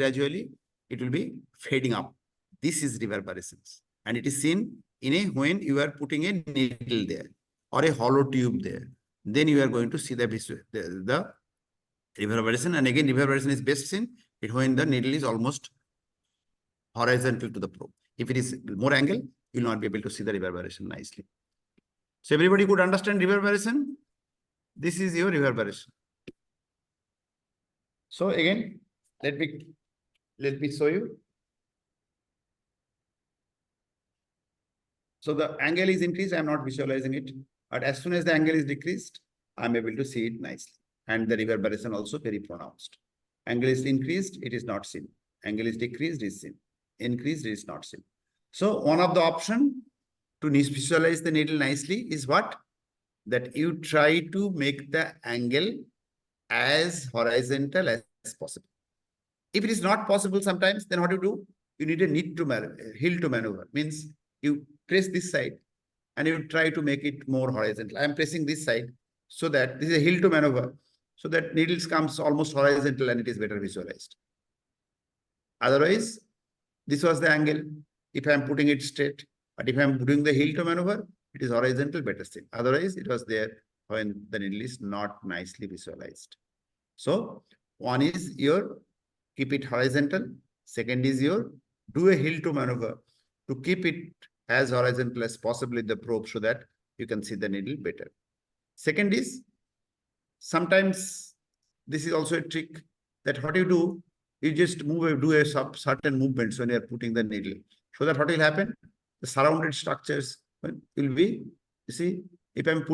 it will be fading up. This is reverberations, and it is seen when you are putting a needle there or a hollow tube there. Then you are going to see the reverberation. And again, reverberation is best seen when the needle is almost horizontal to the probe. If it is more angle, you will not be able to see the reverberation nicely. So everybody could understand reverberation. This is your reverberation. So again, let me show you. So the angle is increased. I am not visualizing it, but as soon as the angle is decreased, I am able to see it nicely. And the reverberation also very pronounced. Angle is increased, it is not seen. Angle is decreased, is seen. Increased, it is not seen. So one of the option to visualize the needle nicely is what? That you try to make the angle as horizontal as possible. If it is not possible sometimes, then what you do? You need a heel to maneuver. Means you press this side and you try to make it more horizontal. I am pressing this side so that this is a heel to maneuver, so that needles comes almost horizontal and it is better visualized. Otherwise, this was the angle if I am putting it straight. But if I am doing the heel to maneuver, it is horizontal, better seen. Otherwise, it was there when the needle is not nicely visualized. So one is your keep it horizontal. Second is your do a heel to maneuver to keep it as horizontal as possible in the probe so that you can see the needle better. Second is sometimes this is also a trick that what you do, you just do a certain movements when you are putting the needle, so that what will happen, the surrounded structures will be, you see, if I'm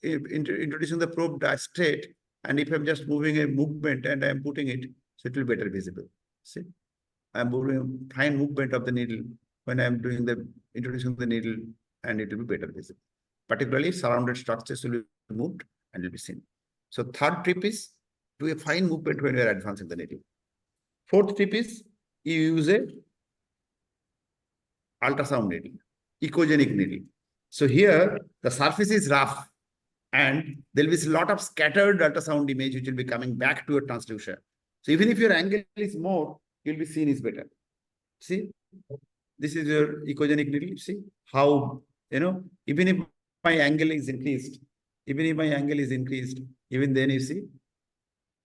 introducing the probe straight, and if I'm just moving a movement and I'm putting it, so it will be better visible. See, I'm moving a fine movement of the needle when I'm introducing the needle, and it will be better visible. Particularly surrounded structures will be moved and will be seen. So third tip is do a fine movement when you are advancing the needle. Fourth tip is you use a ultrasound needle, echogenic needle. So here the surface is rough, and there will be a lot of scattered ultrasound image which will be coming back to your transducer. So even if your angle is more, you'll be seen is better. See, this is your echogenic needle. See how, even if my angle is increased, even then you see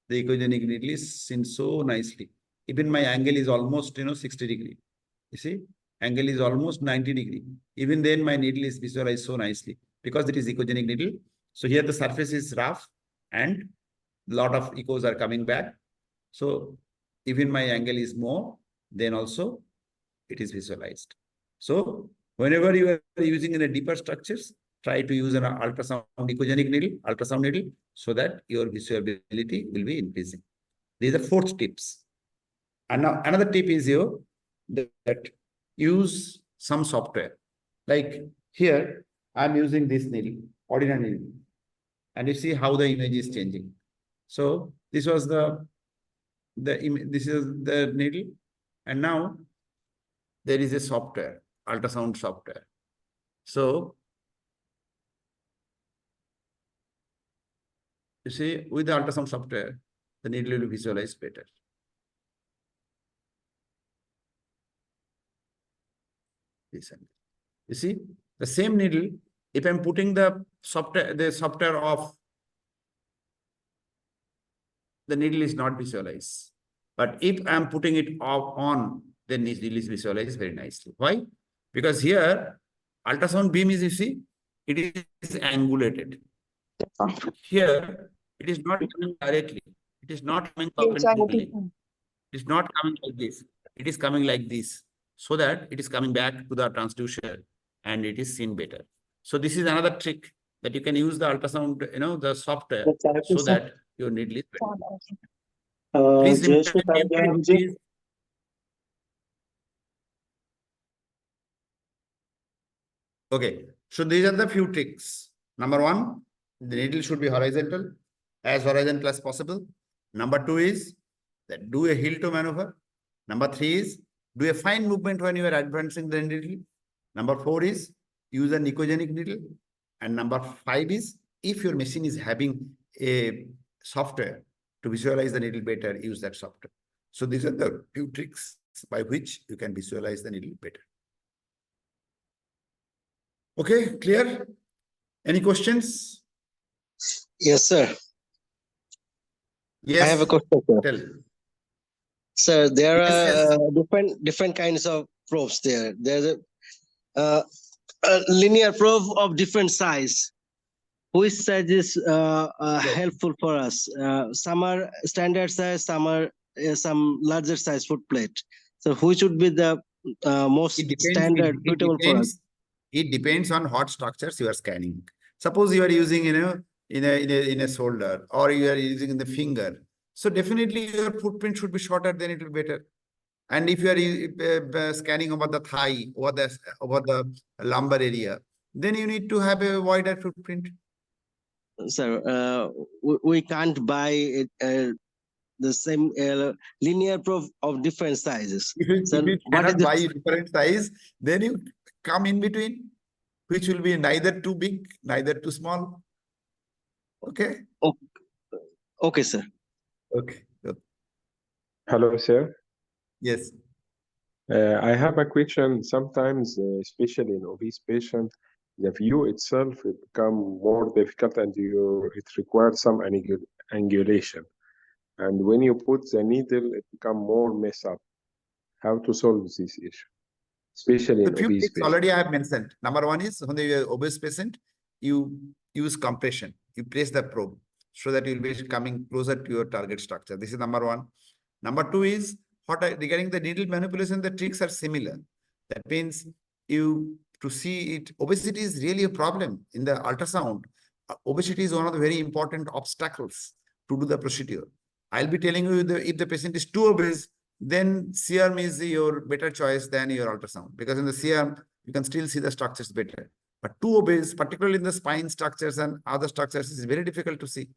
the echogenic needle is seen so nicely. Even my angle is almost 60 degree. You see, angle is almost 90 degree. Even then my needle is visualized so nicely because it is echogenic needle. So here the surface is rough and a lot of echoes are coming back. So even my angle is more, then also it is visualized. So whenever you are using in a deeper structures, try to use an ultrasound needle, so that your visuality will be increasing. These are 4 tips. And now another tip is that use some software. Like here, I'm using this needle, ordinary needle, and you see how the image is changing. So this was this is the needle, and now there is a software, ultrasound software. So you see, with the ultrasound software, the needle will be visualized better. this angle. You see, the same needle, if I'm putting the software off, the needle is not visualized. But if I'm putting it off on, then the needle is visualized very nicely. Why? Because here, ultrasound beam is, you see, it is angulated. Here, it is not coming directly. It is not coming perpendicularly. It is not coming like this. It is coming like this, so that it is coming back to the transducer and it is seen better. So this is another trick that you can use the ultrasound, the software, so that your needle is better. Please remind me everybody, please. Okay, so these are the few tricks. Number one, the needle should be horizontal, as horizontal as possible. Number two is that do a heel to maneuver. Number three is do a fine movement when you are advancing the needle. Number four is use a nicogenic needle. And number five is if your machine is having a software to visualize the needle better, use that software. So these are the few tricks by which you can visualize the needle better. Okay, clear? Any questions? Yes, sir. Yes. I have a question, sir. Tell. Sir, there Yes, are different kinds of probes there. There's a linear probe of different size. Which size is helpful for us? Some are standard size, some are some larger size footplate. So which would be the most standard suitable for us? It depends on what structures you are scanning. Suppose you are using, in a shoulder, or you are using in the finger. So definitely your footprint should be shorter, then it will be better. And if you are scanning over the thigh, over the lumbar area, then you need to have a wider footprint. Sir, we can't buy the same linear probe of different sizes. If you cannot buy different size, then you come in between, which will be neither too big, neither too small. Okay? Okay, sir. Okay. Hello, sir. Yes. I have a question. Sometimes, especially in obese patients, the view itself will become more difficult and it requires some angulation. And when you put the needle, it becomes more messed up. How to solve this issue, especially in The few obese tricks patients? already I have mentioned. Number one is when you are obese patient, you use compression. You place the probe so that you'll be coming closer to your target structure. This is number one. Number two is regarding the needle manipulation, the tricks are similar. That means to see it, obesity is really a problem in the ultrasound. Obesity is one of the very important obstacles to do the procedure. I'll be telling you if the patient is too obese, then C-arm is your better choice than your ultrasound, because in the C-arm, you can still see the structures better. But too obese, particularly in the spine structures and other structures, is very difficult to see.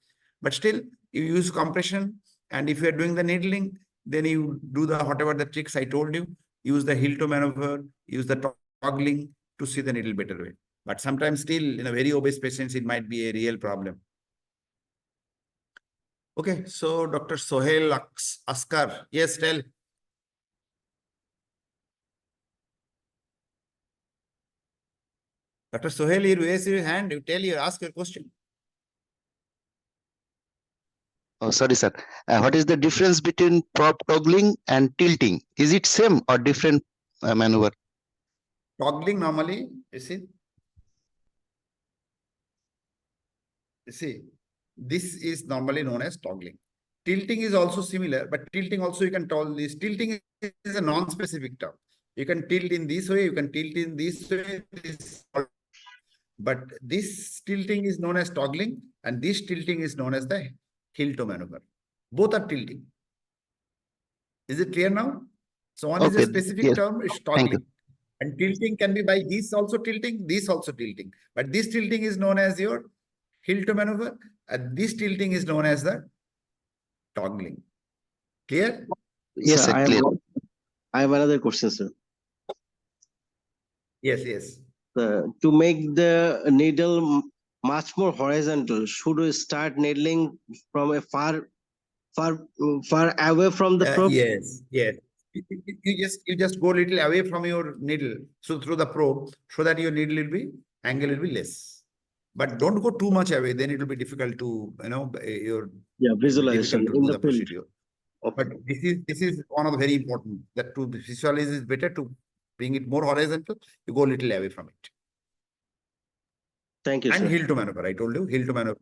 But still, you use compression, and if you are doing the needling, then you do whatever the tricks I told you, use the heel to maneuver, use the toggling to see the needle better way. But sometimes still, in a very obese patients, it might be a real problem. Okay, so Dr. Sohail Askar, yes, tell. Dr. Sohail, you raise your hand, you ask your question. Oh, sorry, sir. What is the difference between prop toggling and tilting? Is it same or different maneuver? Toggling normally, you see, this is normally known as toggling. Tilting is also similar, but tilting also you can tell this. Tilting is a non-specific term. You can tilt in this way, you can tilt in this way, but this tilting is known as toggling, and this tilting is known as the heel to maneuver. Both are tilting. Is it clear now? So one is a specific term, is toggling. And tilting can be by this also tilting, this also tilting. But this tilting is known as your heel to maneuver, and this tilting is known as the toggling. Clear? Yes, sir, I have another question, sir. Yes. To make the needle much more horizontal, should we start needling from a far away from the probe? Yes. you just go a little away from your needle, so through the probe, so that your needle will be angle will be less. But don't go too much away, then it will be difficult to your visualization difficult to in do the the field. procedure. But this is one of the very important, that to visualize is better, to bring it more horizontal, you go a little away from it. Thank you, And sir. heel to maneuver, I told you, heel to maneuver.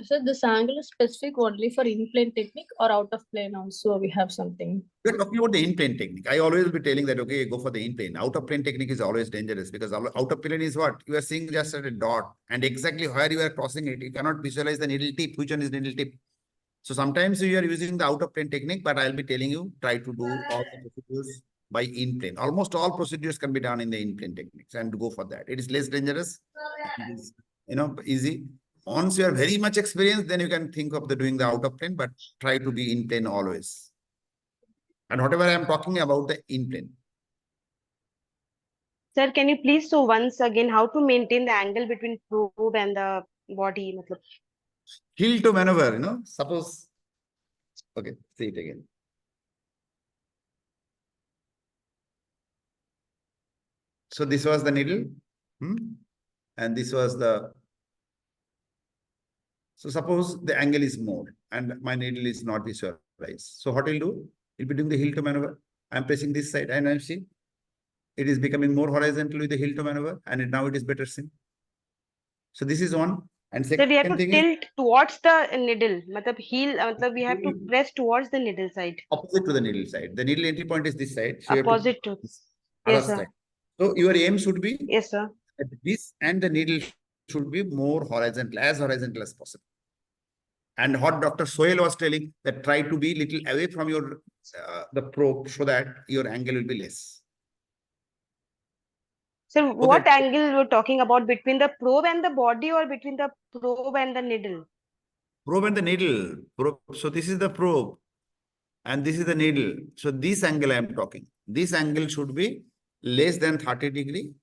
So this angle is specific only for in-plane technique or out of plane also we have something? We're talking about the in-plane technique. I always will be telling that, okay, go for the in-plane. Out-of-plane technique is always dangerous, because out-of-plane is what? You are seeing just at a dot, and exactly where you are crossing it, you cannot visualize the needle tip. Which one is needle tip? So sometimes you are using the out-of-plane technique, but I'll be telling you, try to do all the procedures by in-plane. Almost all procedures can be done in the in-plane techniques, and go for that. It is less dangerous. It is, easy. Once you are very much experienced, then you can think of doing the out-of-plane, but try to be in-plane always. And whatever I am talking about, the in-plane. Sir, can you please show once again how to maintain the angle between probe and the body? Heel to maneuver, suppose. Okay, see it again. So this was the needle, and this was the. So suppose the angle is more, and my needle is not visualized. So what will do? It'll be doing the heel to maneuver. I'm pressing this side, and I'm seeing it is becoming more horizontal with the heel to maneuver, and now it is better seen. So this is one. And second so we have to thing tilt towards the needle. We have to press towards the needle side. Opposite to the needle side. The needle entry point is this side. So Opposite to. Yes, sir. So your aim should be. Yes, sir. This and the needle should be more horizontal, as horizontal as possible. And what Dr. Sohail was telling, that try to be little away from your the probe, so that your angle will be less. So what angle we're talking about, between the probe and the body, or between the probe and the needle? Probe and the needle. Probe. So this is the probe, and this is the needle. So this angle I am talking. This angle should be less than 30 degree.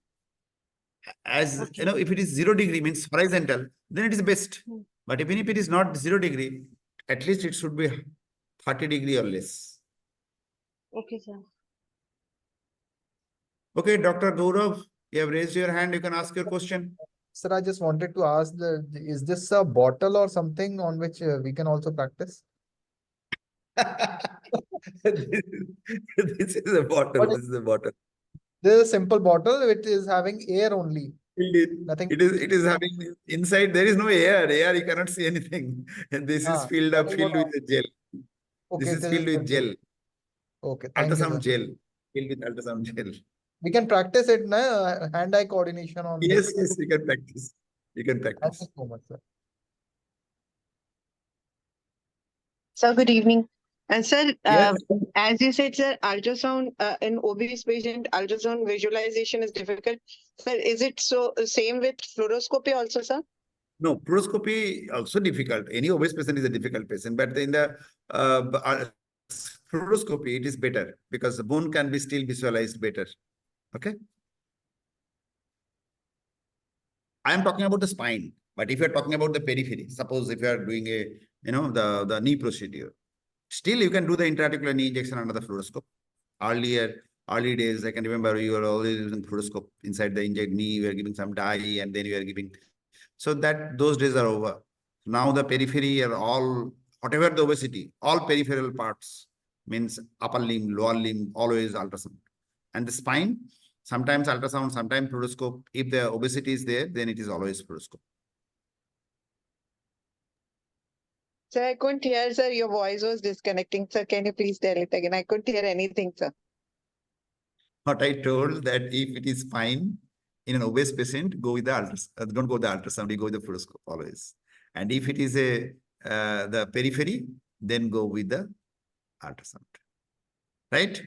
As if it is 0 degree, means horizontal, then it is best. But even if it is not 0 degree, at least it should be 30 degree or less. Okay, sir. Okay, Dr. Gaurav, you have raised your hand. You can ask your question. Sir, I just wanted to ask, is this a bottle or something on which we can also practice? This is a bottle. This is a bottle. This is a simple bottle which is having air only. Nothing. It is having inside, there is no air. Air, you cannot see anything. And this is filled with a gel. Okay, this is filled with gel. Okay, thank you, ultrasound sir. gel. Filled with ultrasound gel. We can practice it, hand-eye coordination on Yes, this. yes, you can practice. You can practice. Thank you so much, sir. Sir, good evening. And sir, as you said, sir, ultrasound in obese patient, ultrasound visualization is difficult. But is it so same with fluoroscopy also, sir? No, fluoroscopy also difficult. Any obese patient is a difficult patient, but in the fluoroscopy, it is better, because the bone can be still visualized better. Okay. I am talking about the spine, but if you are talking about the periphery, suppose if you are doing a, the knee procedure, still you can do the intra-articular knee injection under the fluoroscope. Early days, I can remember you were always using fluoroscope inside the inject knee, you are giving some dye, and then you are giving. So those days are over. Now the periphery are all, whatever the obesity, all peripheral parts, means upper limb, lower limb, always ultrasound. And the spine, sometimes ultrasound, sometimes fluoroscope. If the obesity is there, then it is always fluoroscope. Sir, I couldn't hear, sir. Your voice was disconnecting. Sir, can you please tell it again? I couldn't hear anything, sir. What I told, that if it is fine in an obese patient, go with the ultrasound. Don't go with the ultrasound, you go with the fluoroscope always. And if it is the periphery, then go with the ultrasound. Right?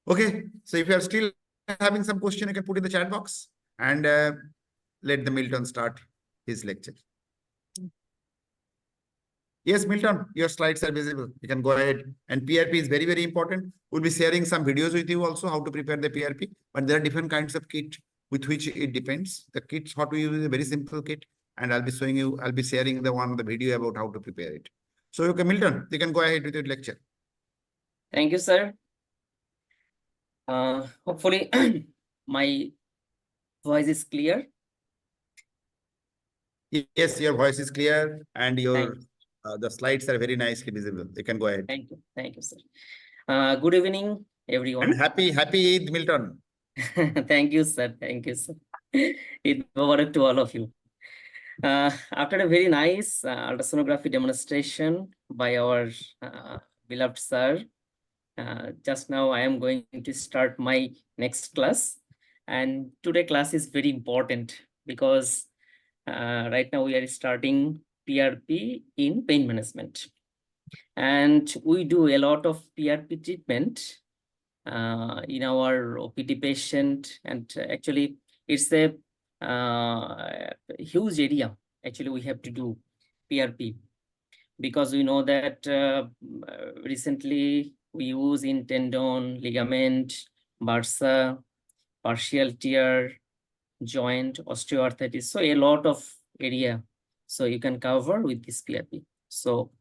Okay. So if you are still having some question, you can put in the chat box, and let the Milton start his lecture. Yes, Milton, your slides are visible. You can go ahead. And PRP is very, very important. We'll be sharing some videos with you also, how to prepare the PRP. But there are different kinds of kit with which it depends. The kits, what we use is a very simple kit. And I'll be showing you, I'll be sharing the video about how to prepare it. So, okay, Milton, you can go ahead with your lecture. Thank you, sir. Hopefully my voice is clear. Yes, your voice is clear and your the slides are very nicely visible. You can go ahead. Thank you, sir. Good evening, everyone. And happy Eid, Milton. Thank you, sir. Thank you, sir. Eid Mubarak to all of you. After a very nice ultrasonography demonstration by our beloved sir, just now I am going to start my next class. And today class is very important because right now we are starting PRP in pain management. And we do a lot of PRP treatment in our OPD patient. And actually it's a huge area. Actually, we have to do PRP because we know that recently we use in tendon, ligament, bursa, partial tear, joint, osteoarthritis. So a lot of area. So you can cover with this PRP. So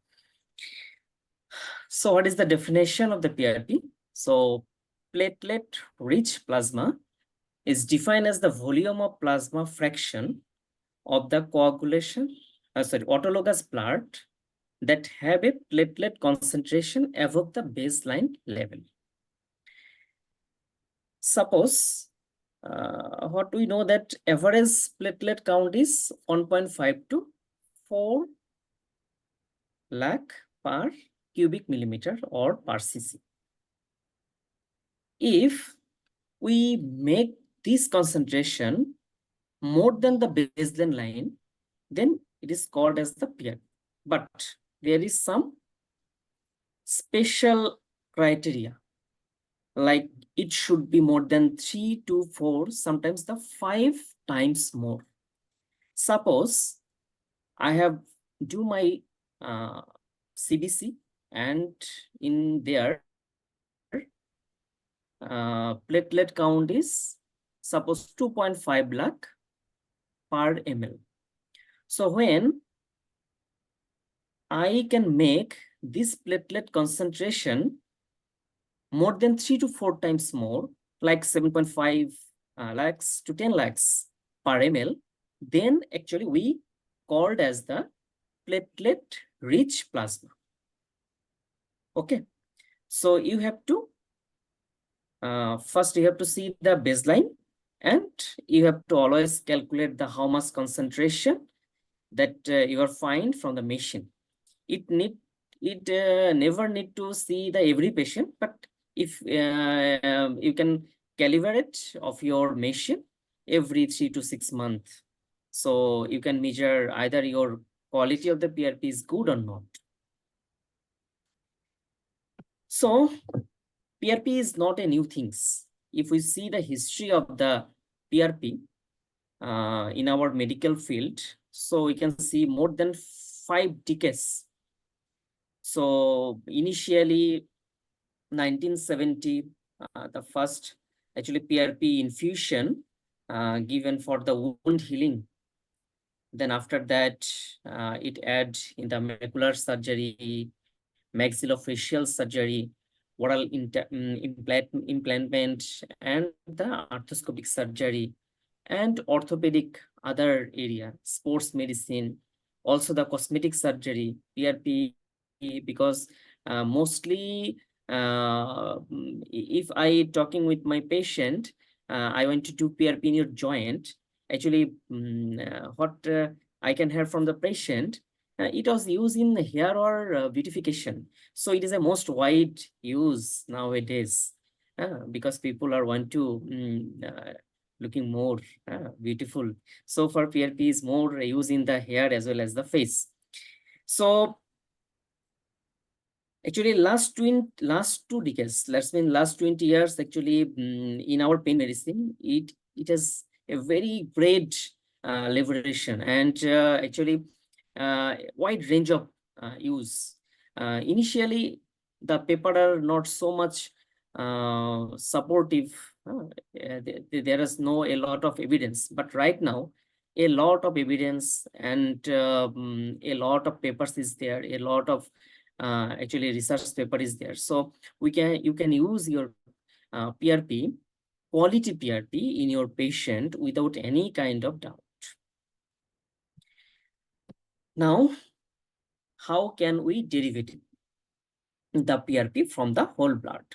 what is the definition of the PRP? So platelet-rich plasma is defined as the volume of plasma fraction of the autologous blood that have a platelet concentration above the baseline level. Suppose what we know that average platelet count is 1.5 to 4 lakh per cubic millimeter or per cc. If we make this concentration more than the baseline line, then it is called as the PRP. But there is some special criteria, like it should be more than 3 to 4, sometimes the 5 times more. Suppose I have do my CBC and in there platelet count is suppose 2.5 lakh per ml. So when I can make this platelet concentration more than 3 to 4 times more, like 7.5 lakhs to 10 lakhs per ml, then actually we called as the platelet-rich plasma. Okay, so you have to first you have to see the baseline, and you have to always calculate the how much concentration that you are find from the machine. It never need to see the every patient, but if you can calibrate of your machine every 3 to 6 months, so you can measure either your quality of the PRP is good or not. So PRP is not a new things. If we see the history of the PRP in our medical field, so we can see more than 5 decades. So initially 1970, the first actually PRP infusion given for the wound healing. Then after that, it add in the macular surgery, maxillofacial surgery, oral implantment, and the arthroscopic surgery, and orthopedic other area, sports medicine, also the cosmetic surgery, PRP, because mostly if I talking with my patient, I want to do PRP in your joint. Actually, what I can hear from the patient, it was used in hair or beautification. So it is a most wide use nowadays because people are want to looking more beautiful. So for PRP is more used in the hair as well as the face. So actually last 2 decades, let's mean last 20 years, actually in our pain medicine, it has a very great liberation and actually wide range of use. Initially, the paper are not so much supportive. There is no a lot of evidence, but right now a lot of evidence and a lot of papers is there, a lot of actually research paper is there. So you can use your PRP, quality PRP in your patient without any kind of doubt. Now, how can we derive the PRP from the whole blood?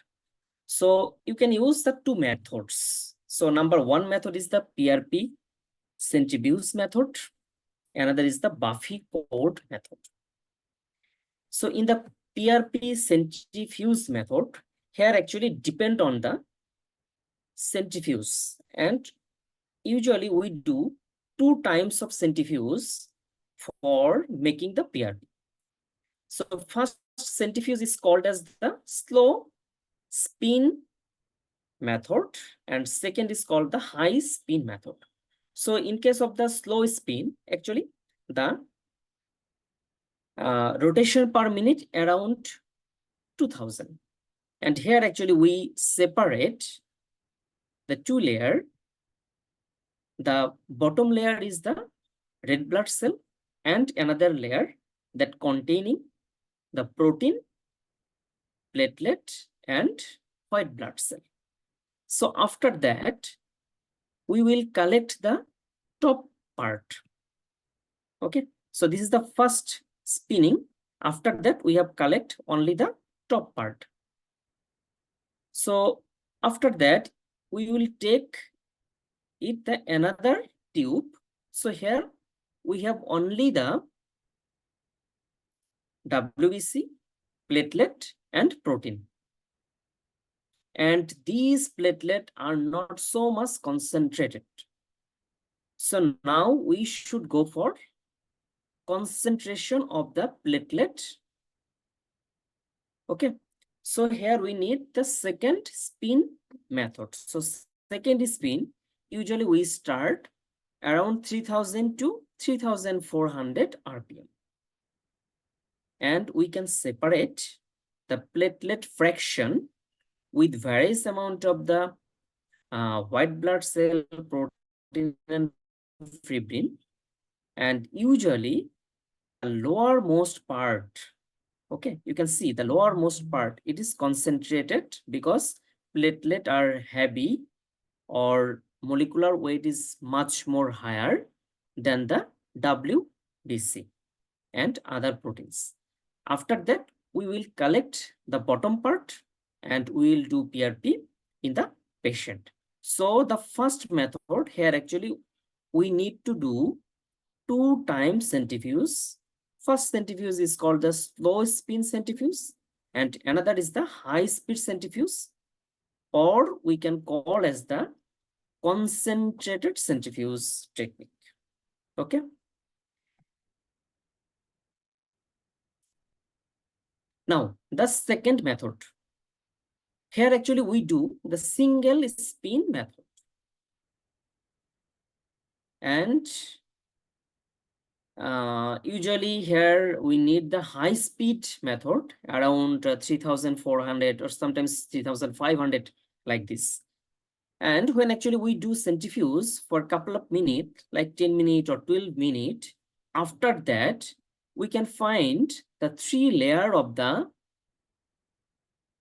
So you can use the two methods. So number one method is the PRP centrifuge method. Another is the Buffy cord method. So in the PRP centrifuge method, here actually depend on the centrifuge, and usually we do 2 times of centrifuge for making the PRP. So first centrifuge is called as the slow spin method, and second is called the high spin method. So in case of the slow spin, actually the rotation per minute around 2000. And here actually we separate the 2 layer. The bottom layer is the red blood cell and another layer that containing the protein, platelet and white blood cell. So after that, we will collect the top part. Okay, so this is the first spinning. After that, we have collect only the top part. So after that, we will take it the another tube. So here we have only the WBC, platelet and protein. And these platelet are not so much concentrated. So now we should go for concentration of the platelet. Okay, so here we need the second spin method. So second spin, usually we start around 3000 to 3400 RPM. And we can separate the platelet fraction with various amount of the white blood cell, protein and fibrin. And usually the lowermost part, okay, you can see the lowermost part, it is concentrated because platelet are heavy or molecular weight is much more higher than the WBC and other proteins. After that, we will collect the bottom part and we will do PRP in the patient. So the first method here actually we need to do 2 times centrifuge. First centrifuge is called the slow spin centrifuge and another is the high speed centrifuge, or we can call as the concentrated centrifuge technique. Okay. Now, the second method. Here actually we do the single spin method. And usually here we need the high speed method around 3400 or sometimes 3500 like this. And when actually we do centrifuge for a couple of minutes, like 10 minutes or 12 minutes, after that, we can find the 3 layer of the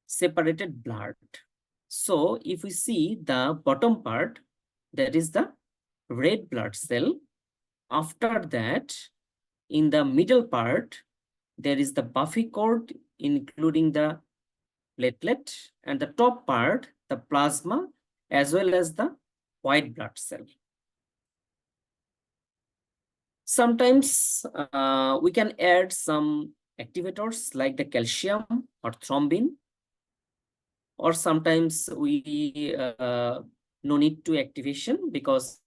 separated blood. So if we see the bottom part, that is the red blood cell. After that, in the middle part, there is the Buffy cord, including the platelet, and the top part, the plasma, as well as the white blood cell. Sometimes we can add some activators like the calcium or thrombin, or sometimes we no need to activation because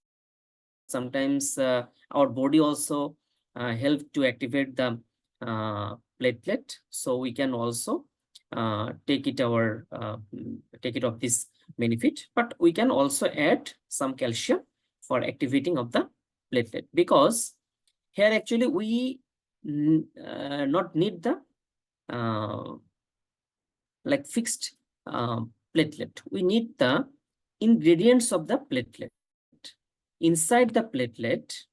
sometimes our body also help to activate the platelet. So we can also take it of this benefit, but we can also add some calcium for activating of the platelet, because here actually we not need the like fixed platelet. We need the ingredients of the platelet. Inside the platelet,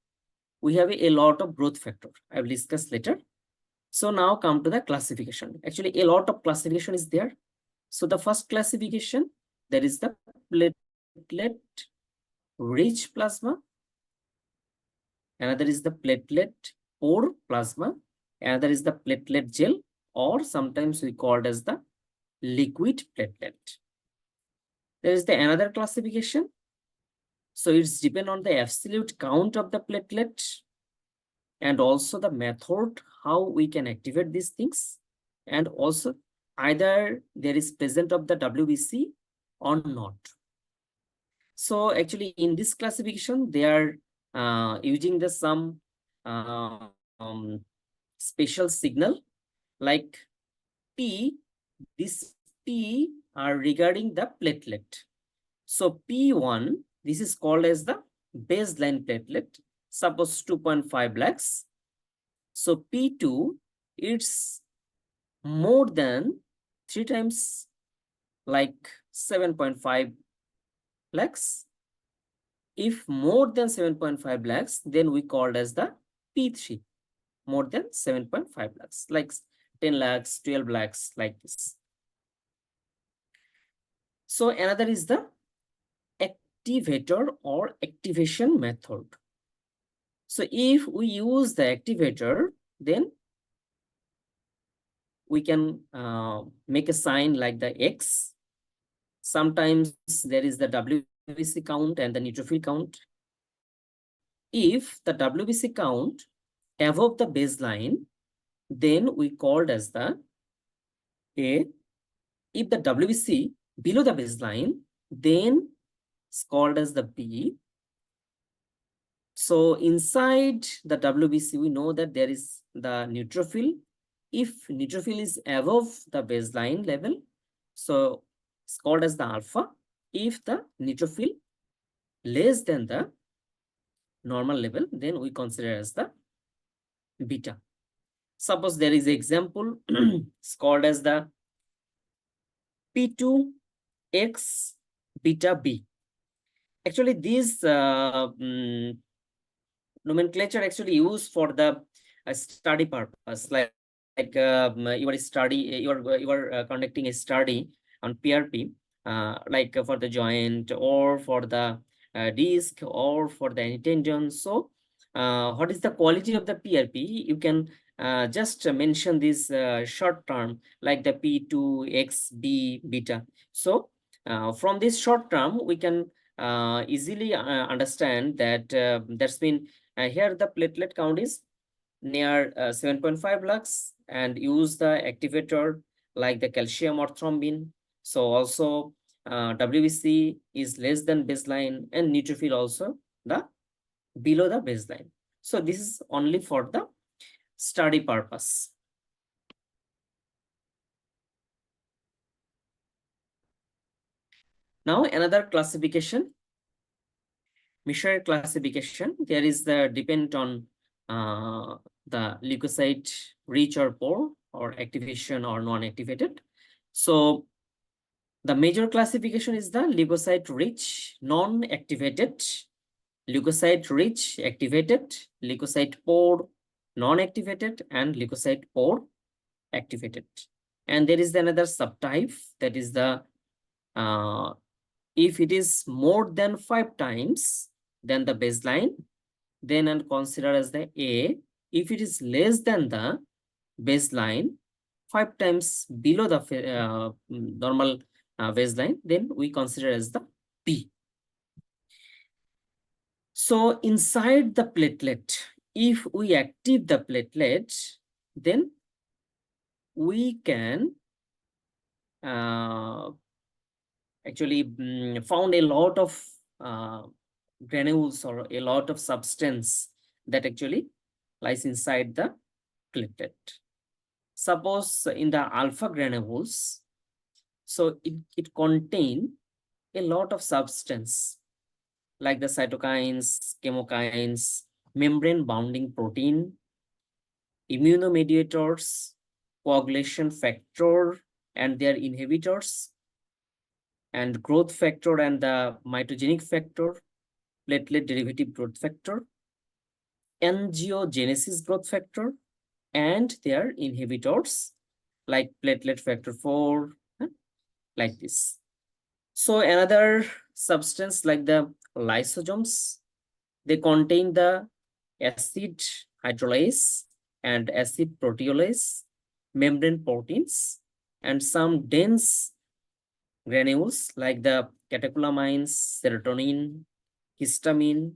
we have a lot of growth factor. I will discuss later. So now come to the classification. Actually, a lot of classification is there. So the first classification, there is the platelet rich plasma. Another is the platelet poor plasma. Another is the platelet gel, or sometimes we call it as the liquid platelet. There is the another classification. So it's depend on the absolute count of the platelet and also the method how we can activate these things, and also either there is present of the WBC or not. So actually in this classification, they are using the some special signal like P. This P are regarding the platelet. So P1, this is called as the baseline platelet, suppose 2.5 lakhs. So P2, it's more than 3 times like 7.5 lakhs. If more than 7.5 lakhs, then we called as the P3, more than 7.5 lakhs, like 10 lakhs, 12 lakhs, like this. So another is the activator or activation method. So if we use the activator, then we can make a sign like the X. Sometimes there is the WBC count and the neutrophil count. If the WBC count above the baseline, then we called as the A. If the WBC below the baseline, then it's called as the B. So inside the WBC, we know that there is the neutrophil. If neutrophil is above the baseline level, so it's called as the alpha. If the neutrophil less than the normal level, then we consider as the beta. Suppose there is an example, it's called as the P2X beta B. Actually, this nomenclature actually used for the study purpose, like you are conducting a study on PRP, like for the joint or for the disc or for the any tendon. So what is the quality of the PRP? You can just mention this short term like the P2XB beta. So from this short term, we can easily understand that that's been here the platelet count is near 7.5 lakhs, and use the activator like the calcium or thrombin. So also WBC is less than baseline, and neutrophil also the below the baseline. So this is only for the study purpose. Now another classification, Mishra classification. There is the depend on the leukocyte rich or poor, or activation or non-activated. So the major classification is the leukocyte rich, non-activated, leukocyte rich, activated, leukocyte poor, non-activated, and leukocyte poor, activated. And there is another subtype, that is the if it is more than 5 times than the baseline, then and consider as the A. If it is less than the baseline, 5 times below the normal baseline, then we consider as the B. So inside the platelet, if we active the platelet, then we can actually found a lot of granules or a lot of substance that actually lies inside the platelet. Suppose in the alpha granules, so it contain a lot of substance like the cytokines, chemokines, membrane bounding protein, immunomediators, coagulation factor and their inhibitors, and growth factor and the mitogenic factor, platelet derivative growth factor, angiogenesis growth factor and their inhibitors like platelet factor 4, like this. So another substance like the lysosomes, they contain the acid hydrolase and acid proteolase, membrane proteins, and some dense granules like the catecholamines, serotonin, histamine,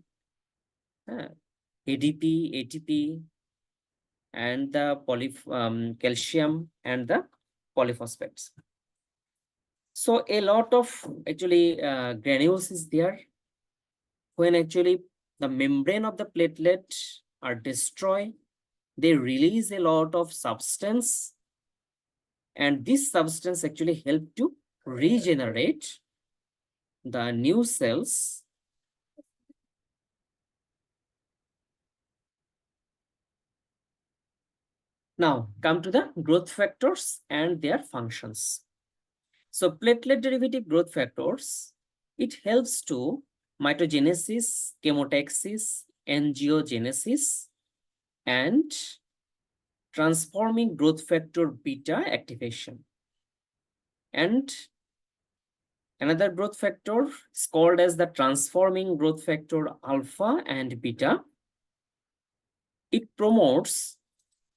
ADP, ATP, and the calcium and the polyphosphates. So a lot of actually granules is there. When actually the membrane of the platelet are destroyed, they release a lot of substance, and this substance actually help to regenerate the new cells. Now come to the growth factors and their functions. So platelet derivative growth factors, it helps to mitogenesis, chemotaxis, angiogenesis, and transforming growth factor beta activation. And another growth factor is called as the transforming growth factor alpha and beta. It promotes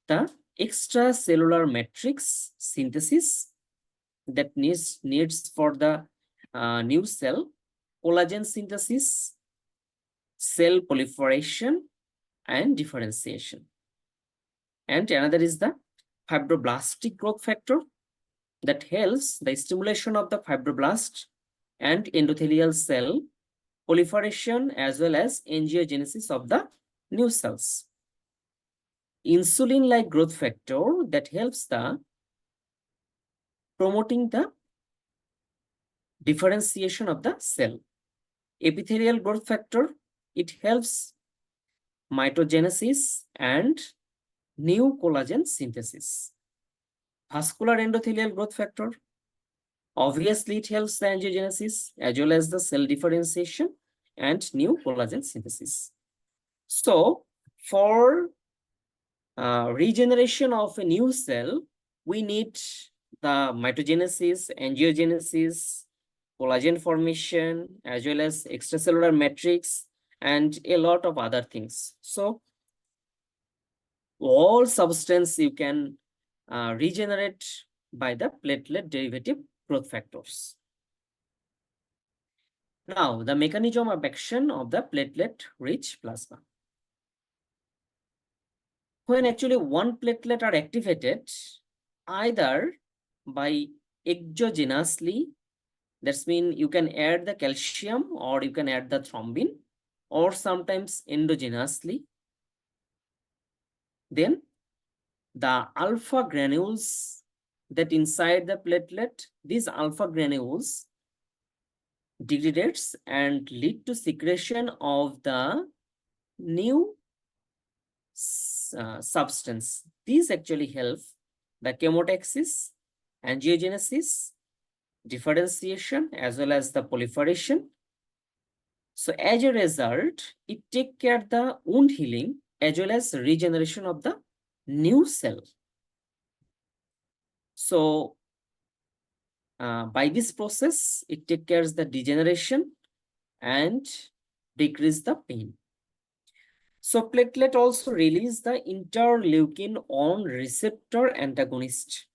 the extracellular matrix synthesis that needs for the new cell, collagen synthesis, cell proliferation, and differentiation. And another is the fibroblastic growth factor that helps the stimulation of the fibroblast and endothelial cell proliferation as well as angiogenesis of the new cells. Insulin-like growth factor that helps the promoting the differentiation of the cell. Epithelial growth factor, it helps mitogenesis and new collagen synthesis. Vascular endothelial growth factor, obviously it helps the angiogenesis as well as the cell differentiation and new collagen synthesis. So for regeneration of a new cell, we need the mitogenesis, angiogenesis, collagen formation, as well as extracellular matrix, and a lot of other things. So all substance you can regenerate by the platelet derivative growth factors. Now, the mechanism of action of the platelet-rich plasma. When actually one platelet are activated, either by exogenously, that's mean you can add the calcium or you can add the thrombin, or sometimes endogenously, then the alpha granules that inside the platelet, these alpha granules degrades and lead to secretion of the new substance. These actually help the chemotaxis, angiogenesis, differentiation, as well as the proliferation. So as a result, it take care of the wound healing as well as regeneration of the new cell. So by this process, it takes care of the degeneration and decrease the pain. So platelet also release the interleukin-1 receptor antagonist,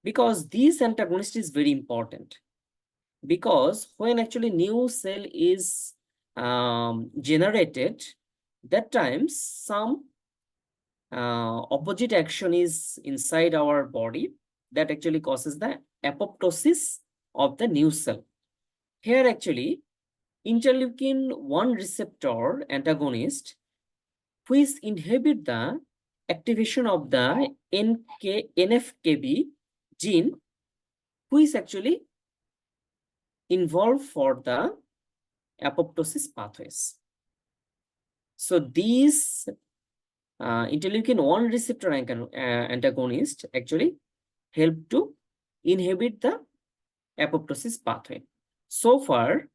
because this antagonist is very important, because when actually new cell is generated, that times some opposite action is inside our body that actually causes the apoptosis of the new cell. Here actually interleukin-1 receptor antagonist, which inhibit the activation of the NF-κB gene, which actually involved for the apoptosis pathways. So these interleukin-1 receptor antagonist actually help to inhibit the apoptosis pathway. So far,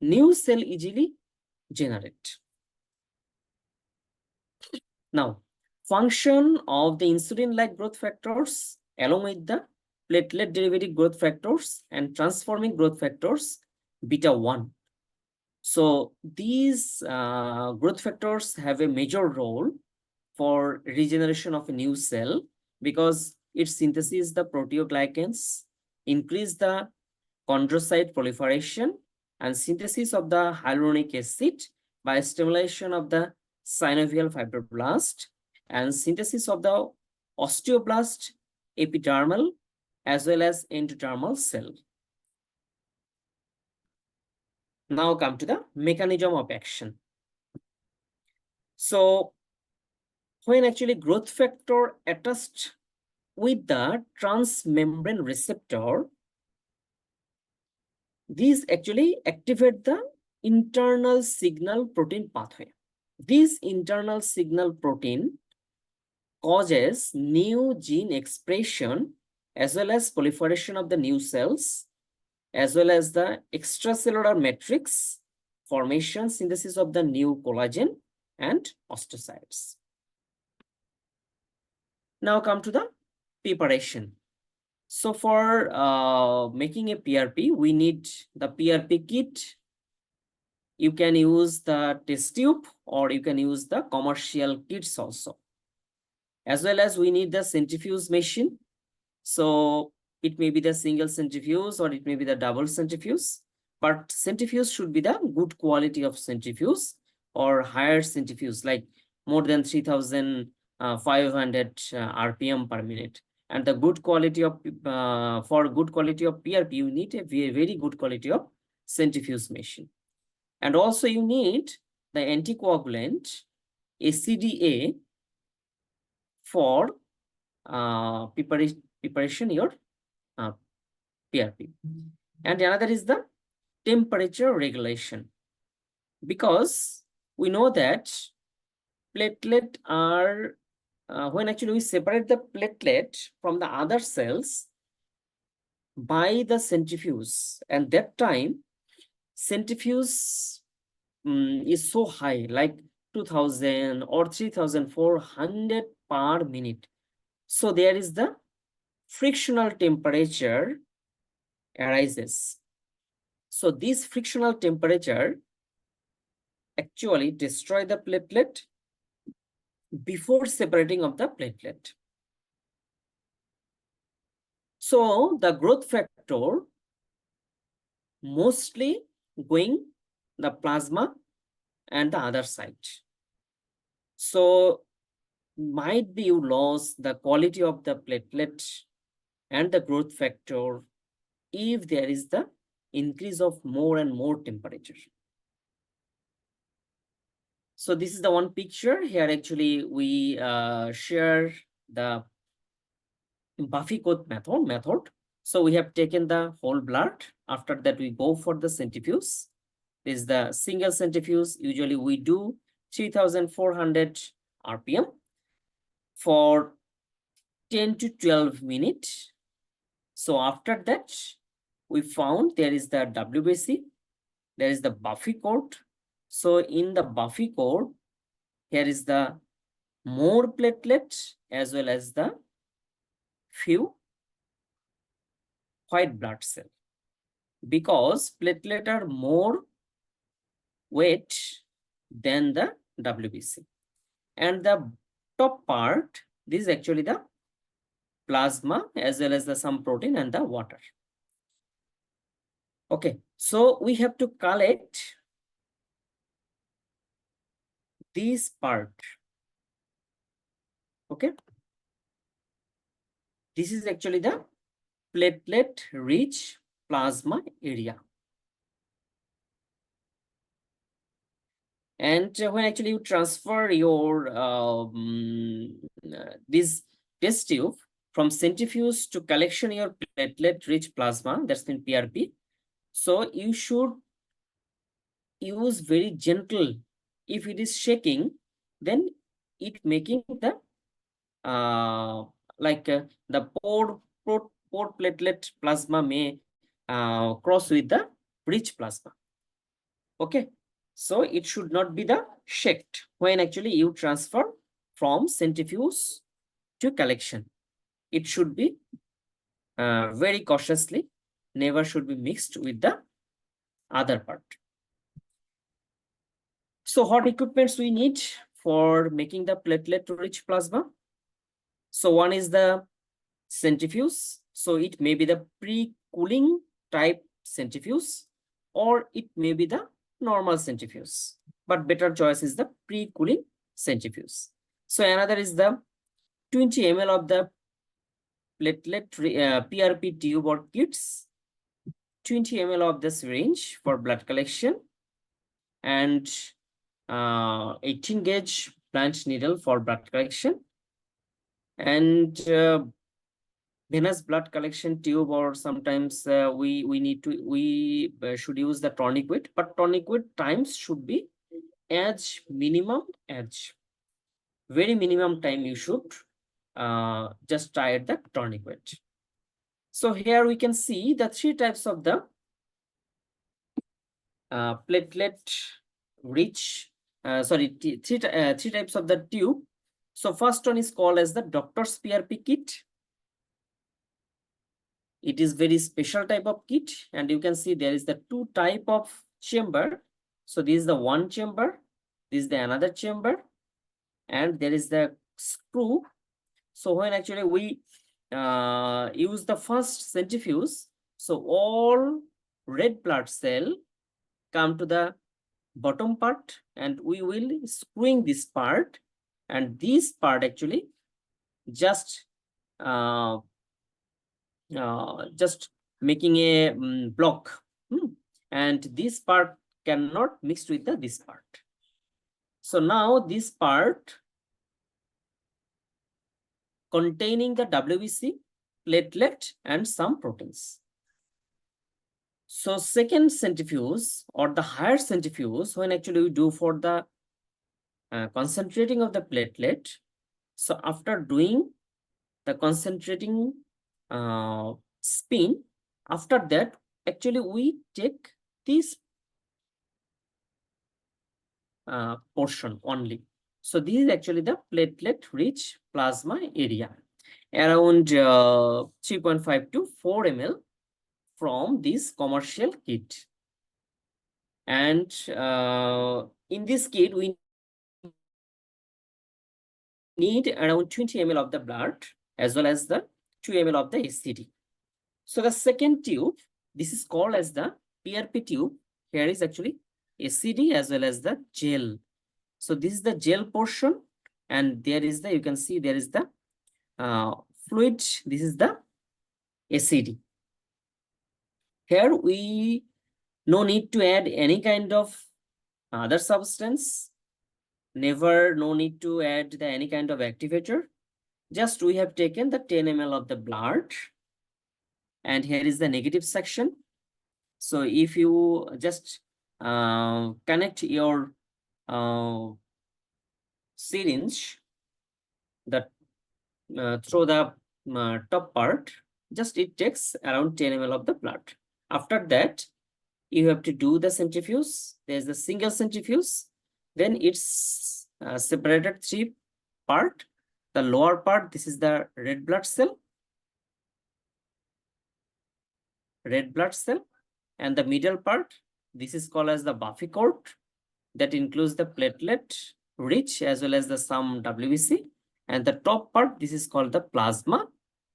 new cell easily generate. Now, function of the insulin-like growth factors along with the platelet derivative growth factors and transforming growth factors beta 1. So these growth factors have a major role for regeneration of a new cell because it synthesizes the proteoglycans, increase the chondrocyte proliferation and synthesis of the hyaluronic acid by stimulation of the synovial fibroblast and synthesis of the osteoblast, epidermal, as well as endodermal cell. Now come to the mechanism of action. So when actually growth factor attached with the transmembrane receptor, these actually activate the internal signal protein pathway. This internal signal protein causes new gene expression as well as proliferation of the new cells, as well as the extracellular matrix formation, synthesis of the new collagen and osteocytes. Now come to the preparation. So for making a PRP, we need the PRP kit. You can use the test tube or you can use the commercial kits also. As well as we need the centrifuge machine. So it may be the single centrifuge or it may be the double centrifuge, but centrifuge should be the good quality of centrifuge or higher centrifuge, like more than 3,500 RPM per minute. And the good quality of, for good quality of PRP, you need a very good quality of centrifuge machine. And also you need the anticoagulant, ACDA, for preparation your PRP. And another is the temperature regulation, because we know that platelet are, when actually we separate the platelet from the other cells by the centrifuge, and that time centrifuge is so high, like 2,000 or 3,400 per minute. So there is the frictional temperature arises. So this frictional temperature actually destroy the platelet before separating of the platelet. So the growth factor mostly going the plasma and the other side. So might be you lost the quality of the platelet and the growth factor if there is the increase of more and more temperature. So this is the one picture here. Actually, we share the Buffy coat method. So we have taken the whole blood. After that, we go for the centrifuge. This is the single centrifuge. Usually we do 3,400 RPM for 10 to 12 minutes. So after that, we found there is the WBC, there is the Buffy coat. So in the Buffy coat, here is the more platelet as well as the few white blood cell, because platelet are more weight than the WBC. And the top part, this is actually the plasma as well as the some protein and the water. Okay, so we have to collect this part. Okay, this is actually the platelet rich plasma area. And when actually you transfer your this test tube from centrifuge to collection your platelet rich plasma, that's in PRP. So you should use very gentle. If it is shaking, then it making the the pore platelet plasma may cross with the rich plasma. Okay, so it should not be the shaked when actually you transfer from centrifuge to collection. It should be very cautiously, never should be mixed with the other part. So what equipments we need for making the platelet-rich plasma? So one is the centrifuge. So it may be the pre-cooling type centrifuge, or it may be the normal centrifuge. But better choice is the pre-cooling centrifuge. So another is the 20 ml of the platelet PRP tube or kits, 20 ml of the syringe for blood collection, and 18 gauge blunt needle for blood collection, and venous blood collection tube, or sometimes we should use the tourniquet, but tourniquet times should be as minimum as very minimum time you should just tie at the tourniquet. So here we can see the three types of the platelet rich, three types of the tube. So first one is called as the doctor's PRP kit. It is very special type of kit, and you can see there is the two type of chamber. So this is the one chamber, this is the another chamber, and there is the screw. So when actually we use the first centrifuge, so all red blood cell come to the bottom part, and we will screwing this part, and this part actually just making a block, and this part cannot mix with this part. So now this part containing the WBC, platelet, and some proteins. So second centrifuge or the higher centrifuge, when actually we do for the concentrating of the platelet. So after doing the concentrating spin, after that actually we take this portion only. So this is actually the platelet rich plasma area, around 3.5 to 4 ml from this commercial kit. And in this kit we need around 20 ml of the blood as well as the 2 ml of the ACD. So the second tube, this is called as the PRP tube. Here is actually ACD as well as the gel. So this is the gel portion, and there is the, you can see there is the fluid. This is the ACD. Here we no need to add any kind of other substance. Never, no need to add any kind of activator. Just we have taken the 10 ml of the blood, and here is the negative section. So if you just connect your syringe that through the top part, just it takes around 10 ml of the blood. After that, you have to do the centrifuge. There's the single centrifuge. Then it's separated three part. The lower part, this is the red blood cell. Red blood cell. And the middle part, this is called as the Buffy coat. That includes the platelet rich as well as the some WBC. And the top part, this is called the plasma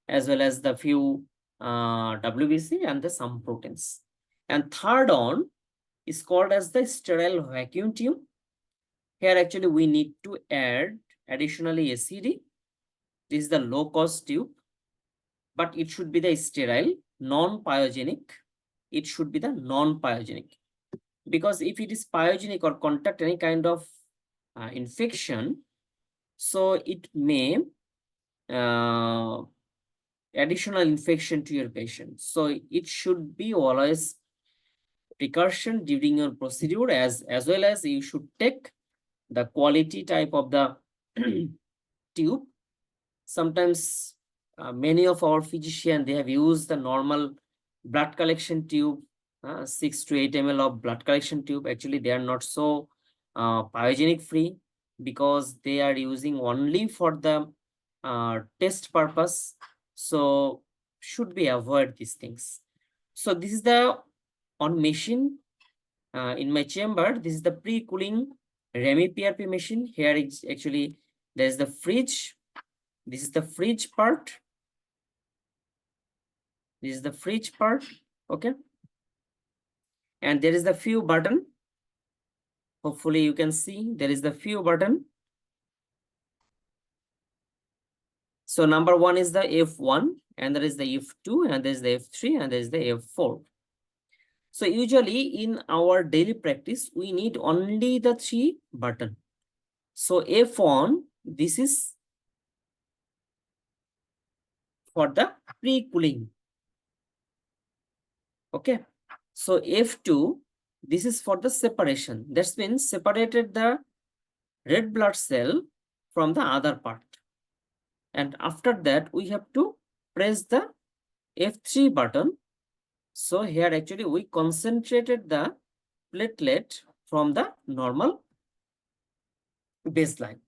as well as the few WBC and the some proteins. And third on is called as the sterile vacuum tube. Here actually we need to add additionally ACD. This is the low cost tube, but it should be the sterile, non-pyogenic. It should be the non-pyogenic, because if it is pyogenic or contact any kind of infection, so it may additional infection to your patient. So it should be always precaution during your procedure, as well as you should take the quality type of the tube. Sometimes many of our physicians, they have used the normal blood collection tube, 6 to 8 ml of blood collection tube. Actually, they are not so pyogenic free. because they are using only for the test purpose. So should be avoid these things. So this is the on machine in my chamber. This is the pre-cooling REMI PRP machine. Here is actually there is the fridge. This is the fridge part. This is the fridge part. Okay. And there is the few button. Hopefully you can see there is the few button. So number one is the F1, and there is the F2, and there is the F3, and there is the F4. So usually in our daily practice, we need only the 3 button. So F1, this is for the pre-cooling. Okay. So F2, this is for the separation. That means separated the red blood cell from the other part. And after that, we have to press the F3 button. So here actually we concentrated the platelet from the normal baseline.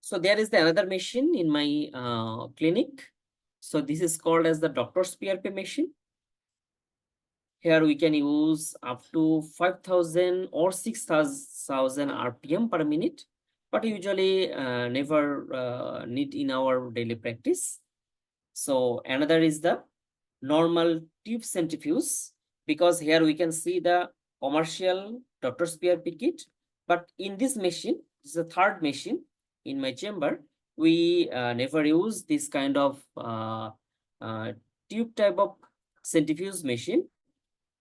So there is the another machine in my clinic. So this is called as the doctor's PRP machine. Here we can use up to 5,000 or 6,000 RPM per minute, but usually never need in our daily practice. So another is the normal tube centrifuge, because here we can see the commercial doctor's PRP kit. But in this machine, this is the third machine in my chamber, we never use this kind of tube type of centrifuge machine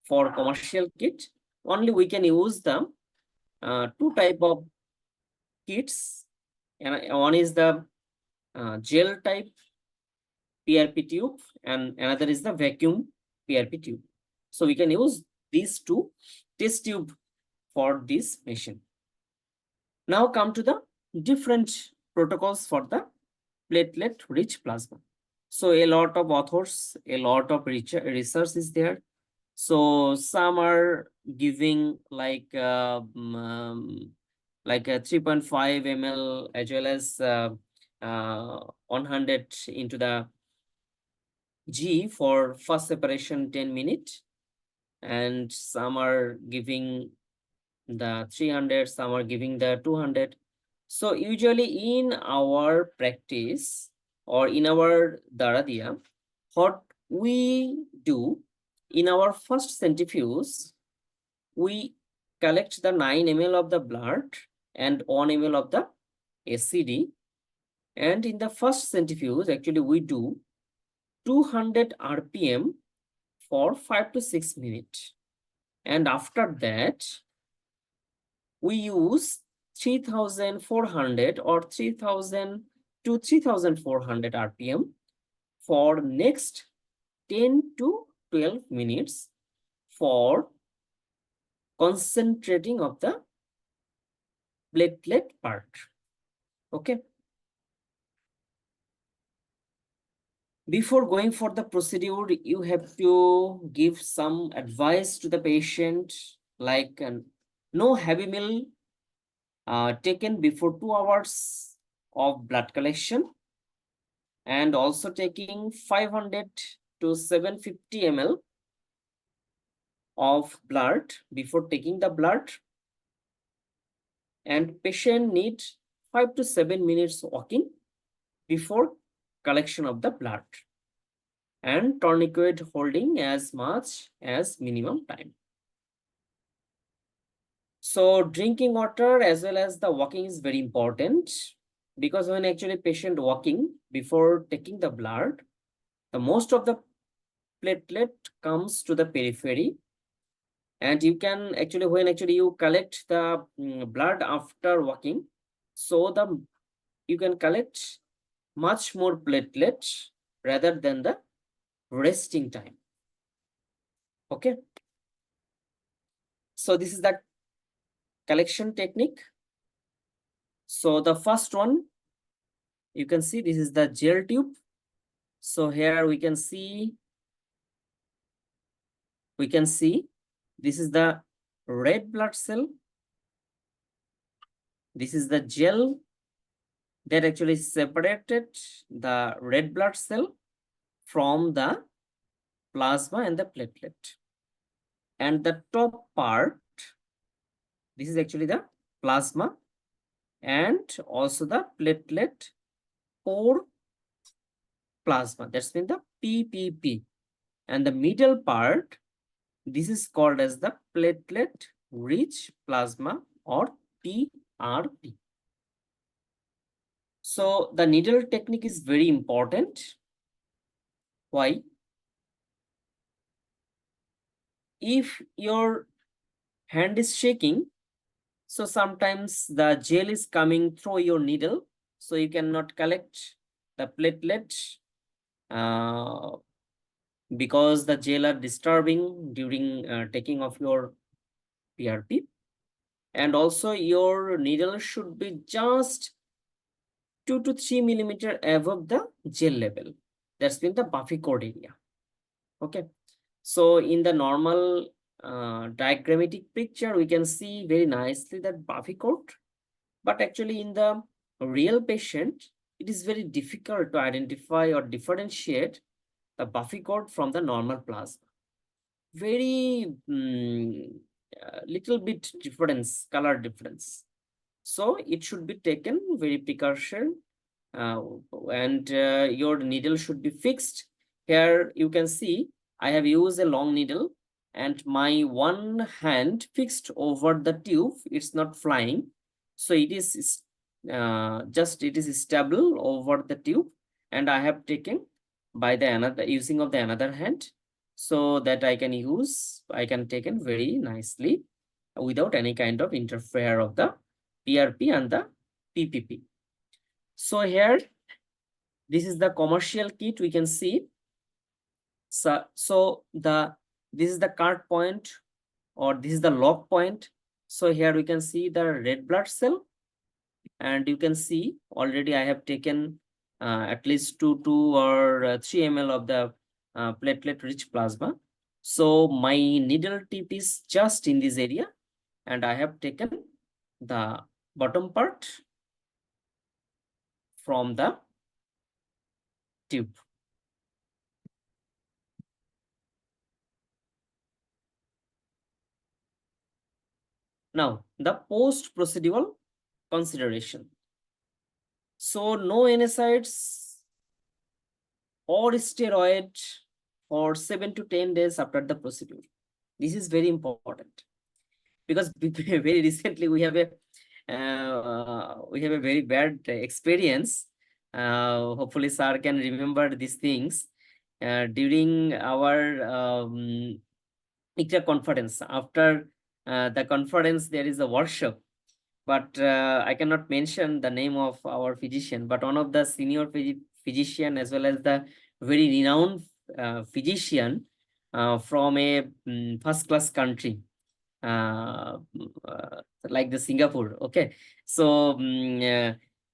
for commercial kit. Only we can use the 2 type of kits, and one is the gel type PRP tube, and another is the vacuum PRP tube. So we can use these 2 test tube for this machine. Now come to the different protocols for the platelet rich plasma. So a lot of authors, a lot of research is there. So some are giving like a 3.5 ml as well as 100 into the G for first separation 10 minutes, and some are giving the 300, some are giving the 200. So usually in our practice or in our Daradiya, what we do in our first centrifuge, we collect the 9 ml of the blood and 1 ml of the SCD. And in the first centrifuge, actually we do 200 RPM for 5 to 6 minutes. And after that, we use 3,400 or 3,000 to 3,400 RPM for next 10 to 12 minutes for concentrating of the platelet part. Okay. Before going for the procedure, you have to give some advice to the patient, like no heavy meal taken before 2 hours of blood collection, and also taking 500 to 750 ml of blood before taking the blood, and patient need 5 to 7 minutes walking before collection of the blood, and tourniquet holding as much as minimum time. So drinking water as well as the walking is very important, because when actually patient walking before taking the blood, the most of the platelet comes to the periphery, and you can actually, when actually you collect the blood after walking, so you can collect much more platelet rather than the resting time. Okay. So this is the collection technique. So the first one, you can see this is the gel tube. So here we can see we can see this is the red blood cell. This is the gel that actually separated the red blood cell from the plasma and the platelet. And the top part, this is actually the plasma and also the platelet or plasma. That's mean the PPP. And the middle part, this is called as the platelet rich plasma or PRP. So the needle technique is very important. Why? If your hand is shaking, so sometimes the gel is coming through your needle, so you cannot collect the platelet because the gel are disturbing during taking of your PRP. And also your needle should be just 2 to 3 millimeter above the gel level. That's been the buffy cord area. Okay. So in the normal diagrammatic picture, we can see very nicely that buffy cord, but actually in the real patient, it is very difficult to identify or differentiate the buffy cord from the normal plasma. Very little bit difference, color difference. So it should be taken very precaution and your needle should be fixed. Here you can see I have used a long needle and my one hand fixed over the tube. It's not flying. So it is it is stable over the tube, and I have taken by the another using of the another hand so that I can take it very nicely without any kind of interfere of the PRP and the PPP. So here, this is the commercial kit we can see. So this is the cut point or this is the lock point. So here we can see the red blood cell, and you can see already I have taken at least 2 or 3 ml of the platelet rich plasma. So my needle tip is just in this area, and I have taken the bottom part from the tube. Now, the post-procedural consideration. So, no NSAIDs or steroid for 7 to 10 days after the procedure. This is very important because very recently we have a very bad experience. Hopefully, sir can remember these things during our ICRA conference. After the conference, there is a workshop, but I cannot mention the name of our physician, but one of the senior physician as well as the very renowned physician from a first-class country, like the Singapore. Okay, so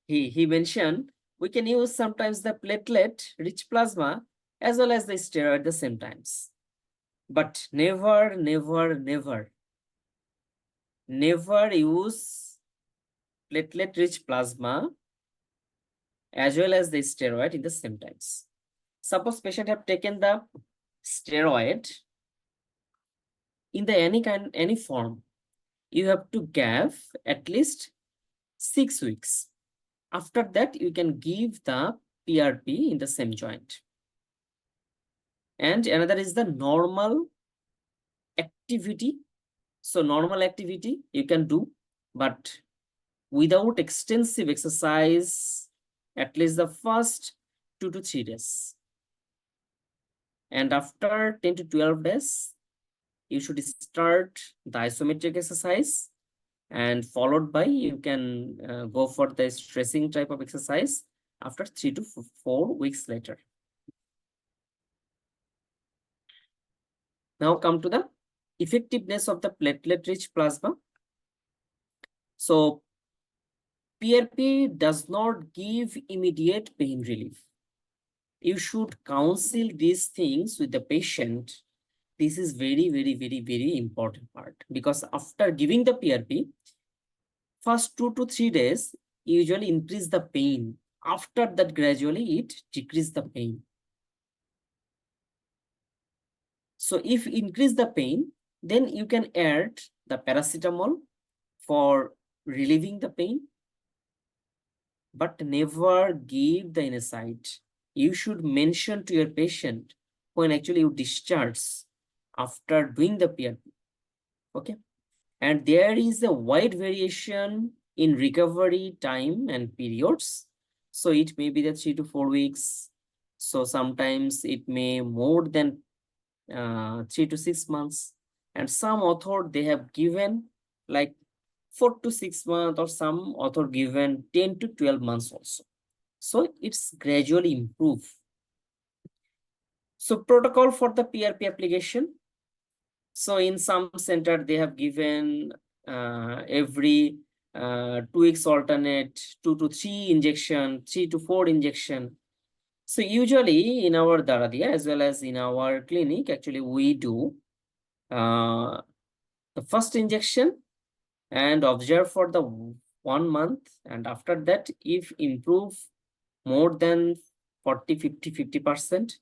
he mentioned we can use sometimes the platelet rich plasma as well as the steroid at the same times, but never use platelet rich plasma as well as the steroid in the same times. Suppose patient have taken the steroid in the any form, you have to give at least 6 weeks. After that, you can give the PRP in the same joint. And another is the normal activity. So normal activity you can do, but without extensive exercise, at least the first 2 to 3 days. And after 10 to 12 days, you should start the isometric exercise, and followed by you can go for the stressing type of exercise after 3 to 4 weeks later. Now come to the effectiveness of the platelet-rich plasma. So PRP does not give immediate pain relief. You should counsel these things with the patient this is very important part, because after giving the PRP, first 2 to 3 days usually increase the pain. After that, gradually it decrease the pain. So if increase the pain, then you can add the paracetamol for relieving the pain, but never give the NSAID. You should mention to your patient when actually you discharge after doing the PRP. Okay. And there is a wide variation in recovery time and periods. So it may be the 3 to 4 weeks. So sometimes it may more than 3 to 6 months. And some author, they have given like 4 to 6 months, or some author given 10 to 12 months also. So it's gradually improve. So protocol for the PRP application. So in some center, they have given every 2 weeks alternate, 2 to 3 injection, 3 to 4 injection. So usually in our Daradia as well as in our clinic, actually we do the first injection and observe for the 1 month. And after that, if improve more than 40, 50%,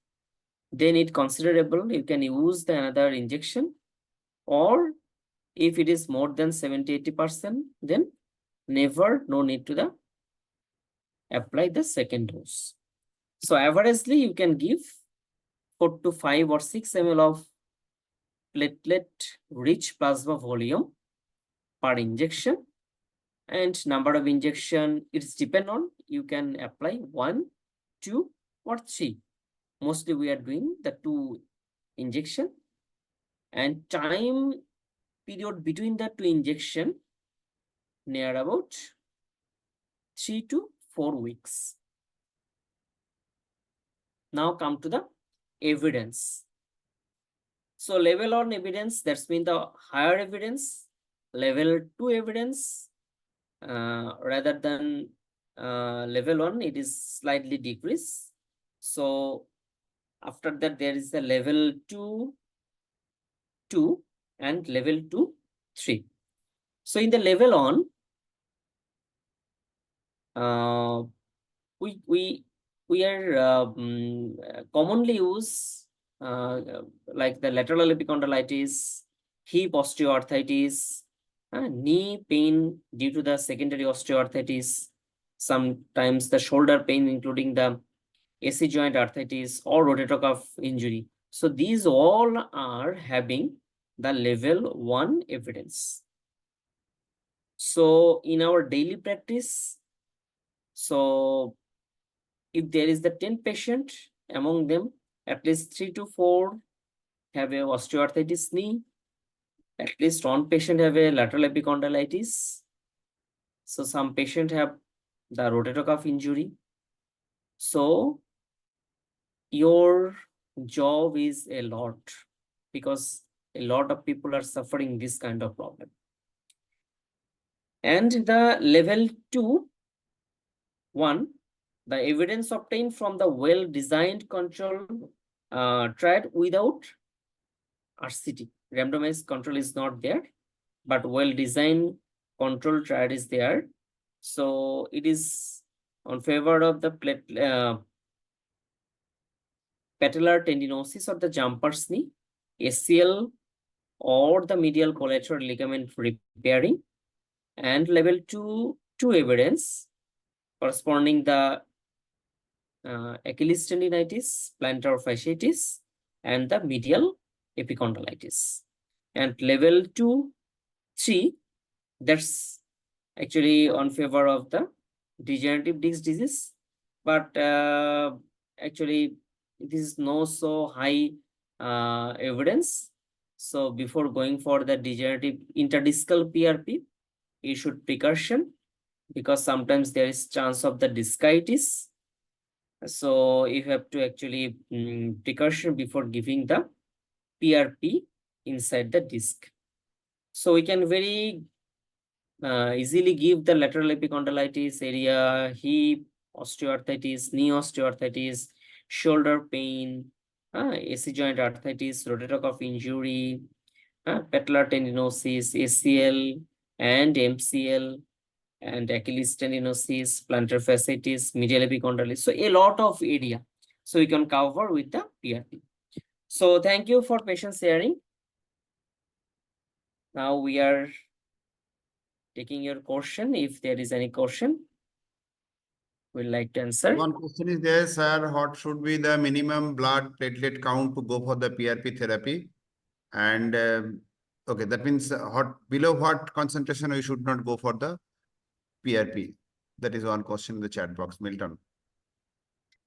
then it considerable, you can use the another injection. Or if it is more than 70, 80%, then never, no need to the apply the second dose. So averagely, you can give 4 to 5 or 6 ml of platelet-rich plasma volume per injection. And number of injection, it's depend on, you can apply 1, 2, or 3. Mostly we are doing the 2 injection. And time period between the 2 injection, near about 3 to 4 weeks. Now come to the evidence. So level 1 evidence, that's mean the higher evidence. Level 2 evidence, rather than level 1, it is slightly decreased. So after that, there is the level 2, 2 and level 2, 3. So in the level 1, we are commonly use like the lateral epicondylitis, hip osteoarthritis, knee pain due to the secondary osteoarthritis, sometimes the shoulder pain including the AC joint arthritis or rotator cuff injury. So these all are having the level 1 evidence. So in our daily practice, so if there is the 10 patient, among them, at least 3 to 4 have a osteoarthritis knee, at least 1 patient have a lateral epicondylitis. So some patient have the rotator cuff injury. So your job is a lot, because a lot of people are suffering this kind of problem. And the level 2, 1, the evidence obtained from the well-designed control tried without RCT. Randomized control is not there, but well-designed control trial is there. So it is on favor of the patellar tendinosis or the jumper's knee, ACL or the medial collateral ligament repairing, and level 2 evidence corresponding the Achilles tendinitis, plantar fasciitis, and the medial epicondylitis. And level 2, 3, that's actually on favor of the degenerative disc disease, but actually this is no so high evidence. So before going for the degenerative interdiscal PRP, you should precaution, because sometimes there is chance of the discitis. So you have to actually precaution before giving the PRP inside the disc. So we can very easily give the lateral epicondylitis area, hip osteoarthritis, knee osteoarthritis, shoulder pain, AC joint arthritis, rotator cuff injury, patellar tendinosis, ACL and MCL, and Achilles tendinosis, plantar fasciitis, medial epicondylitis. So a lot of area. So we can cover with the PRP. So thank you for patient sharing. Now we are taking your question. If there is any question, we'd like to answer. One question is there, sir. What should be the minimum blood platelet count to go for the PRP therapy? And okay, that means below what concentration we should not go for the PRP? That is one question in the chat box, Milton.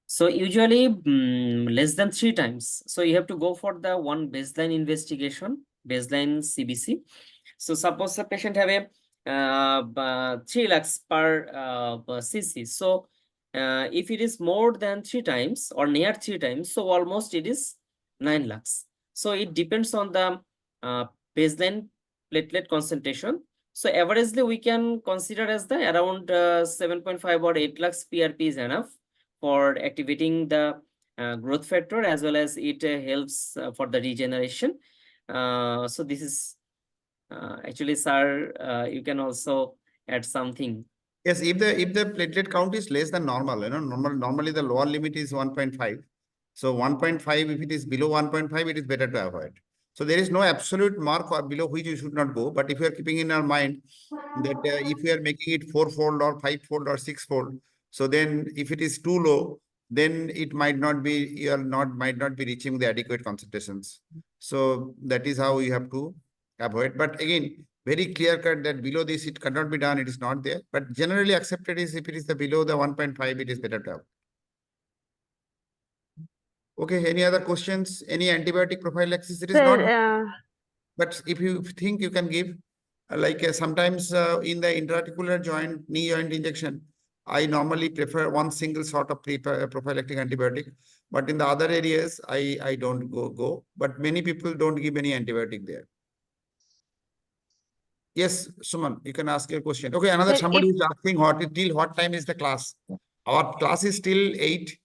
So usually less than 3 times. So you have to go for the one baseline investigation, baseline CBC. So suppose the patient have a 3 lakhs per cc. So if it is more than 3 times or near 3 times, so almost it is 9 lakhs. So it depends on the baseline platelet concentration. So averagely we can consider as the around 7.5 or 8 lakhs PRP is enough for activating the growth factor, as well as it helps for the regeneration. So this is actually, sir, you can also add something. Yes, if the platelet count is less than normal, normally the lower limit is 1.5. So 1.5, if it is below 1.5, it is better to avoid. So there is no absolute mark or below which you should not go. But if you are keeping in our mind that if we are making it 4-fold or 5-fold or 6-fold, so then if it is too low, then it might not be might not be reaching the adequate concentrations. So that is how you have to avoid. But again, very clear cut that below this it cannot be done. It is not there. But generally accepted is if it is below the 1.5, it is better to have. Okay, any other questions? Any antibiotic prophylaxis? It is not. But if you think you can give, like sometimes in the intraarticular joint, knee joint injection, I normally prefer one single sort of prophylactic antibiotic. But in the other areas, I don't go. But many people don't give any antibiotic there. Yes, Suman, you can ask your question. Okay, somebody is asking till what time is the class? Our class is till 8.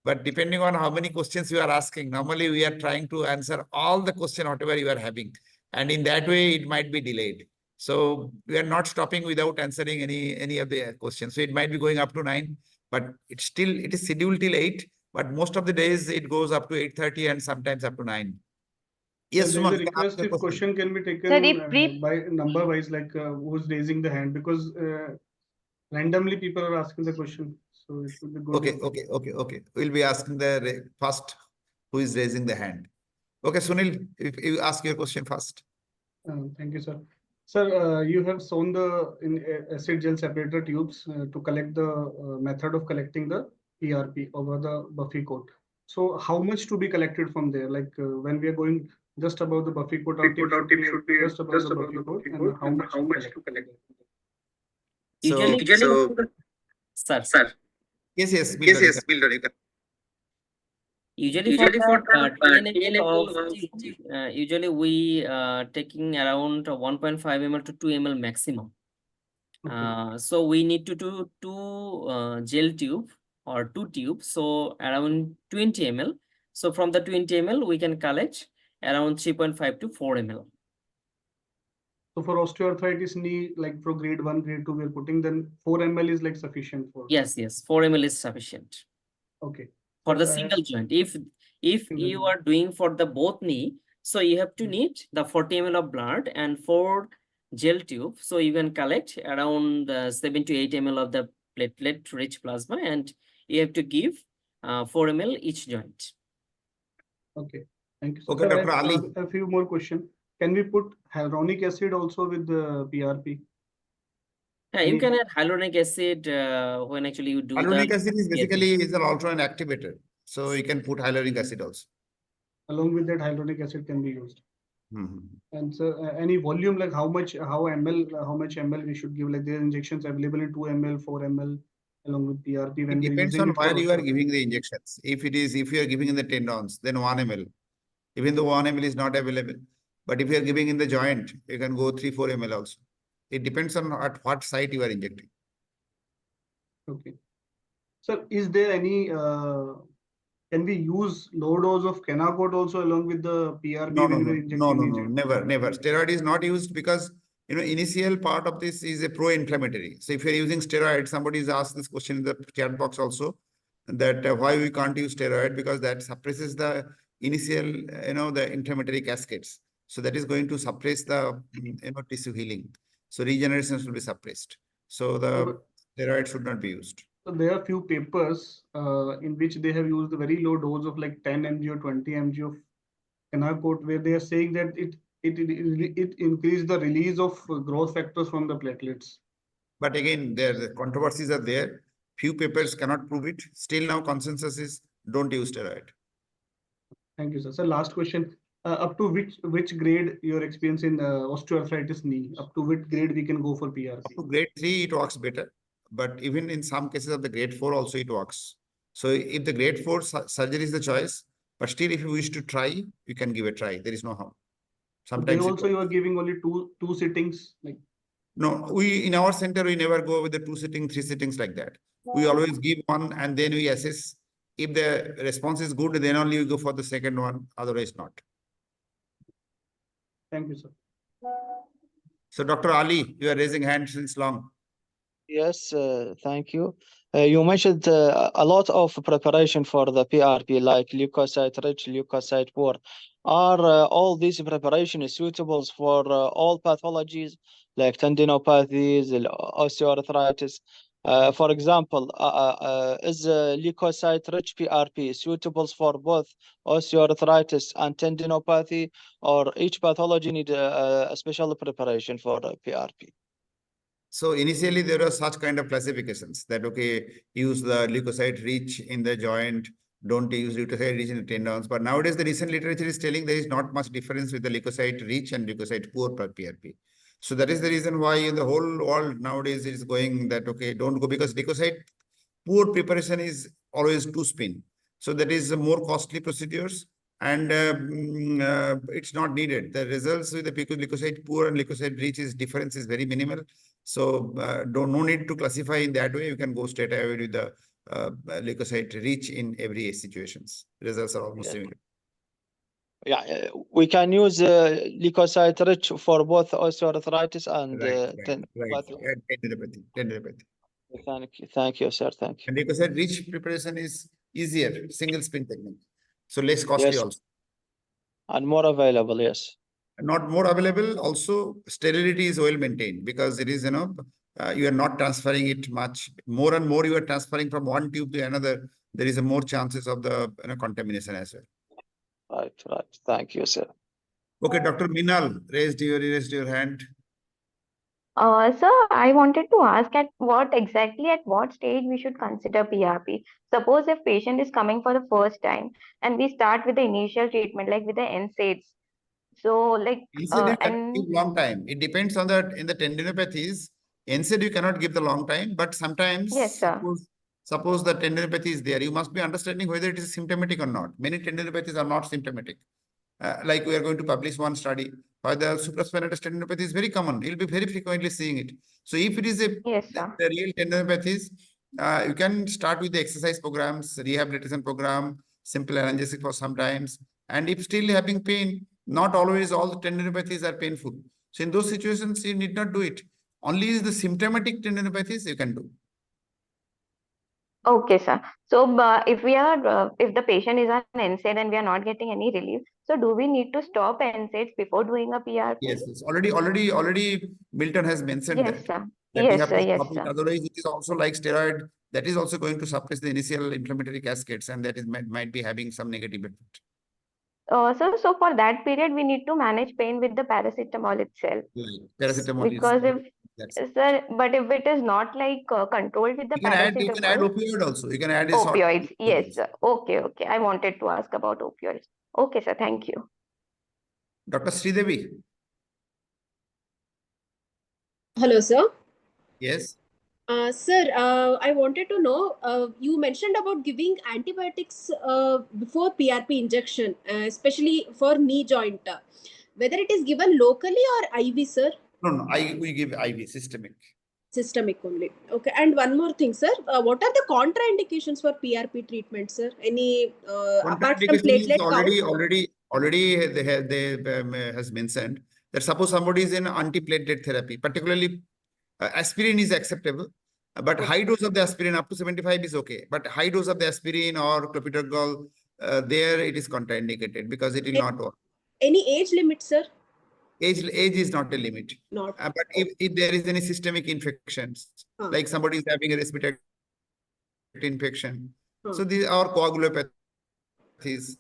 But depending on how many questions you are asking, normally we are trying to answer all the question, whatever you are having. And in that way, it might be delayed. So we are not stopping without answering any of the questions. So it might be going up to 9, but it is scheduled till 8. But most of the days it goes up to 8:30 and sometimes up to 9. Yes, There is Suman, a request if question can be taken by number wise, like who's raising the hand, because randomly people are asking the question. So it would be good. Okay. We'll be asking the first who is raising the hand. Okay, Sunil, if you ask your question first. Thank you, sir. Sir, you have shown the acid gel separator tubes to collect the method of collecting the PRP over the Buffy coat. So how much to be collected from there? Like when we are going just above the Buffy coat, our tip should be just above the Buffy coat, and how much to collect? Usually, sir. Yes, Usually for the 10 ml of tube, usually we taking around 1.5 ml to 2 ml maximum. So we need to do 2 gel tube or 2 tubes, so around 20 ml. So from the 20 ml, we can collect around 3.5 to 4 ml. So for osteoarthritis knee, like for grade 1, grade 2, we are putting, then 4 ml is like sufficient for. Yes, 4 ml is sufficient. Okay. For the single joint. If you are doing for the both knee, so you have to need the 40 ml of blood and 4 gel tube. So you can collect around 7 to 8 ml of the platelet rich plasma, and you have to give 4 ml each joint. Okay, thank you. Okay, Dr. Ali. A few more questions. Can we put hyaluronic acid also with the PRP? Yeah, you can add hyaluronic acid when actually you do hyaluronic acid is basically PRP. also an activator. So you can put hyaluronic acid also. Along with that, hyaluronic acid can be used. And so any volume, like how much ml we should give, like there are injections available in 2 ml, 4 ml along with PRP. When It depends on where you are giving the injections. If you are giving in the tendons, then 1 ml. Even though 1 ml is not available. But if you are giving in the joint, you can go 3-4 ml also. It depends on at what site you are injecting. Okay. Sir, is there any can we use low dose of Kenacort also along with the PRP No, when we're injecting no, these? never. Steroid is not used because, initial part of this is a pro-inflammatory. So if you're using steroid, somebody has asked this question in the chat box also, that why we can't use steroid, because that suppresses the initial, the inflammatory cascades. So that is going to suppress the, tissue healing. So regeneration will be suppressed. So the steroid should not be used. So there are few papers in which they have used a very low dose of like 10 mg or 20 mg of Kenacort, where they are saying that it increased the release of growth factors from the platelets. But again, the controversies are there. Few papers cannot prove it. Still now consensus is don't use steroid. Thank you, sir. So last question. Up to which grade your experience in osteoarthritis knee? Up to which grade we can go for PRP? Up to grade 3, it works better. But even in some cases of the grade 4 also it works. So if the grade 4 surgery is the choice, but still if you wish to try, you can give a try. There is no harm. Sometimes also you are giving only two sittings. Like no, we in our center we never go with the 2 sitting, 3 sittings like that. We always give one and then we assess. If the response is good, then only we go for the second one. Otherwise not. Thank you, sir. So Dr. Ali, you are raising hand since long. Yes, thank you. You mentioned a lot of preparation for the PRP, like leukocyte rich, leukocyte poor. Are all these preparations suitable for all pathologies, like tendinopathies, osteoarthritis? For example, is leukocyte rich PRP suitable for both osteoarthritis and tendinopathy, or each pathology need a special preparation for PRP? So initially there are such kind of classifications that, okay, use the leukocyte rich in the joint, don't use leukocyte rich in the tendons. But nowadays the recent literature is telling there is not much difference with the leukocyte rich and leukocyte poor per PRP. So that is the reason why in the whole world nowadays it is going that, okay, don't go, because leukocyte poor preparation is always 2-spin. So that is a more costly procedures and it's not needed. The results with the leukocyte poor and leukocyte rich difference is very minimal. So no need to classify in that way. You can go straight away with the leukocyte rich in every situations. Results are almost similar. Yeah, we can use leukocyte rich for both osteoarthritis and tendinopathy. Thank you, sir. Thank you. And leukocyte rich preparation is easier, single spin technique. So less costly also. And more available, yes. Not more available, also sterility is well maintained because it is, you are not transferring it much. More and more you are transferring from one tube to another. There is a more chances of the contamination as well. Right. Thank you, sir. Okay, Dr. Minal raised your hand. Sir, I wanted to ask at what stage we should consider PRP. Suppose if patient is coming for the first time and we start with the initial treatment, like with the NSAIDs. So like NSAID you give long time. It depends on in the tendinopathies. NSAID you cannot give the long time, but sometimes suppose the tendinopathy is there, you must be understanding whether it is symptomatic or not. Many tendinopathies are not symptomatic. Like we are going to publish one study why the supraspinatus tendinopathy is very common. You'll be very frequently seeing it. So if it is the real tendinopathies, you can start with the exercise programs, rehabilitation program, simple analgesic for sometimes. And if still having pain, not always all the tendinopathies are painful. So in those situations, you need not do it. Only the symptomatic tendinopathies you can do. Okay, sir. So if the patient is on NSAID and we are not getting any relief, so do we need to stop NSAIDs before doing a PRP? Yes. Already Milton has mentioned that. Sir. That we have to stop it. Otherwise, it is also like steroid. That is also going to suppress the initial inflammatory cascades, and that is might be having some negative effect. So for that period, we need to manage pain with the paracetamol itself. Paracetamol because but if it is not like controlled with the paracetamol, you can add opioid also. You can add opioids. Yes, sir. Okay. I wanted to ask about opioids. Okay, sir. Thank you. Dr. Sridevi. Hello, sir. Yes. Sir, I wanted to know, you mentioned about giving antibiotics before PRP injection, especially for knee joint. Whether it is given locally or IV, sir? No. We give IV, systemic. Systemic only. Okay. And one more thing, sir. What are the contraindications for PRP treatment, sir? Any apart from Contraindication is platelet count? already they has mentioned that suppose somebody is in antiplatelet therapy, particularly aspirin is acceptable, but high dose of the aspirin up to 75 is okay. But high dose of the aspirin or clopidogrel, there it is contraindicated because it will not work. Any age limit, sir? Age is not a limit. Not. But if there is any systemic infections, like somebody is having a respiratory infection, so these are coagulopathies.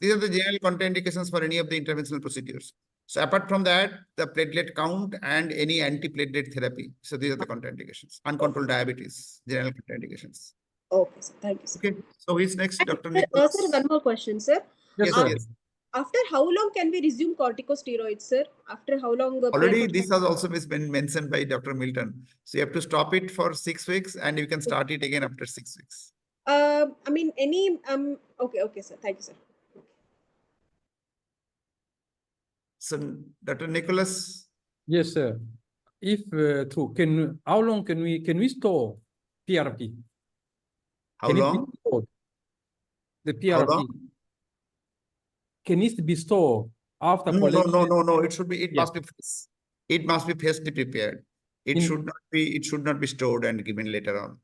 These are the general contraindications for any of the interventional procedures. So apart from that, the platelet count and any antiplatelet therapy. So these are the contraindications. Uncontrolled diabetes, general contraindications. Okay, sir. Thank you, sir. Okay. So who is next, Dr. Sir, Nicholas? sir, one more question, sir. Yes. After how long can we resume corticosteroids, sir? After how long? Already this has also been mentioned by Dr. Milton. So you have to stop it for 6 weeks and you can start it again after 6 weeks. I mean, any okay, sir. Thank you, sir. So Dr. Nicholas. Yes, sir. If true, how long can we store PRP? How long? The PRP. Can it be stored after collection? No. It should be. It must be freshly prepared. It should not be stored and given later on.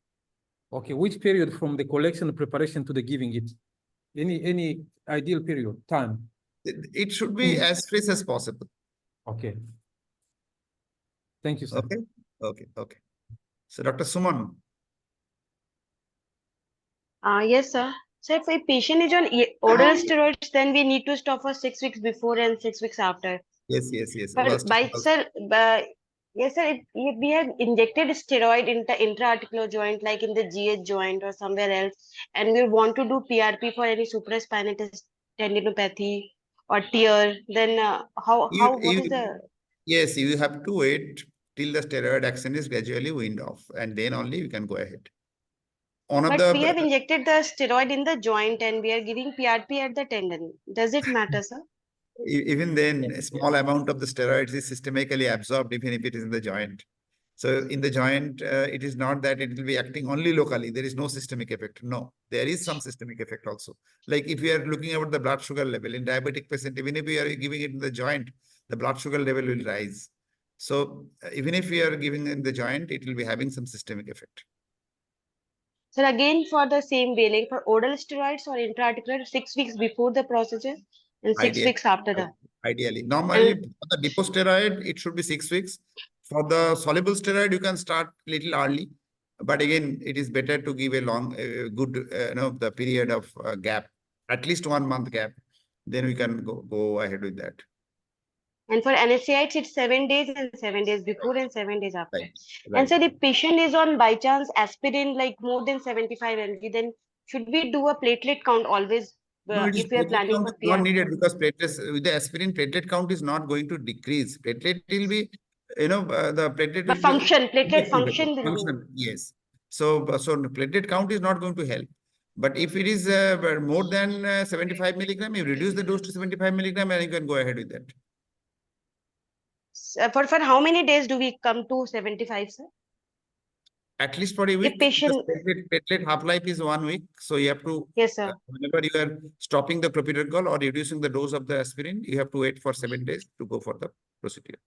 Okay, which period from the collection and preparation to the giving it? Any ideal period, time? It should be as fresh as possible. Okay. Thank you, sir. Okay. So Dr. Suman. Yes, sir. So if a patient is on oral steroids, then we need to stop for 6 weeks before and 6 weeks after. Yes. But yes, sir. If we have injected steroid in the intra-articular joint, like in the GH joint or somewhere else, and we want to do PRP for any supraspinal tendinopathy or tear, then what is the? Yes, you have to wait till the steroid action is gradually weaned off, and then only you can go ahead. But we have injected the steroid in the joint and we are giving PRP at the tendon. Does it matter, sir? Even then, a small amount of the steroids is systemically absorbed, even if it is in the joint. So in the joint, it is not that it will be acting only locally. There is no systemic effect. No, there is some systemic effect also. Like if we are looking at the blood sugar level in diabetic patient, even if we are giving it in the joint, the blood sugar level will rise. So even if we are giving in the joint, it will be having some systemic effect. So again, for the same way, like for oral steroids or intra-articular, 6 weeks before the procedure and 6 weeks after that. Ideally. Normally, for the depot steroid, it should be 6 weeks. For the soluble steroid, you can start little early. But again, it is better to give a long, good, the period of gap, at least 1 month gap. Then we can go ahead with that. And for NSAIDs, it's 7 days and 7 days before and 7 days after. And so the patient is on by chance aspirin like more than 75 mg, then should we do a platelet count always if we are planning for PRP? Not needed because platelets with the aspirin, platelet count is not going to decrease. Platelet will be, the platelet will platelet function. Yes. So platelet count is not going to help. But if it is more than 75 milligram, you reduce the dose to 75 milligram and you can go ahead with that. For how many days do we come to 75, sir? At least for a week. Platelet half-life is 1 week. So you have to, yes, sir. Whenever you are stopping the clopidogrel or reducing the dose of the aspirin, you have to wait for 7 days to go for the procedure.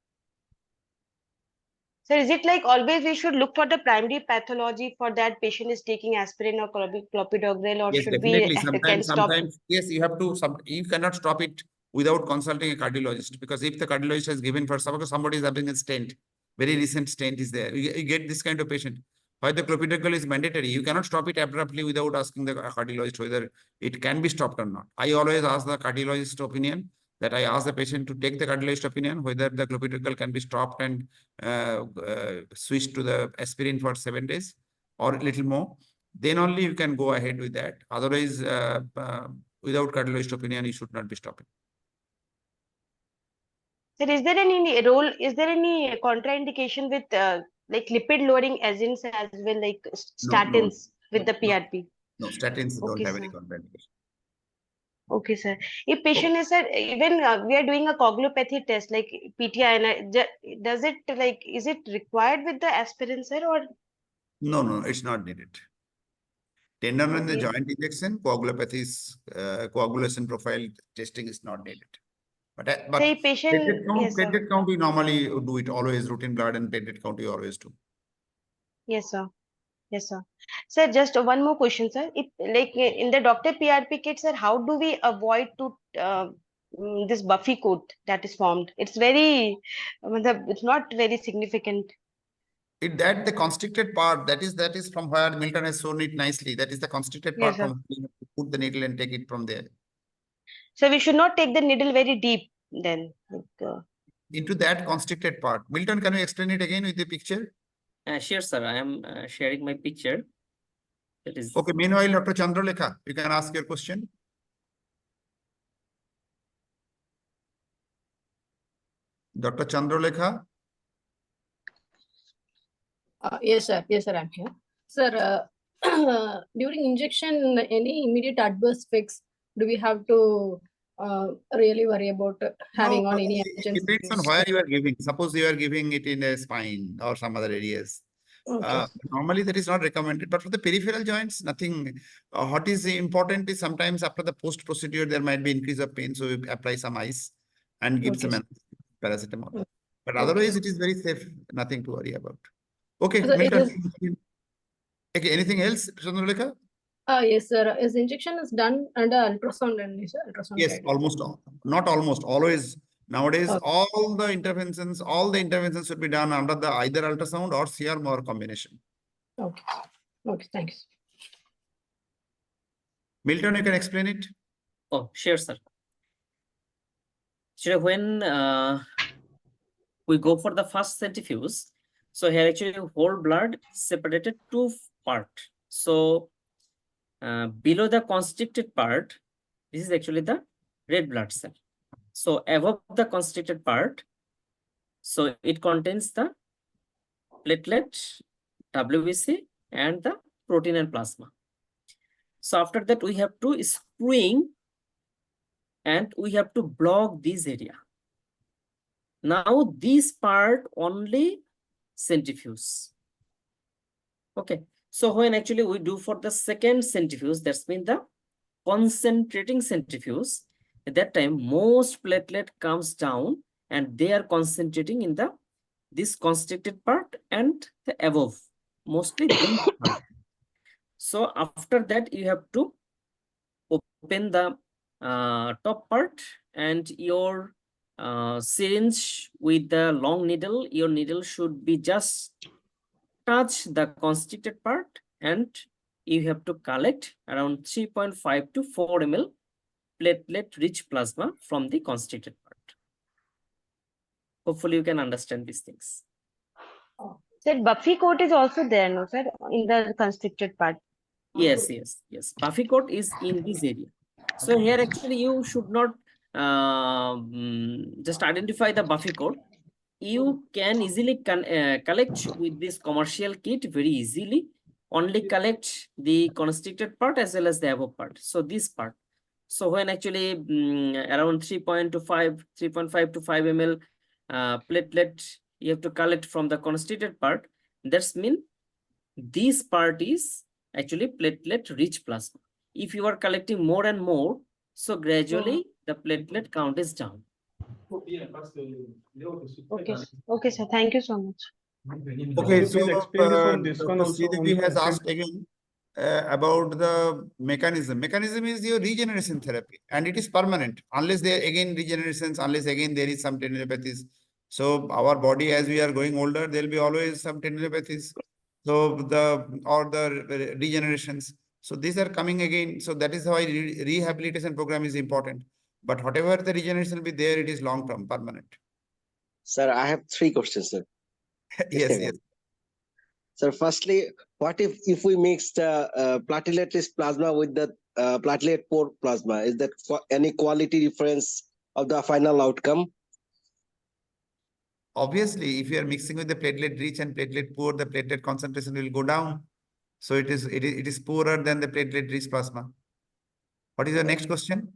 So is it like always we should look for the primary pathology for that patient is taking aspirin or clopidogrel, or yes, should definitely. we Sometimes, yes, you have to, you cannot stop it without consulting a cardiologist, because if the cardiologist has given for somebody is having a stent, very recent stent is there, you get this kind of patient. Why the clopidogrel is mandatory, you cannot stop it abruptly without asking the cardiologist whether it can be stopped or not. I always ask the cardiologist opinion, that I ask the patient to take the cardiologist opinion whether the clopidogrel can be stopped and switched to the aspirin for 7 days or a little more. Then only you can go ahead with that. Otherwise, without cardiologist opinion, you should not be stopping. So is there any role, is there any contraindication with like lipid lowering agents as well, like statins with the PRP? No, statins don't have any contraindication. Okay, sir. If patient is, sir, even we are doing a coagulopathy test, like PTI, does it like, is it required with the aspirin, sir, or No, no, it's not needed. Tendon and the Okay. joint injection, coagulopathies, coagulation profile testing is not needed. But Say patient, yes, sir. platelet count we normally do it always, routine blood and platelet count we always do. Yes, sir. Yes, sir. Sir, just one more question, sir. If like in the doctor PRP kit, sir, how do we avoid to this buffy coat that is formed? It's very, it's not very significant. That the constricted part, that is from where Milton has shown it nicely. That is the constricted Yes, part sir. from you have to put the needle and take it from there. So we should not take the needle very deep then. Like, Into that constricted part. Milton, can you explain it again with the picture? Sure, sir. I am sharing my picture. That is Okay, meanwhile, Dr. Chandralekha, you can ask your question. Dr. Chandralekha? Yes, sir. Yes, sir. I'm here. Sir, during injection, any immediate adverse effects do we have to really worry about having No, on any it agents? depends on where you are giving. Suppose you are giving it in a spine or some other areas. Okay. Normally that is not recommended, but for the peripheral joints, nothing. What is important is sometimes after the post procedure, there might be increase of pain. So you apply some ice and give Okay, some paracetamol. But Okay. otherwise it is very safe, nothing to worry about. Okay, So it Milton. is, Okay, anything else, Chandralekha? yes, sir. Is injection is done under ultrasound only, sir? Ultrasound Yes, guided. almost all. Not almost, always. Nowadays, Okay. all the interventions should be done under the either ultrasound or CR or combination. Okay. Okay, thanks. Milton, you can explain it? Oh, sure, sir. So when we go for the first centrifuge, so here actually whole blood separated two part. So below the constricted part, this is actually the red blood cell. So above the constricted part, so it contains the platelet, WBC, and the protein and plasma. So after that, we have to screwing and we have to block this area. Now this part only centrifuge. Okay. So when actually we do for the second centrifuge, that's mean the concentrating centrifuge. At that time, most platelet comes down and they are concentrating in the this constricted part and the above, mostly this part. So after that, you have to open the top part and your syringe with the long needle, your needle should be just touch the constricted part and you have to collect around 3.5 to 4 ml platelet rich plasma from the constricted part. Hopefully you can understand these things. sir, buffy coat is also there, no, sir, in the constricted part. Yes, yes, yes. Buffy coat is in this area. So here actually you should not just identify the buffy coat. You can easily collect with this commercial kit very easily. Only collect the constricted part as well as the above part. So this part. So when actually around 3.5 to 5 ml platelet you have to collect from the constricted part. That's mean this part is actually platelet rich plasma. If you are collecting more and more, so gradually the platelet count is down. Okay. Okay, sir. Thank you so much. Okay, so please explain this on this one Dr. also on Sridevi has acid. asked again about the mechanism. Mechanism is your regeneration therapy and it is permanent unless there again regenerations, unless again there is some tendinopathies. So our body as we are going older, there will be always some tendinopathies. So the regenerations. So these are coming again. So that is why rehabilitation program is important. But whatever the regeneration will be there, it is long term, permanent. Sir, I have 3 questions, sir. Yes, yes. Sir, firstly, what if we mix the platelet-rich plasma with the platelet poor plasma? Is that any quality difference of the final outcome? Obviously, if you are mixing with the platelet rich and platelet poor, the platelet concentration will go down. So it is poorer than the platelet rich plasma. What is the next question?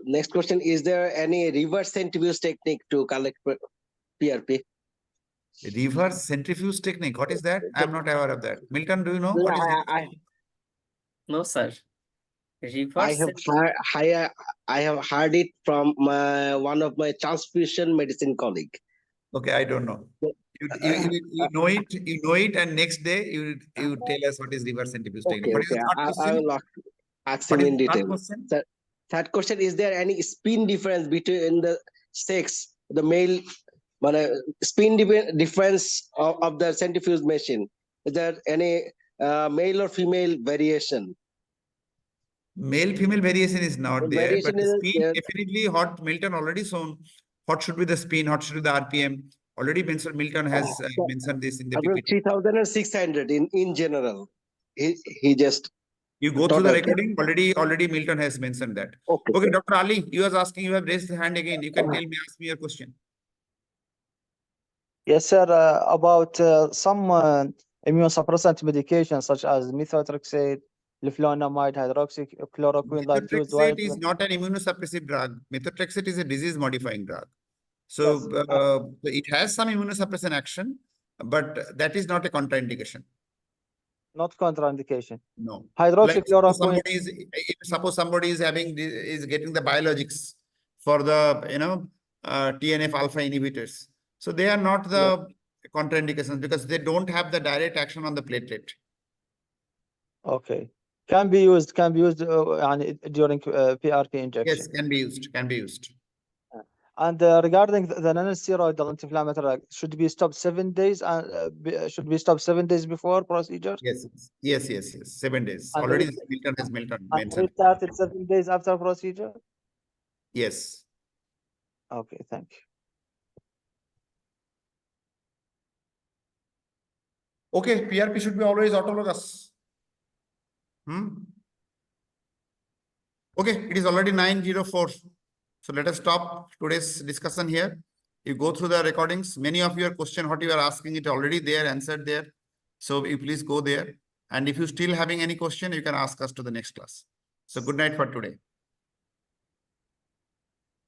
Next question, is there any reverse centrifuge technique to collect PRP? Reverse centrifuge technique. What is that? I'm not aware of that. Milton, do you know what is it? No, sir. I Reverse. I have heard it from one of my transfusion medicine colleague. Okay, I don't know. You know it. You know it, and next day you tell us what is reverse centrifuge technique. What is the third I question? will ask What him is in the third detail. question? Third question: is there any spin difference between the sex, the male, spin difference of the centrifuge machine? Is there any male or female variation? Male-female variation is not there, Variation but the is speed there. definitely what Milton already shown. What should be the spin? What should be the RPM? Already mentioned. Milton has mentioned this in the Around PPT. 3,600 in general. He just. You go through the recording. Already Milton has mentioned that. Okay, Dr. Ali, you was asking. You have raised the hand again. You can tell me. Ask me your question. Yes, sir. About some immunosuppressant medications such as methotrexate, leflunomide, hydroxychloroquine, like used Methotrexate widely. is not an immunosuppressive drug. Methotrexate is a disease-modifying drug. So it has some immunosuppressant action, but that is not a contraindication. Not contraindication. No. Hydroxychloroquine. Suppose somebody is getting the biologics for the TNF alpha inhibitors. So they are not the contraindications because they don't have the direct action on the platelet. Okay. Can be used during PRP injection. Yes, can be used. And regarding the non-steroidal anti-inflammatory, should be stopped 7 days and should be stopped 7 days before procedure? Yes. 7 days. And Already it- Milton has mentioned. restarted 7 days after procedure? Yes. Okay, thank you. Okay, PRP should be always autologous. Okay, it is already 9:04. So let us stop today's discussion here. You go through the recordings. Many of your question, what you are asking, it already there, answered there. So you please go there. And if you still having any question, you can ask us to the next class. So good night for today.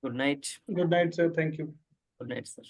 Good night. Good night, sir. Thank you. Good night, sir.